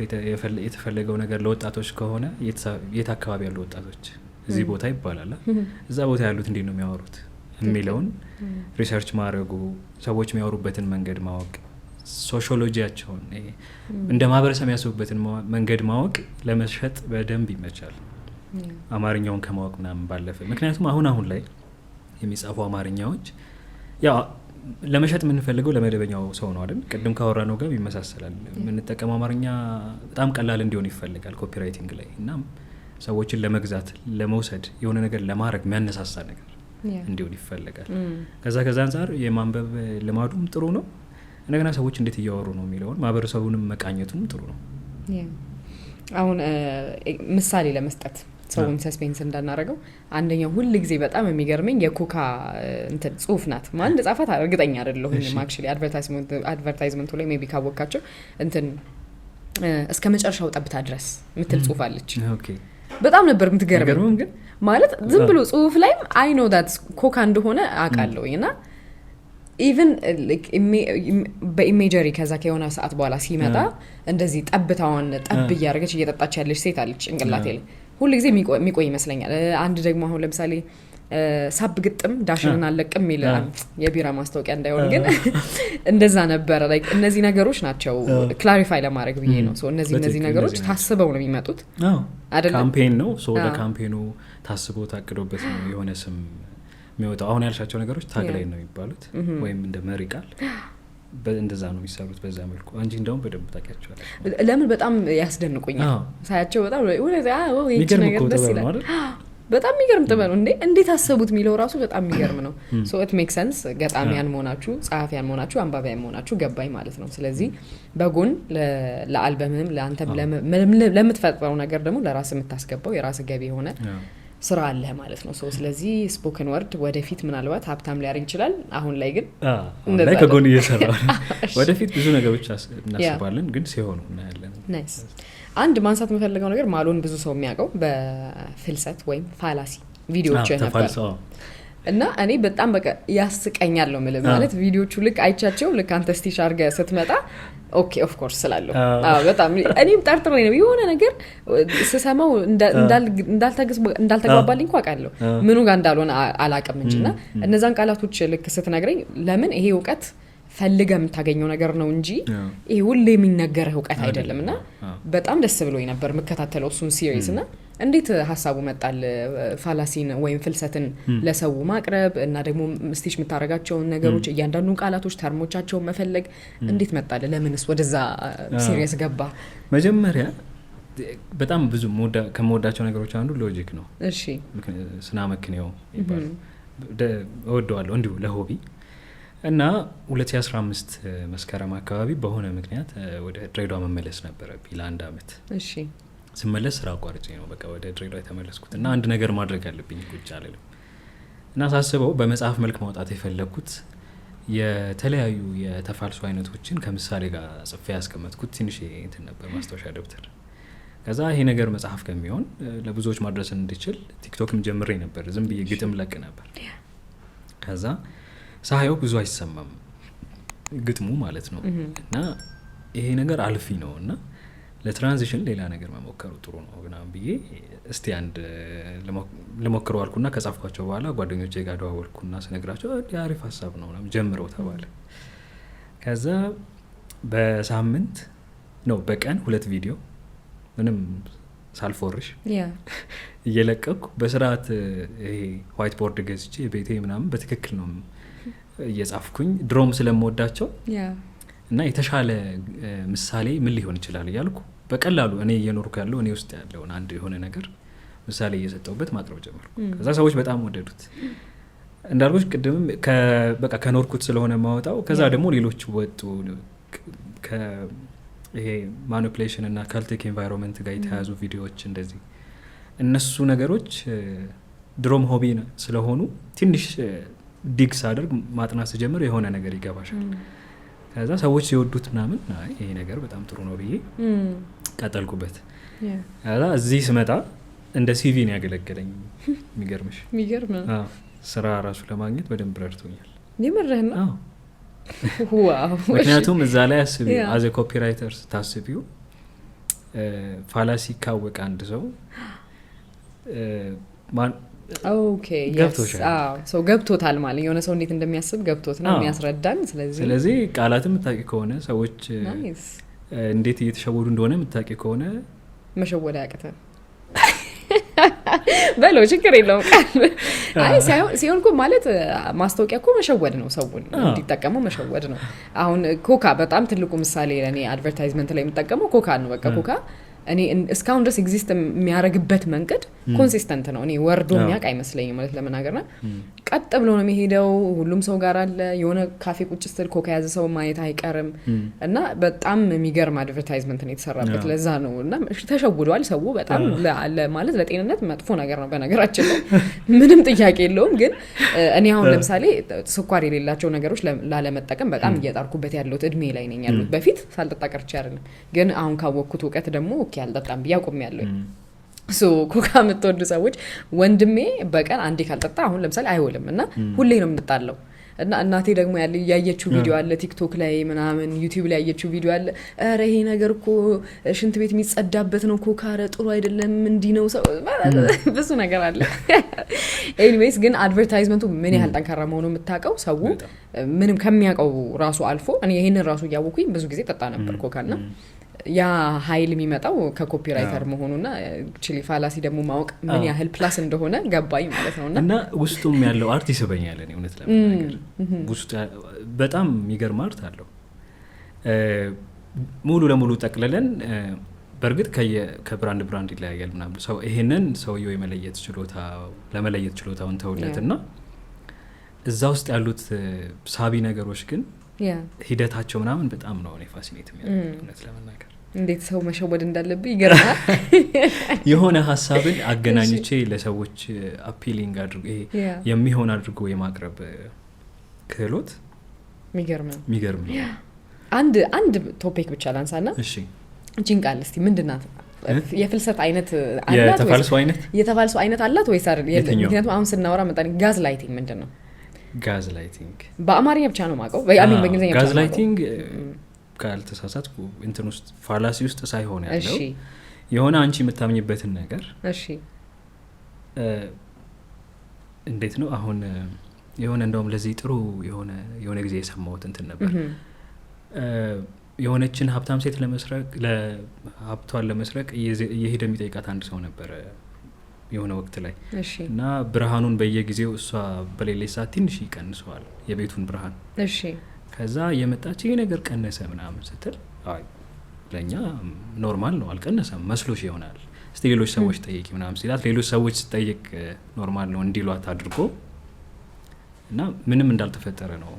የተፈለገው ነገር ለወጣቶች ከሆነ የት አካባቢ ያሉ ወጣቶች እዚህ ቦታ ይባላል፣ እዛ ቦታ ያሉት እንዴት ነው የሚያወሩት የሚለውን ሪሰርች ማድረጉ፣ ሰዎች የሚያወሩበትን መንገድ ማወቅ፣ ሶሺዮሎጂያቸውን እንደ ማህበረሰብ የሚያስቡበትን መንገድ ማወቅ ለመሸጥ በደንብ ይመቻል። አማርኛውን ከማወቅ ምናምን ባለፈ ምክንያቱም አሁን ላይ የሚጻፉ አማርኛዎች ያው ለመሸጥ የምንፈልገው ለመደበኛው ሰው ነው አይደል? ቅድም ካወራነው ጋር ይመሳሰላል። የምንጠቀመው አማርኛ በጣም ቀላል እንዲሆን ይፈልጋል ኮፒራይቲንግ ላይ እና ሰዎችን ለመግዛት ለመውሰድ የሆነ ነገር ለማድረግ የሚያነሳሳ ነገር እንዲሆን ይፈልጋል። ከዛ አንፃር የማንበብ ልማዱም ጥሩ ነው። እንደገና ሰዎች እንዴት እያወሩ ነው የሚለውን ማህበረሰቡንም መቃኘቱም ጥሩ ነው። አሁን ምሳሌ ለመስጠት ሰውን ሰስፔንስ እንዳናረገው አንደኛው ሁል ጊዜ በጣም የሚገርመኝ የኮካ እንትን ጽሁፍ ናት። ማን እንደጻፋት እርግጠኛ አይደለሁም። አክቹሊ አድቨርታይዝመንቱ ላይ ሜቢ ካወቃቸው እንትን እስከ መጨረሻው ጠብታ ድረስ ምትል ጽሁፍ አለች። በጣም ነበር የምትገርመኝ። ግን ማለት ዝም ብሎ ጽሁፍ ላይም አይ ኖ ዳት ኮካ እንደሆነ አውቃለሁኝ እና ኢቭን በኢሜጀሪ ከዛ ከሆነ ሰዓት በኋላ ሲመጣ እንደዚህ ጠብታውን ጠብ እያደረገች እየጠጣች ያለች ሴት አለች ጭንቅላቴ ላይ ሁሉ ጊዜ የሚቆይ ይመስለኛል። አንድ ደግሞ አሁን ለምሳሌ ሳብ ግጥም ዳሽንን አለቅም የሚል የቢራ ማስታወቂያ እንዳይሆን ግን እንደዛ ነበረ። ላይክ እነዚህ ነገሮች ናቸው ክላሪፋይ ለማድረግ ብዬ ነው። ሶ እነዚህ ነገሮች ታስበው ነው የሚመጡት አይደለም። ካምፔን ነው። ሶ ለካምፔኑ ታስቦ ታቅዶበት ነው የሆነ ስም የሚወጣው። አሁን ያልሻቸው ነገሮች ታግላይ ነው የሚባሉት ወይም እንደ መሪ ቃል እንደዛ ነው የሚሰሩት በዛ መልኩ። አንቺ እንደውም በደንብ ታውቂያቸዋለሽ። ለምን በጣም ያስደንቁኛል ሳያቸው። በጣም ይሄ ነገር ደስ ይላል። በጣም የሚገርም ጥበብ ነው። እንዴት አሰቡት የሚለው ራሱ በጣም የሚገርም ነው። ሶ ኢት ሜክ ሰንስ። ገጣሚያን መሆናችሁ፣ ጸሐፊያን መሆናችሁ፣ አንባቢያን መሆናችሁ ገባኝ ማለት ነው። ስለዚህ በጎን ለአልበምህም ለአንተም ለምትፈጥረው ነገር ደግሞ ለራስ የምታስገባው የራስ ገቢ የሆነ ስራ አለ ማለት ነው። ስለዚህ ስፖከን ወርድ ወደፊት ምናልባት ሀብታም ሊያደርግ ይችላል። አሁን ላይ ግን ላይ ከጎን እየሰራ ወደፊት ብዙ ነገሮች እናስባለን፣ ግን ሲሆኑ እናያለን። ናይስ። አንድ ማንሳት የምፈልገው ነገር ማሎን ብዙ ሰው የሚያውቀው በፍልሰት ወይም ፋላሲ ቪዲዮዎች ነበር እና እኔ በጣም በቃ ያስቀኛል ነው ማለት ማለት ቪዲዮቹ ልክ አይቻቸው ልክ አንተ ስቲሽ አድርገህ ስትመጣ ኦኬ ኦፍ ኮርስ ስላለሁ በጣም እኔም ጠርጥሬ ነው የሆነ ነገር ስሰማው እንዳልተግባባልኝ እንኳን አውቃለሁ ምኑ ጋር እንዳልሆነ አላውቅም እንጂና እነዛን ቃላቶች ልክ ስትነግረኝ ለምን ይሄ እውቀት ፈልገህ የምታገኘው ነገር ነው እንጂ ይሄ ሁሌ የሚነገርህ እውቀት አይደለምና በጣም ደስ ብሎኝ ነበር መከታተለው እሱን ሲሪስ እና እንዴት ሐሳቡ መጣል ፋላሲን ወይም ፍልሰትን ለሰው ማቅረብ እና ደግሞ ስቲሽ የምታረጋቸው ነገሮች እያንዳንዱ ቃላቶች ተርሞቻቸው መፈለግ እንዴት መጣል? ለምንስ ወደዛ ሲሪየስ ገባ? መጀመሪያ በጣም ብዙ ከመወዳቸው ነገሮች አንዱ ሎጂክ ነው። እሺ ስናመክንየው ይባላል እወደዋለሁ እንዲሁ ለሆቢ እና 2015 መስከረም አካባቢ በሆነ ምክንያት ወደ ድሬዳዋ መመለስ ነበረብኝ ለአንድ አመት። እሺ ስመለስ ስራ አቋርጬ ነው በቃ ወደ ድሬዳዋ የተመለስኩት እና አንድ ነገር ማድረግ አለብኝ ቁጭ አለልኝ እና ሳስበው በመጽሐፍ መልክ ማውጣት የፈለኩት የተለያዩ የተፋልሶ አይነቶችን ከምሳሌ ጋር ጽፌ ያስቀመጥኩት ትንሽ እንትን ነበር ማስታወሻ ደብተር። ከዛ ይሄ ነገር መጽሐፍ ከሚሆን ለብዙዎች ማድረስ እንዲችል ቲክቶክም ጀምሬ ነበር፣ ዝም ብዬ ግጥም ለቅ ነበር። ከዛ ሳየው ብዙ አይሰማም ግጥሙ ማለት ነው እና ይሄ ነገር አልፊ ነው እና ለትራንዚሽን ሌላ ነገር መሞከሩ ጥሩ ነው ምናምን ብዬ እስቲ አንድ ልሞክረው አልኩና ከጻፍኳቸው በኋላ ጓደኞቼ ጋር ደዋወልኩና ስነግራቸው አሪፍ ሀሳብ ነው ምናምን ጀምረው ተባለ። ከዛ በሳምንት ነው በቀን 2 ቪዲዮ ምንም ሳልፎርሽ እየለቀኩ በስርዓት ይሄ ዋይት ቦርድ ገዝቼ ቤቴ ምናምን በትክክል ነው እየጻፍኩኝ ድሮም ስለምወዳቸው እና የተሻለ ምሳሌ ምን ሊሆን ይችላል እያልኩ በቀላሉ እኔ እየኖርኩ ያለው እኔ ውስጥ ያለውን አንድ የሆነ ነገር ምሳሌ እየሰጠሁበት ማቅረብ ጀመርኩ። ከዛ ሰዎች በጣም ወደዱት። እንዳልኩሽ ቅድምም በቃ ከኖርኩት ስለሆነ ማወጣው ከዛ ደግሞ ሌሎች ወጡ ይሄ ማኒፑሌሽን እና ካልቲክ ኤንቫይሮንመንት ጋር የተያዙ ቪዲዮዎች እንደዚህ እነሱ ነገሮች ድሮም ሆቢ ስለሆኑ ትንሽ ዲግስ አድርግ ማጥናት ስጀምር የሆነ ነገር ይገባሻል። ከዛ ሰዎች ሲወዱት ምናምን ይሄ ነገር በጣም ጥሩ ነው ብዬ ቀጠልኩበት። ከዛ እዚህ ስመጣ እንደ ሲቪ ነው ያገለገለኝ። የሚገርም ስራ ራሱ ለማግኘት በደንብ ረድቶኛል። የምርህን ነው? ዋው! ምክንያቱም እዛ ላይ አስቢው አዘ ኮፒራይተር ታስቢው ፋላሲ ካወቀ አንድ ሰው ኦኬ ሰው ገብቶታል ማለት የሆነ ሰው እንዴት እንደሚያስብ ገብቶት ነው የሚያስረዳን። ስለዚህ ቃላትም የምታውቂ ከሆነ ሰዎች እንዴት እየተሸወዱ እንደሆነ የምታውቂ ከሆነ መሸወድ አያቅተን በለው ችግር የለውም። አይ ሲሆን እኮ ማለት ማስታወቂያ እኮ መሸወድ ነው፣ ሰውን እንዲጠቀመው መሸወድ ነው። አሁን ኮካ በጣም ትልቁ ምሳሌ ለእኔ አድቨርታይዝመንት ላይ የምጠቀመው ኮካ ነው። በቃ ኮካ እኔ እስካሁን ድረስ ኤግዚስት የሚያደርግበት መንገድ ኮንሲስተንት ነው። እኔ ወርዶ የሚያውቅ አይመስለኝም ማለት ለመናገርና ቀጥ ብሎ ነው የሚሄደው። ሁሉም ሰው ጋር አለ። የሆነ ካፌ ቁጭ ስትል ኮካ ያዘ ሰው ማየት አይቀርም እና በጣም የሚገርም አድቨርታይዝመንት ነው የተሰራበት። ለዛ ነው እና ተሸውዷል ሰው በጣም ማለት ለጤንነት መጥፎ ነገር ነው በነገራችን ላይ ምንም ጥያቄ የለውም። ግን እኔ አሁን ለምሳሌ ስኳር የሌላቸው ነገሮች ላለመጠቀም በጣም እየጣርኩበት ያለሁት እድሜ ላይ ነኝ ያለሁት። በፊት ሳልጠጣ ቀርቼ አይደለም፣ ግን አሁን ካወቅኩት እውቀት ደግሞ ኦኬ አልጠጣም ብዬ አቆሜያለሁ። ኮካ የምትወዱ ሰዎች ወንድሜ በቀን አንዴ ካልጠጣ አሁን ለምሳሌ አይውልም እና ሁሌ ነው የምንጣለው። እና እናቴ ደግሞ ያየችው ቪዲዮ አለ ቲክቶክ ላይ ምናምን ዩቲዩብ ላይ ያየችው ቪዲዮ አለ። ኧረ ይሄ ነገር እኮ ሽንት ቤት የሚጸዳበት ነው ኮካ፣ ኧረ ጥሩ አይደለም እንዲህ ነው ሰው ብዙ ነገር አለ። ኤኒዌይስ ግን አድቨርታይዝመንቱ ምን ያህል ጠንካራ መሆኑ የምታውቀው ሰው ምንም ከሚያውቀው ራሱ አልፎ እኔ ይሄንን ራሱ እያወኩኝ ብዙ ጊዜ ጠጣ ነበር ኮካና ያ ኃይል የሚመጣው ከኮፒራይተር መሆኑና ቺሊ ፋላሲ ደግሞ ማወቅ ምን ያህል ፕላስ እንደሆነ ገባኝ ማለት ነውና እና ውስጡም ያለው አርት ይስበኛል። እኔ እውነት ለመናገር ውስጡ በጣም የሚገርም አርት አለው። ሙሉ ለሙሉ ጠቅልለን በእርግጥ ከብራንድ ይለያያል ምናምን ሰው ይሄንን ሰውየው ለመለየት ችሎታውን ተውለትና እዛ ውስጥ ያሉት ሳቢ ነገሮች ግን ሂደታቸው ምናምን በጣም ነው እኔ ፋሲኔት የሚያደርገኝ እውነት ለመናገር። እንዴት ሰው መሸወድ እንዳለብኝ ይገርማል። የሆነ ሀሳብን አገናኝቼ ለሰዎች አፒሊንግ አድርጎ ይሄ የሚሆን አድርጎ የማቅረብ ክህሎት የሚገርም ነው። አንድ ቶፒክ ብቻ ላንሳና እሺ ጂንቃል እስቲ ምንድናት? የፍልሰት አይነት አላት ወይስ የተፋልሶ አይነት አላት ወይስ አይደል? ምክንያቱም አሁን ስናወራ መጣን ጋዝ ላይቲንግ ምንድነው? ጋዝ ላይቲንግ በአማርኛ ብቻ ነው ማቀው በአሚን በእንግሊዘኛ ብቻ ነው። ጋዝ ላይቲንግ ካልተሳሳትኩ እንትን ውስጥ ፋላሲ ውስጥ ሳይሆን ያለው የሆነ አንቺ የምታምኝበትን ነገር እሺ እንዴት ነው አሁን የሆነ እንደውም ለዚህ ጥሩ የሆነ ጊዜ የሰማሁት እንትን ነበር። የሆነችን ሀብታም ሴት ሀብቷን ለመስረቅ እየሄደ የሚጠይቃት አንድ ሰው ነበር የሆነ ወቅት ላይ እና ብርሃኑን በየጊዜው እሷ በሌሊት ሰዓት ትንሽ ይቀንሰዋል የቤቱን ብርሃን። እሺ ከዛ የመጣች ይሄ ነገር ቀነሰ ምናምን ስትል አይ ለኛ ኖርማል ነው አልቀነሰም መስሎሽ ይሆናል እስቲ ሌሎች ሰዎች ጠይቂ ምናምን ሲላት ሌሎች ሰዎች ሲጠይቅ ኖርማል ነው እንዲሏት አድርጎ እና ምንም እንዳልተፈጠረ ነው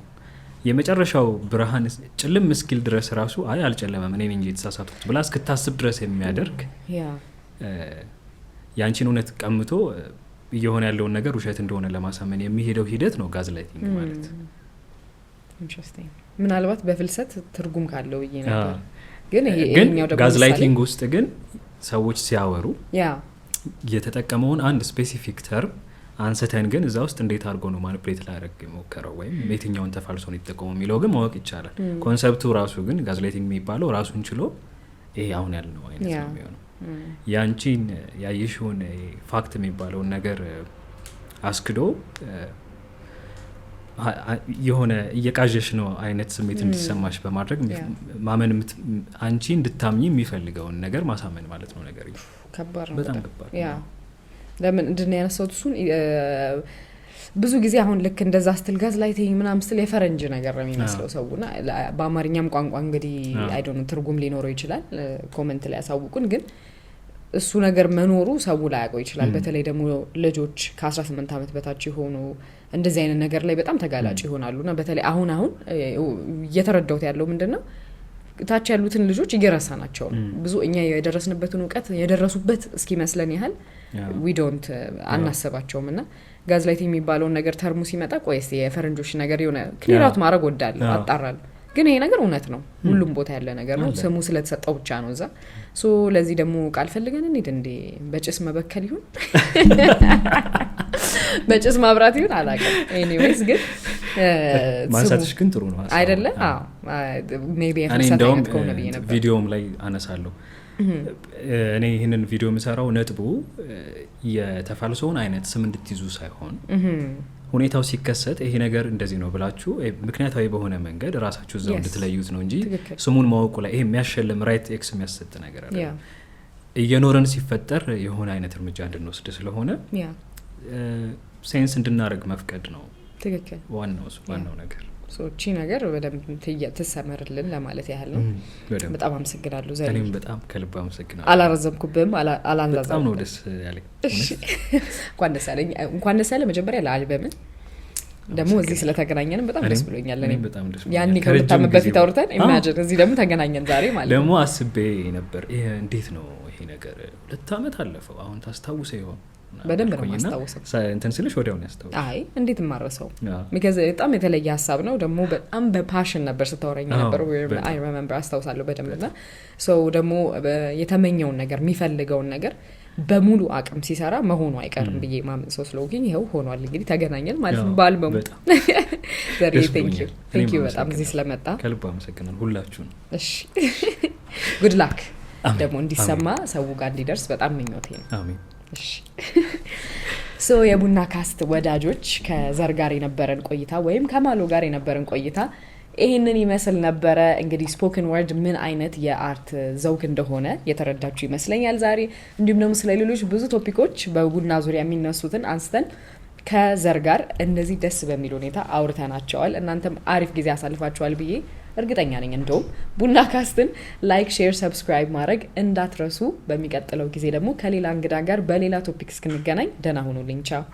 የመጨረሻው ብርሃን ጭልም እስኪል ድረስ ራሱ አይ አልጨለመም እኔ ነኝ የተሳሳትኩት ብላ እስክታስብ ድረስ የሚያደርግ ያንቺን እውነት ቀምቶ እየሆነ ያለውን ነገር ውሸት እንደሆነ ለማሳመን የሚሄደው ሂደት ነው ጋዝ ላይቲንግ ማለት። ኢንትረስቲንግ ምናልባት በፍልሰት ትርጉም ካለው ይሄ ነበር። ግን ጋዝ ላይቲንግ ውስጥ ግን ሰዎች ሲያወሩ የተጠቀመውን አንድ ስፔሲፊክ ተርም አንስተን ግን እዛ ውስጥ እንዴት አድርጎ ነው ማኒፕሌት ላደርግ ሞከረው ወይም የትኛውን ተፋልሶ ነው የተጠቀመው የሚለው ግን ማወቅ ይቻላል። ኮንሰፕቱ ራሱ ግን ጋዝ ላይቲንግ የሚባለው ራሱን ችሎ ይሄ አሁን ያልነው አይነት ነው የሚሆነው። ያንቺን ያየሽውን ፋክት የሚባለውን ነገር አስክዶ የሆነ እየቃዠሽ ነው አይነት ስሜት እንዲሰማሽ በማድረግ ማመን አንቺ እንድታምኚ የሚፈልገውን ነገር ማሳመን ማለት ነው። ነገር ከባድ ነው፣ በጣም ከባድ ነው። ለምን እንድናያነሳው እሱን ብዙ ጊዜ አሁን ልክ እንደዛ ስትል ጋዝ ላይቲንግ ምናምን ስትል የፈረንጅ ነገር ነው የሚመስለው ሰውና በአማርኛም ቋንቋ እንግዲህ አይ ዶንት ኖ ትርጉም ሊኖረው ይችላል። ኮሜንት ላይ ያሳውቁን። ግን እሱ ነገር መኖሩ ሰው ላይ ያውቀው ይችላል። በተለይ ደግሞ ልጆች ከ18 ዓመት በታች የሆኑ እንደዚህ አይነት ነገር ላይ በጣም ተጋላጭ ይሆናሉና በተለይ አሁን እየተረዳሁት ያለው ምንድነው ታች ያሉትን ልጆች እየረሳናቸው ነው። ብዙ እኛ የደረስንበትን ዕውቀት የደረሱበት እስኪመስለን ያህል we don't አናስባቸውምና ጋዝ ላይቲንግ የሚባለው ነገር ተርሙ ሲመጣ ቆይስ የፈረንጆች ነገር የሆነ ክሊራውት ማድረግ ወዳለሁ አጣራለሁ። ግን ይሄ ነገር እውነት ነው፣ ሁሉም ቦታ ያለ ነገር ነው። ስሙ ስለተሰጠው ብቻ ነው እዛ። ለዚህ ደግሞ ቃል ፈልገን እንዴ በጭስ መበከል ይሁን በጭስ ማብራት ይሁን አላውቅም። ኤኒዌይስ ግን ማንሳትሽ ግን ጥሩ ነው አይደለ? አዎ ሜቢ የፈሰተ አይነት ከሆነ ብዬ ነበር። ቪዲዮም ላይ አነሳለሁ። እኔ ይህንን ቪዲዮ የምሰራው ነጥቡ የተፋልሶውን አይነት ስም እንድትይዙ ሳይሆን ሁኔታው ሲከሰት ይሄ ነገር እንደዚህ ነው ብላችሁ ምክንያታዊ በሆነ መንገድ ራሳችሁ እዛው እንድትለዩት ነው እንጂ ስሙን ማወቁ ላይ ይሄ የሚያሸልም ራይት ኤክስ የሚያሰጥ ነገር አለ። እየኖረን ሲፈጠር የሆነ አይነት እርምጃ እንድንወስድ ስለሆነ ሴንስ እንድናደርግ መፍቀድ ነው። ትክክል። ዋናው ነገር ሶቺ ነገር በደንብ ትሰመርልን ለማለት ያህል ነው። በጣም አመሰግናለሁ ዘሪ። እኔም በጣም ከልብ አመሰግናለሁ። አላረዘምኩብም አላንዛዛም። በጣም ነው ደስ ያለኝ። እንኳን ደስ ያለ መጀመሪያ ለአልበም ደግሞ እዚህ ስለተገናኘን በጣም ደስ ብሎኛል። እኔ ያኔ ከሁለት ዓመት በፊት አውርተን ኢማጂን እዚህ ደግሞ ተገናኘን ዛሬ ማለት ነው። ደግሞ አስቤ ነበር ይሄ እንዴት ነው ይሄ ነገር 2 ዓመት አለፈው አሁን ታስታውሰው ይሆን? በደንብ ነው ማስታወሰው። እንትን ስልሽ ወዲያው ነው ያስታውሰው። አይ እንዴት ማረሰው because በጣም የተለየ ሀሳብ ነው ደግሞ በጣም በፓሽን ነበር ስታወራኝ ነበር። I remember አስታውሳለሁ በደንብና so ደግሞ የተመኘውን ነገር የሚፈልገውን ነገር በሙሉ አቅም ሲሰራ መሆኑ አይቀርም ብዬ ማመን ሰው ስለሆንኩኝ ይሄው ሆኗል። እንግዲህ ተገናኘን ማለት ነው በአልበሙ። ዘሪ thank you በጣም እዚህ ስለመጣ ከልብ አመሰግናለሁ ሁላችሁን። እሺ good luck ደግሞ እንዲሰማ ሰው ጋር እንዲደርስ በጣም ምኞቴ ነው። አሜን። እሺ ሶ የቡና ካስት ወዳጆች ከዘር ጋር የነበረን ቆይታ ወይም ከማሎ ጋር የነበረን ቆይታ ይሄንን ይመስል ነበረ። እንግዲህ ስፖከን ወርድ ምን አይነት የአርት ዘውግ እንደሆነ የተረዳችሁ ይመስለኛል ዛሬ። እንዲሁም ደግሞ ስለ ሌሎች ብዙ ቶፒኮች በቡና ዙሪያ የሚነሱትን አንስተን ከዘር ጋር እንደዚህ ደስ በሚል ሁኔታ አውርተናቸዋል። እናንተም አሪፍ ጊዜ አሳልፋችኋል ብዬ እርግጠኛ ነኝ። እንደውም ቡና ካስትን ላይክ፣ ሼር፣ ሰብስክራይብ ማድረግ እንዳትረሱ። በሚቀጥለው ጊዜ ደግሞ ከሌላ እንግዳ ጋር በሌላ ቶፒክ እስክንገናኝ ደህና ሁኑልኝ። ቻው።